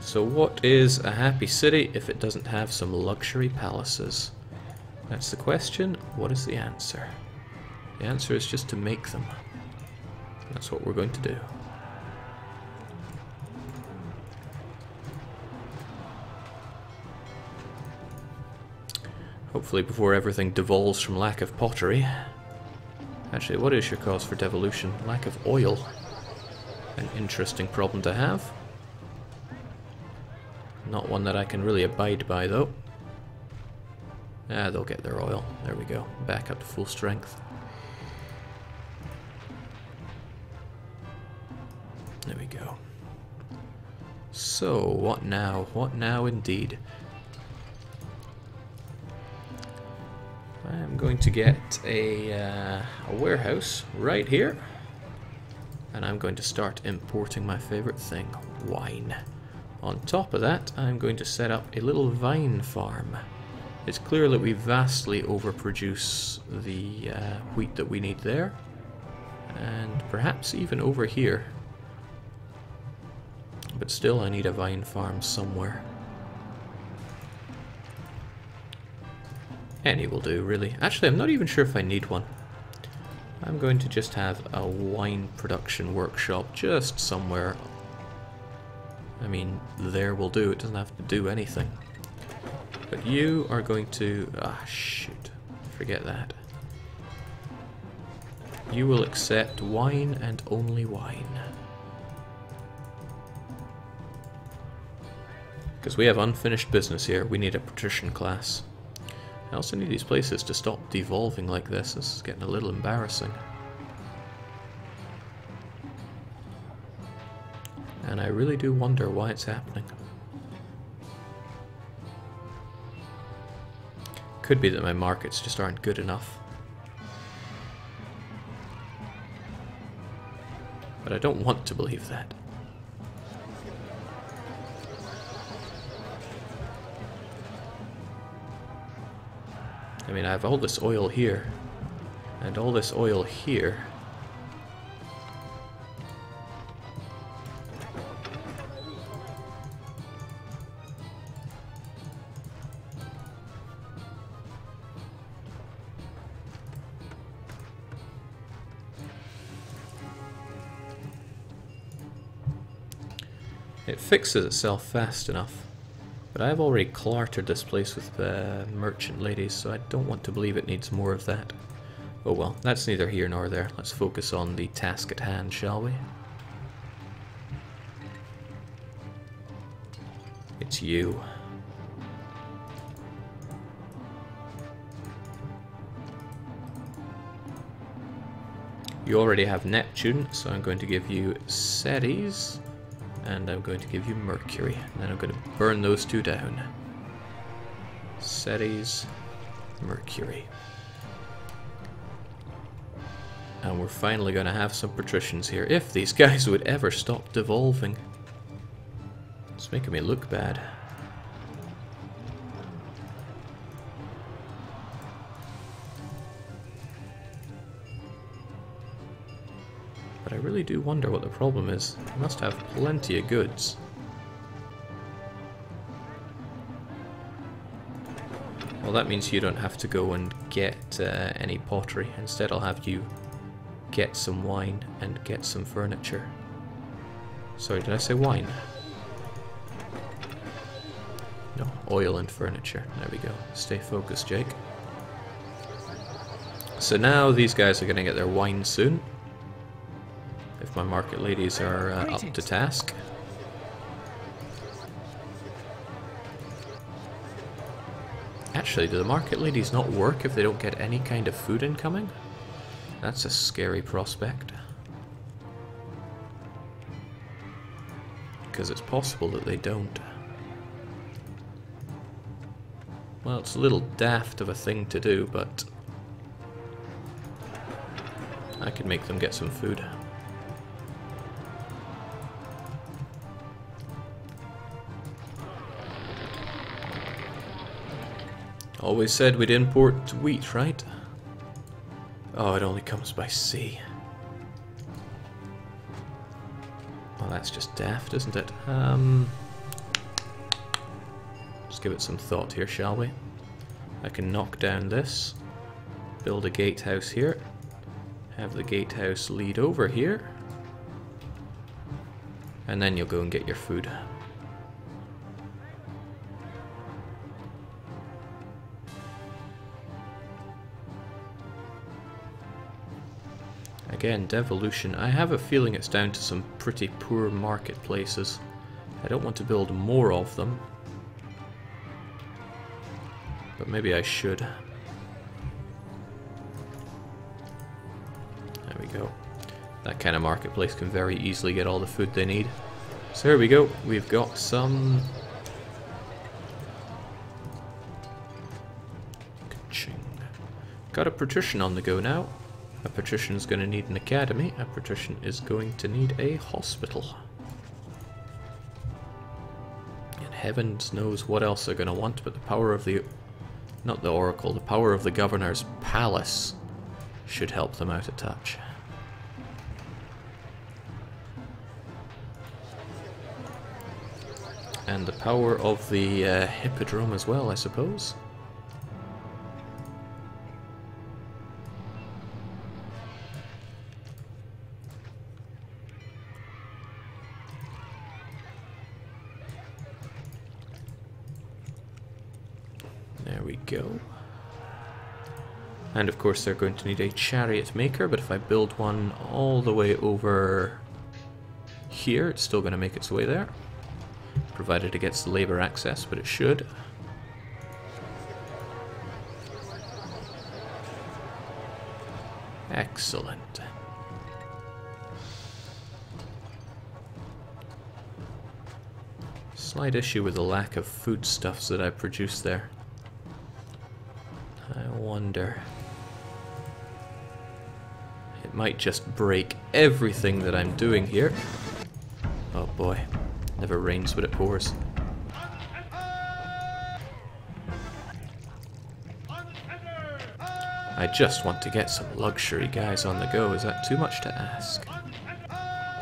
So what is a happy city if it doesn't have some luxury palaces? That's the question. What is the answer? The answer is just to make them. That's what we're going to do. Hopefully before everything devolves from lack of pottery. Actually, what is your cause for devolution? Lack of oil. An interesting problem to have. Not one that I can really abide by, though. Ah, they'll get their oil. There we go. Back up to full strength. There we go. So, what now? What now indeed? I'm going to get a warehouse right here. And I'm going to start importing my favorite thing, wine. On top of that, I'm going to set up a little vine farm. It's clear that we vastly overproduce the wheat that we need there. And perhaps even over here. But still, I need a vine farm somewhere. Any will do, really. Actually, I'm not even sure if I need one. I'm going to just have a wine production workshop just somewhere. I mean, there will do. It doesn't have to do anything. But you are going to... Ah, shoot. Forget that. You will accept wine and only wine. Because we have unfinished business here. We need a patrician class. I also need these places to stop devolving like this. This is getting a little embarrassing. And I really do wonder why it's happening. Could be that my markets just aren't good enough. But I don't want to believe that. I mean, I have all this oil here, and all this oil here. It fixes itself fast enough. But I've already cluttered this place with merchant ladies, so I don't want to believe it needs more of that. Oh well, that's neither here nor there. Let's focus on the task at hand, shall we? It's you. You already have Neptune, so I'm going to give you Ceres. And I'm going to give you Mercury. And then I'm going to burn those two down. Ceres, Mercury. And we're finally going to have some patricians here. If these guys would ever stop devolving. It's making me look bad. But I really do wonder what the problem is. They must have plenty of goods. Well, that means you don't have to go and get any pottery. Instead, I'll have you get some wine and get some furniture. Sorry, did I say wine? No, oil and furniture. There we go. Stay focused, Jake. So now these guys are going to get their wine soon. If my market ladies are up to task. Actually, do the market ladies not work if they don't get any kind of food incoming? That's a scary prospect. Because it's possible that they don't. Well, it's a little daft of a thing to do, but I could make them get some food. Always said we'd import wheat, right? Oh, it only comes by sea. Well, that's just daft, isn't it? give it some thought here, shall we? I can knock down this, build a gatehouse here, have the gatehouse lead over here, and then you'll go and get your food. Again, devolution. I have a feeling it's down to some pretty poor marketplaces. I don't want to build more of them, but maybe I should. There we go. That kind of marketplace can very easily get all the food they need. So here we go. We've got some... Ka-ching. Got a patrician on the go now. A patrician is going to need an academy. A patrician is going to need a hospital. And heavens knows what else they're going to want, but the power of the... Not the oracle, the power of the governor's palace should help them out a touch. And the power of the hippodrome as well, I suppose. There we go. And of course they're going to need a chariot maker, but if I build one all the way over here, it's still going to make its way there. Provided it gets labor access, but it should. Excellent. Slight issue with the lack of foodstuffs that I produce there. I wonder. It might just break everything that I'm doing here. Oh boy. Never rains but it pours. I just want to get some luxury guys on the go. Is that too much to ask?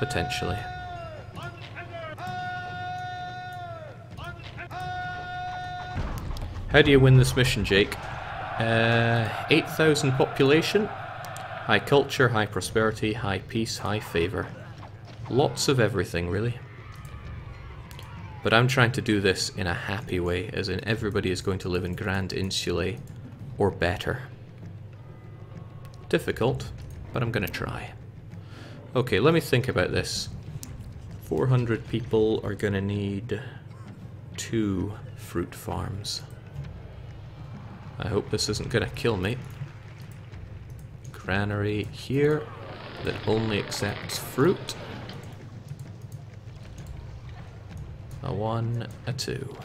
Potentially. How do you win this mission, Jake? 8,000 population, high culture, high prosperity, high peace, high favor. Lots of everything, really. But I'm trying to do this in a happy way, as in everybody is going to live in Grand Insulae or better. Difficult, but I'm going to try. Okay, let me think about this. 400 people are going to need 2 fruit farms. I hope this isn't going to kill me. Granary here that only accepts fruit. A 1, a 2.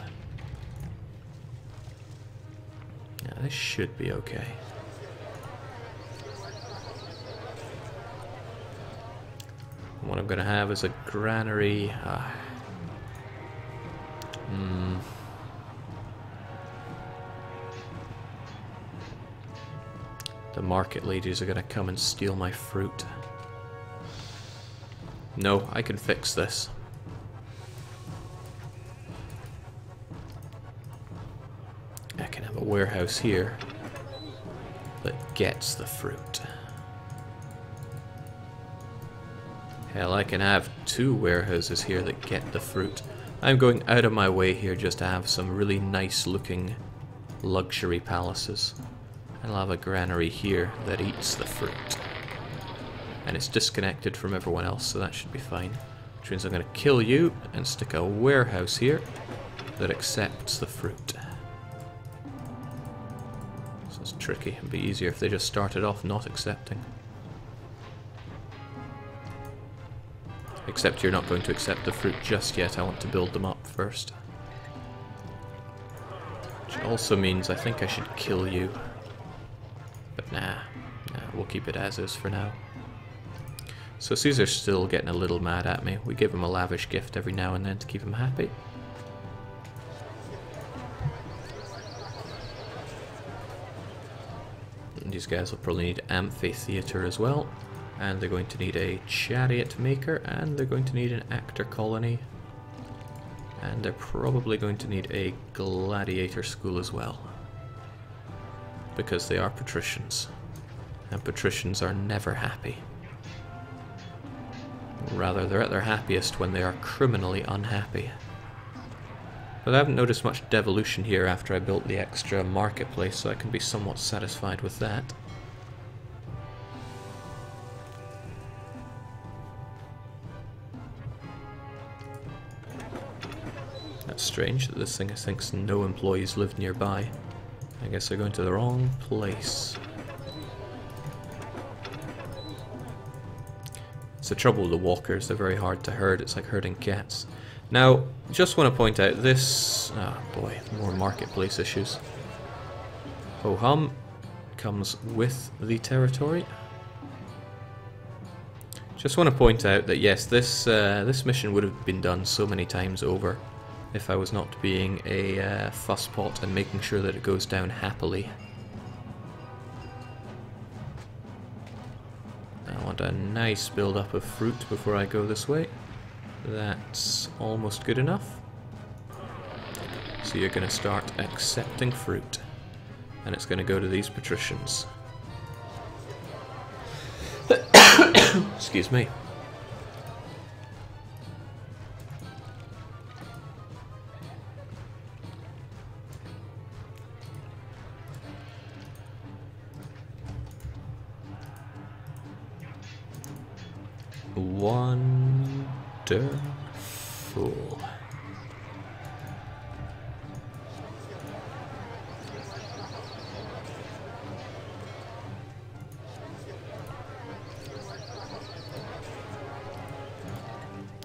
Yeah, this should be okay. What I'm going to have is a granary. The market ladies are going to come and steal my fruit. No, I can fix this. I can have a warehouse here that gets the fruit. Hell, I can have 2 warehouses here that get the fruit. I'm going out of my way here just to have some really nice looking luxury palaces. I'll have a granary here that eats the fruit. And it's disconnected from everyone else, so that should be fine. Which means I'm going to kill you and stick a warehouse here that accepts the fruit. So it's tricky. It'd be easier if they just started off not accepting. Except you're not going to accept the fruit just yet. I want to build them up first. Which also means I think I should kill you. But nah, we'll keep it as is for now. So Caesar's still getting a little mad at me. We give him a lavish gift every now and then to keep him happy. And these guys will probably need amphitheater as well. And they're going to need a chariot maker, and they're going to need an actor colony. And they're probably going to need a gladiator school as well. Because they are patricians. And patricians are never happy. Rather, they're at their happiest when they are criminally unhappy. But I haven't noticed much devolution here after I built the extra marketplace, so I can be somewhat satisfied with that. That's strange that this thing thinks no employees live nearby. I guess they're going to the wrong place. It's the trouble with the walkers, they're very hard to herd, it's like herding cats. Now, just want to point out this... oh boy, more marketplace issues. Ho-hum comes with the territory. Just want to point out that yes, this mission would have been done so many times over if I was not being a fusspot and making sure that it goes down happily. I want a nice build-up of fruit before I go this way. That's almost good enough. So you're going to start accepting fruit. And it's going to go to these patricians. Excuse me. Wonderful.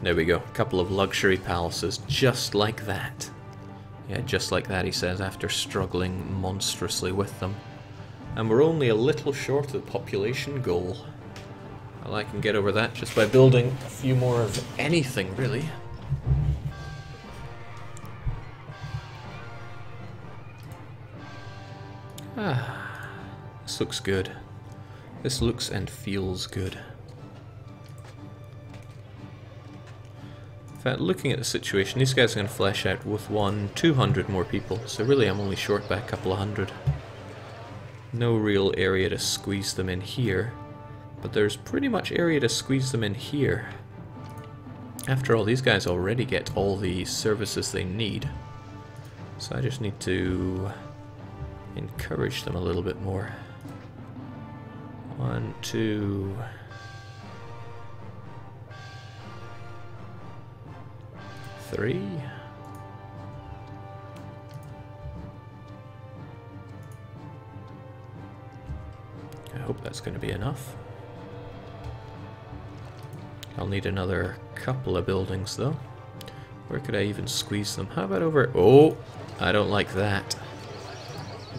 There we go, a couple of luxury palaces, just like that. Yeah, just like that, he says, after struggling monstrously with them. And we're only a little short of the population goal. Well, I can get over that just by building a few more of anything, really. Ah, this looks good. This looks and feels good. In fact, looking at the situation, these guys are going to flesh out with 200 more people, so really I'm only short by a couple of hundred. No real area to squeeze them in here, but there's pretty much area to squeeze them in here. After all, these guys already get all the services they need, so I just need to encourage them a little bit more. 1, 2... 3. I hope that's going to be enough. I'll need another couple of buildings though. Where could I even squeeze them? How about over... oh, I don't like that.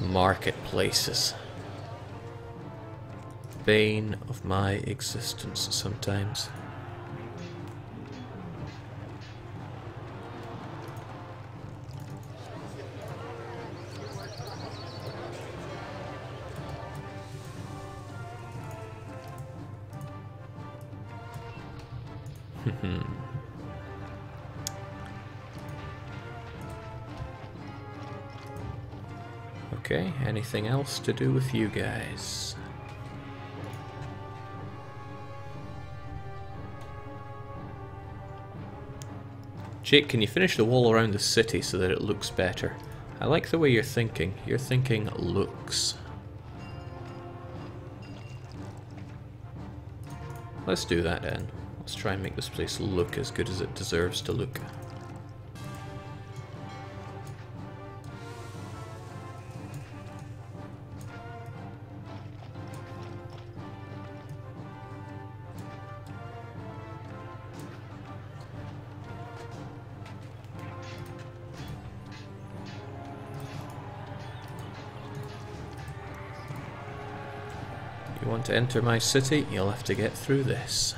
Marketplaces. Bane of my existence sometimes. Okay, anything else to do with you guys? Jake, can you finish the wall around the city so that it looks better? I like the way you're thinking. You're thinking looks. Let's do that then. Let's try and make this place look as good as it deserves to look. You want to enter my city? You'll have to get through this.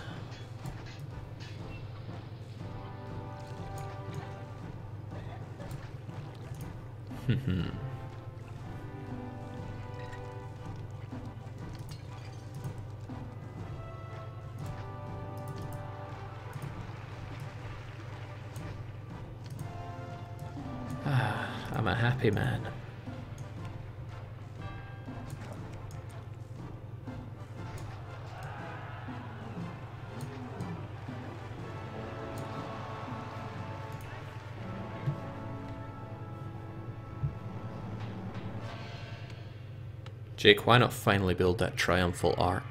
a happy man. Jake, why not finally build that triumphal arch?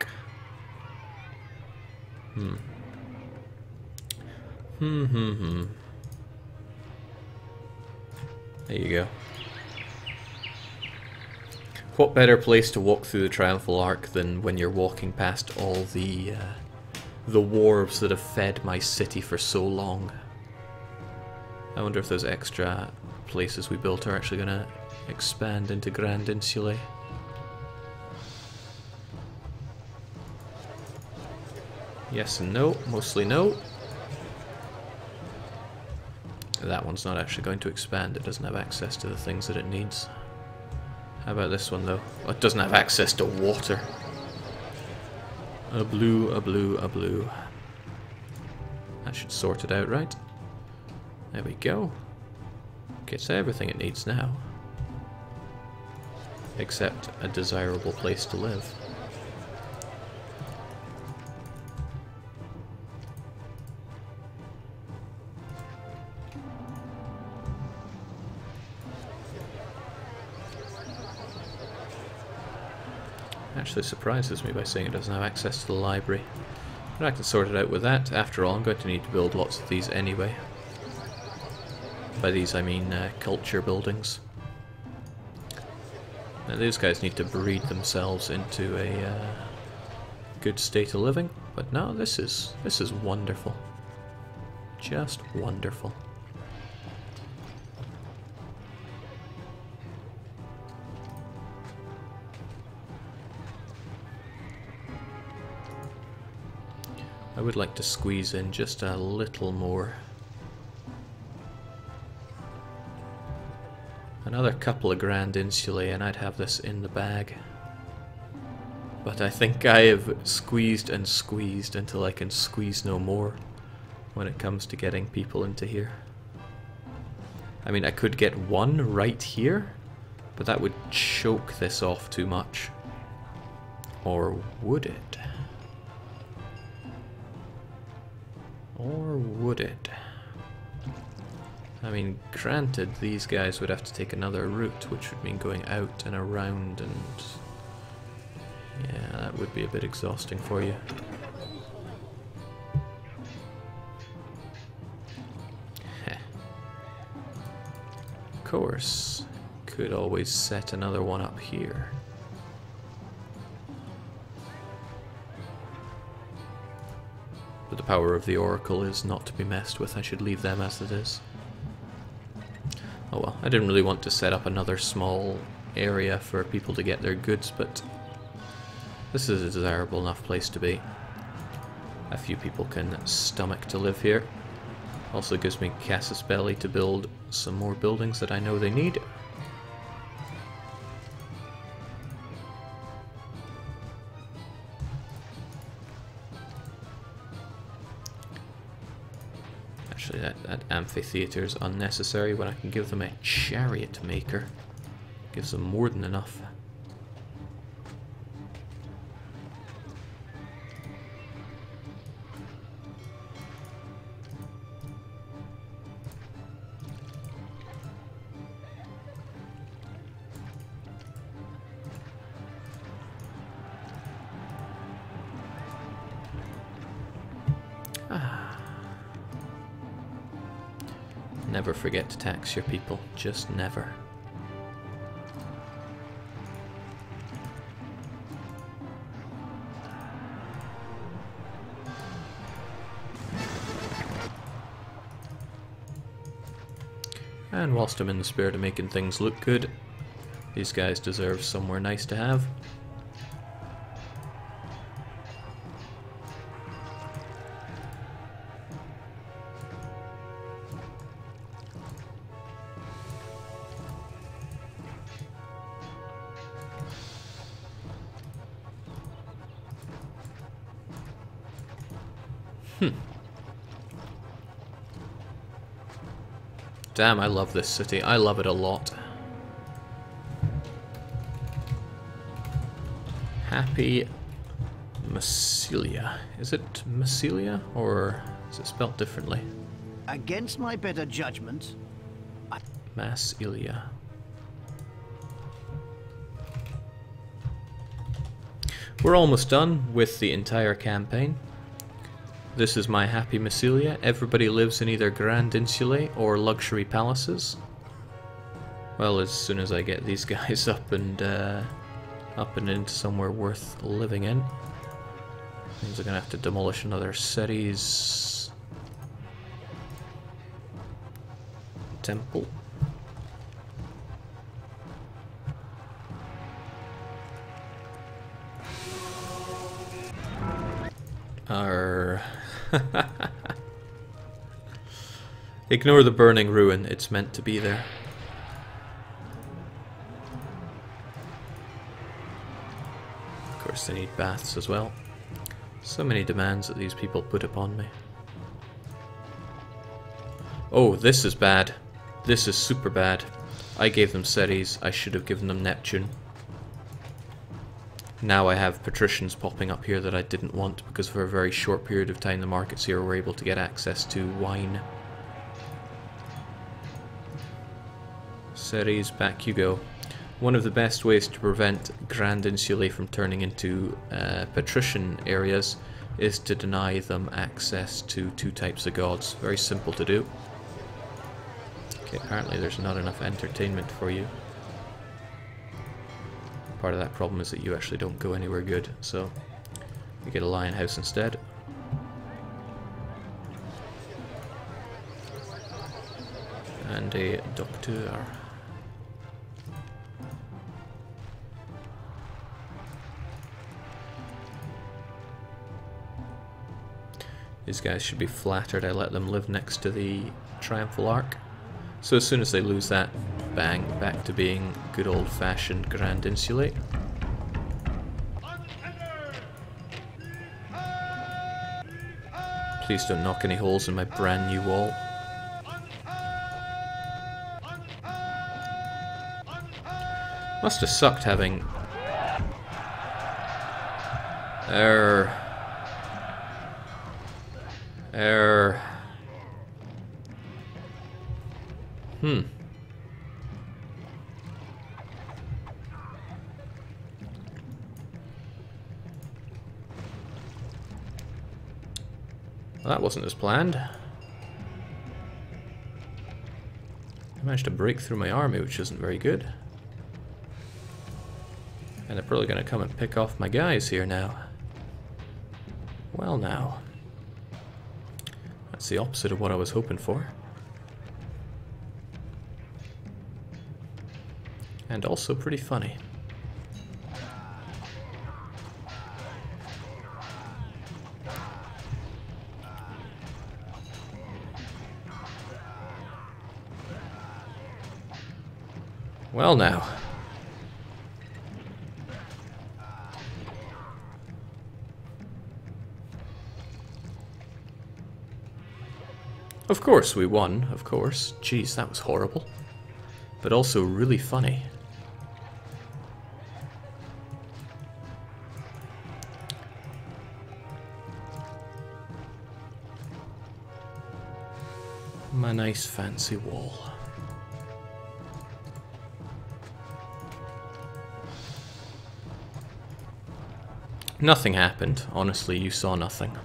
There you go. What better place to walk through the triumphal arch than when you're walking past all the wharves that have fed my city for so long? I wonder if those extra places we built are actually going to expand into Grand Insulae. Yes and no, mostly no. That one's not actually going to expand, it doesn't have access to the things that it needs. How about this one though? Oh, it doesn't have access to water. A blue, a blue, a blue. That should sort it out, right? There we go. Gets everything it needs now. Except a desirable place to live. Actually surprises me by saying it doesn't have access to the library. But I can sort it out with that. After all, I'm going to need to build lots of these anyway. By these I mean culture buildings. Now these guys need to breed themselves into a good state of living. But no, this is wonderful. Just wonderful. I would like to squeeze in just a little more. Another couple of Grand Insulae and I'd have this in the bag. But I think I have squeezed and squeezed until I can squeeze no more when it comes to getting people into here. I mean, I could get one right here, but that would choke this off too much. Or would it? Or would it? I mean, granted, these guys would have to take another route, which would mean going out and around, and yeah, that would be a bit exhausting for you. Of course, could always set another one up here. But the power of the Oracle is not to be messed with. I should leave them as it is. Oh well, I didn't really want to set up another small area for people to get their goods, but this is a desirable enough place to be. A few people can stomach to live here. Also gives me casus belli to build some more buildings that I know they need. Actually, that amphitheater is unnecessary when I can give them a chariot maker. Gives them more than enough. Never forget to tax your people, just never. And whilst I'm in the spirit of making things look good, these guys deserve somewhere nice to have. Damn, I love this city. I love it a lot. happy Massilia. Is it Massilia, or is it spelled differently? Against my better judgment, Massilia. We're almost done with the entire campaign. This is my happy Massilia. Everybody lives in either Grand Insulae or luxury palaces. Well, as soon as I get these guys up and into somewhere worth living in. Means I'm gonna have to demolish another Ceres temple. Ignore the burning ruin, it's meant to be there. Of course they need baths as well. So many demands that these people put upon me. Oh, this is bad. This is super bad. I gave them Ceres, I should have given them Neptune. Now I have patricians popping up here that I didn't want, because for a very short period of time the markets here were able to get access to wine. Ceres, back you go. One of the best ways to prevent Grand Insulae from turning into patrician areas is to deny them access to 2 types of gods. Very simple to do. Okay, apparently there's not enough entertainment for you. Part of that problem is that you actually don't go anywhere good, so you get a lion house instead. And a docteur. These guys should be flattered I let them live next to the Triumphal Arch. So as soon as they lose that, bang, back to being good old-fashioned Grand Insulae. Please don't knock any holes in my brand new wall. Must have sucked having... Well, that wasn't as planned. I managed to break through my army, which isn't very good. And they're probably going to come and pick off my guys here now. Well now. That's the opposite of what I was hoping for. And also pretty funny. Well now. Of course we won, of course. Jeez, that was horrible. But also really funny. My nice fancy wall. Nothing happened. Honestly, you saw nothing.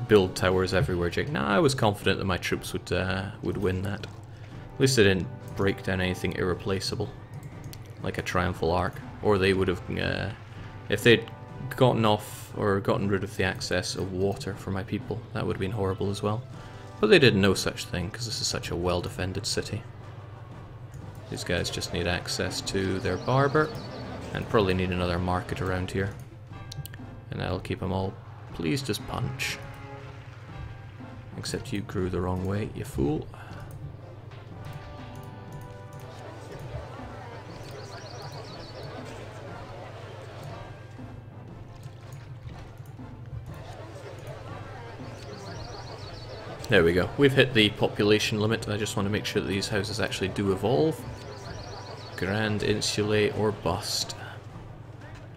Build towers everywhere, Jake. Nah, I was confident that my troops would win that. At least they didn't break down anything irreplaceable, like a Triumphal Arch. Or they would have, if they'd gotten off or gotten rid of the access of water for my people, that would have been horrible as well. But they did no such thing, because this is such a well-defended city. These guys just need access to their barber, and probably need another market around here. And that'll keep them all pleased as punch. Except you grew the wrong way, you fool. There we go. We've hit the population limit. I just want to make sure that these houses actually do evolve. Grand Insulae or bust.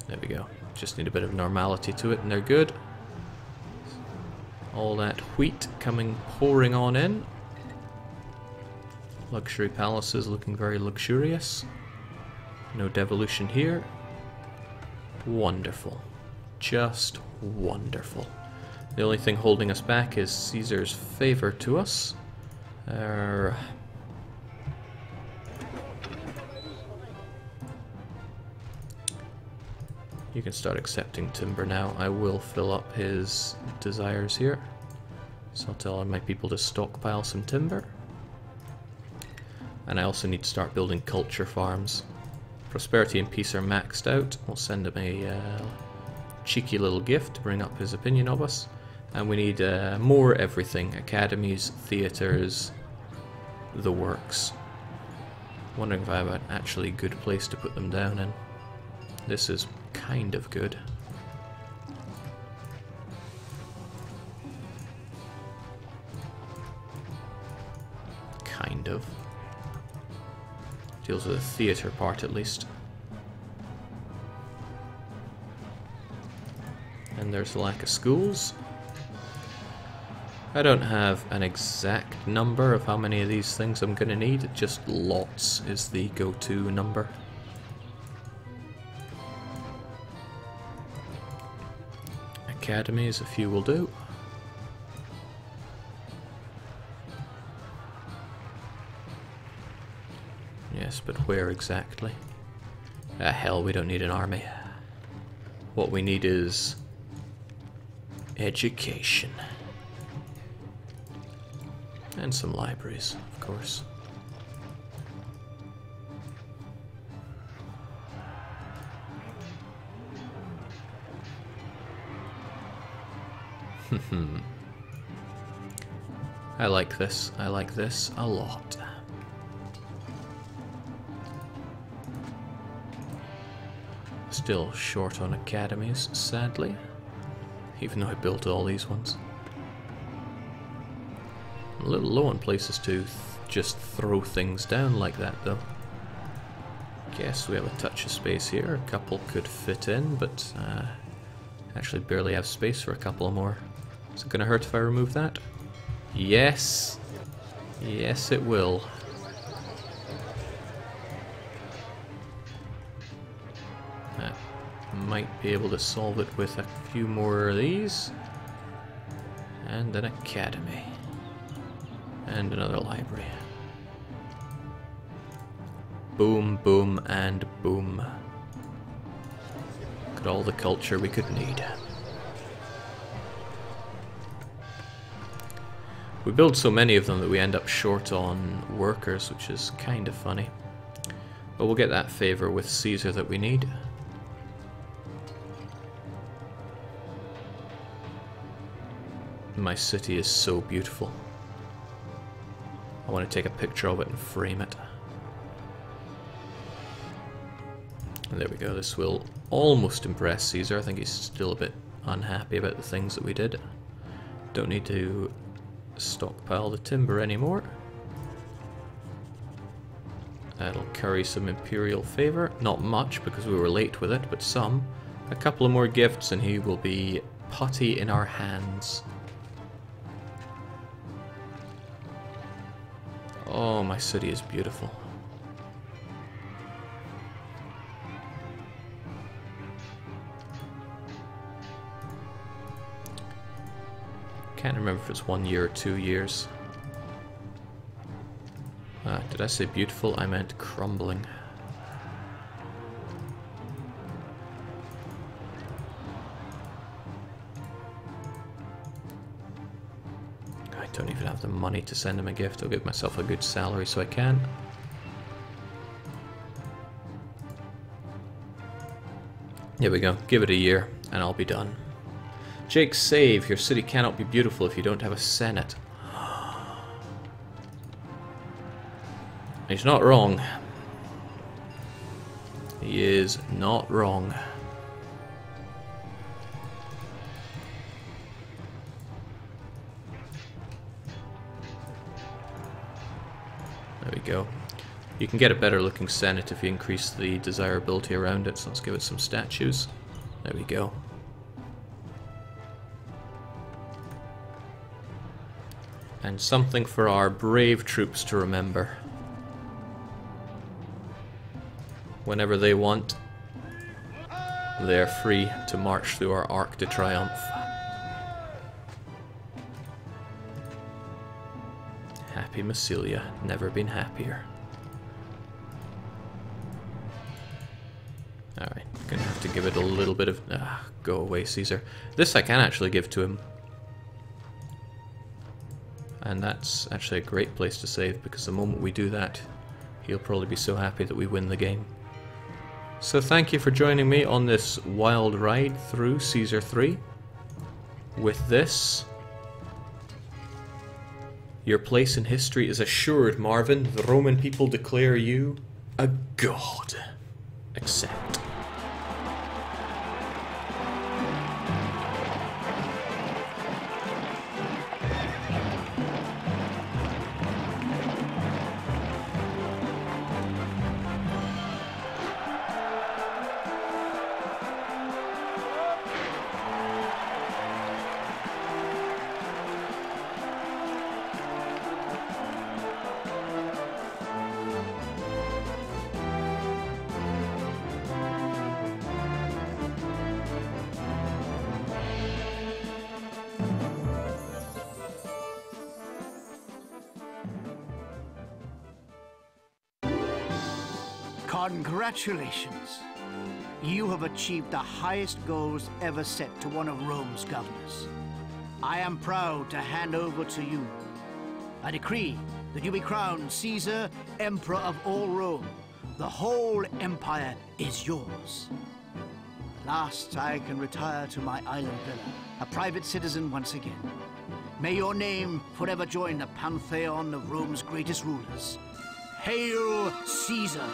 There we go. Just need a bit of normality to it and they're good. All that wheat coming pouring on in. Luxury palaces looking very luxurious. No devolution here. Wonderful. Just wonderful. The only thing holding us back is Caesar's favor to us. You can start accepting timber now. I will fill up his desires here. So I'll tell my people to stockpile some timber. And I also need to start building culture farms. Prosperity and peace are maxed out. We'll send him a cheeky little gift to bring up his opinion of us. And we need more everything. Academies, theatres, the works. Wondering if I have an actually good place to put them down in. This is kind of good. Kind of. Deals with the theatre part at least. And there's a lack of schools. I don't have an exact number of how many of these things I'm gonna need, just lots is the go-to number. Academies, a few will do. Yes, but where exactly? Ah, hell, we don't need an army. What we need is education. And some libraries, of course. I like this. I like this a lot. Still short on academies, sadly. Even though I built all these ones. A little low on places to just throw things down like that, though. Guess we have a touch of space here. A couple could fit in, but actually barely have space for a couple more. Is it going to hurt if I remove that? Yes. Yes, it will. Might be able to solve it with a few more of these. And an academy. And another library. Boom, boom, and boom. Got all the culture we could need. We build so many of them that we end up short on workers, which is kind of funny. But we'll get that favor with Caesar that we need. My city is so beautiful. I want to take a picture of it and frame it. And there we go, this will almost impress Caesar. I think he's still a bit unhappy about the things that we did. Don't need to stockpile the timber anymore. That'll carry some imperial favor. Not much because we were late with it, but some. A couple of more gifts and he will be putty in our hands. Oh, my city is beautiful. Can't remember if it's 1 year or 2 years. Did I say beautiful? I meant crumbling. I don't even have the money to send him a gift. I'll give myself a good salary so I can. There we go. Give it a year and I'll be done. Jake, save. Your city cannot be beautiful if you don't have a senate. He's not wrong. He is not wrong. There we go. You can get a better looking Senate if you increase the desirability around it, so let's give it some statues. There we go. And something for our brave troops to remember. Whenever they want, they're free to march through our Arc de Triomphe. Happy Massilia, never been happier. Alright, gonna have to give it a little bit of... go away, Caesar. This I can actually give to him. And that's actually a great place to save, because the moment we do that, he'll probably be so happy that we win the game. So thank you for joining me on this wild ride through Caesar 3. With this, your place in history is assured, Marvin. The Roman people declare you a god. Accept. Congratulations. You have achieved the highest goals ever set to one of Rome's governors. I am proud to hand over to you. I decree that you be crowned Caesar, Emperor of all Rome. The whole empire is yours. At last I can retire to my island villa, a private citizen once again. May your name forever join the pantheon of Rome's greatest rulers. Hail Caesar!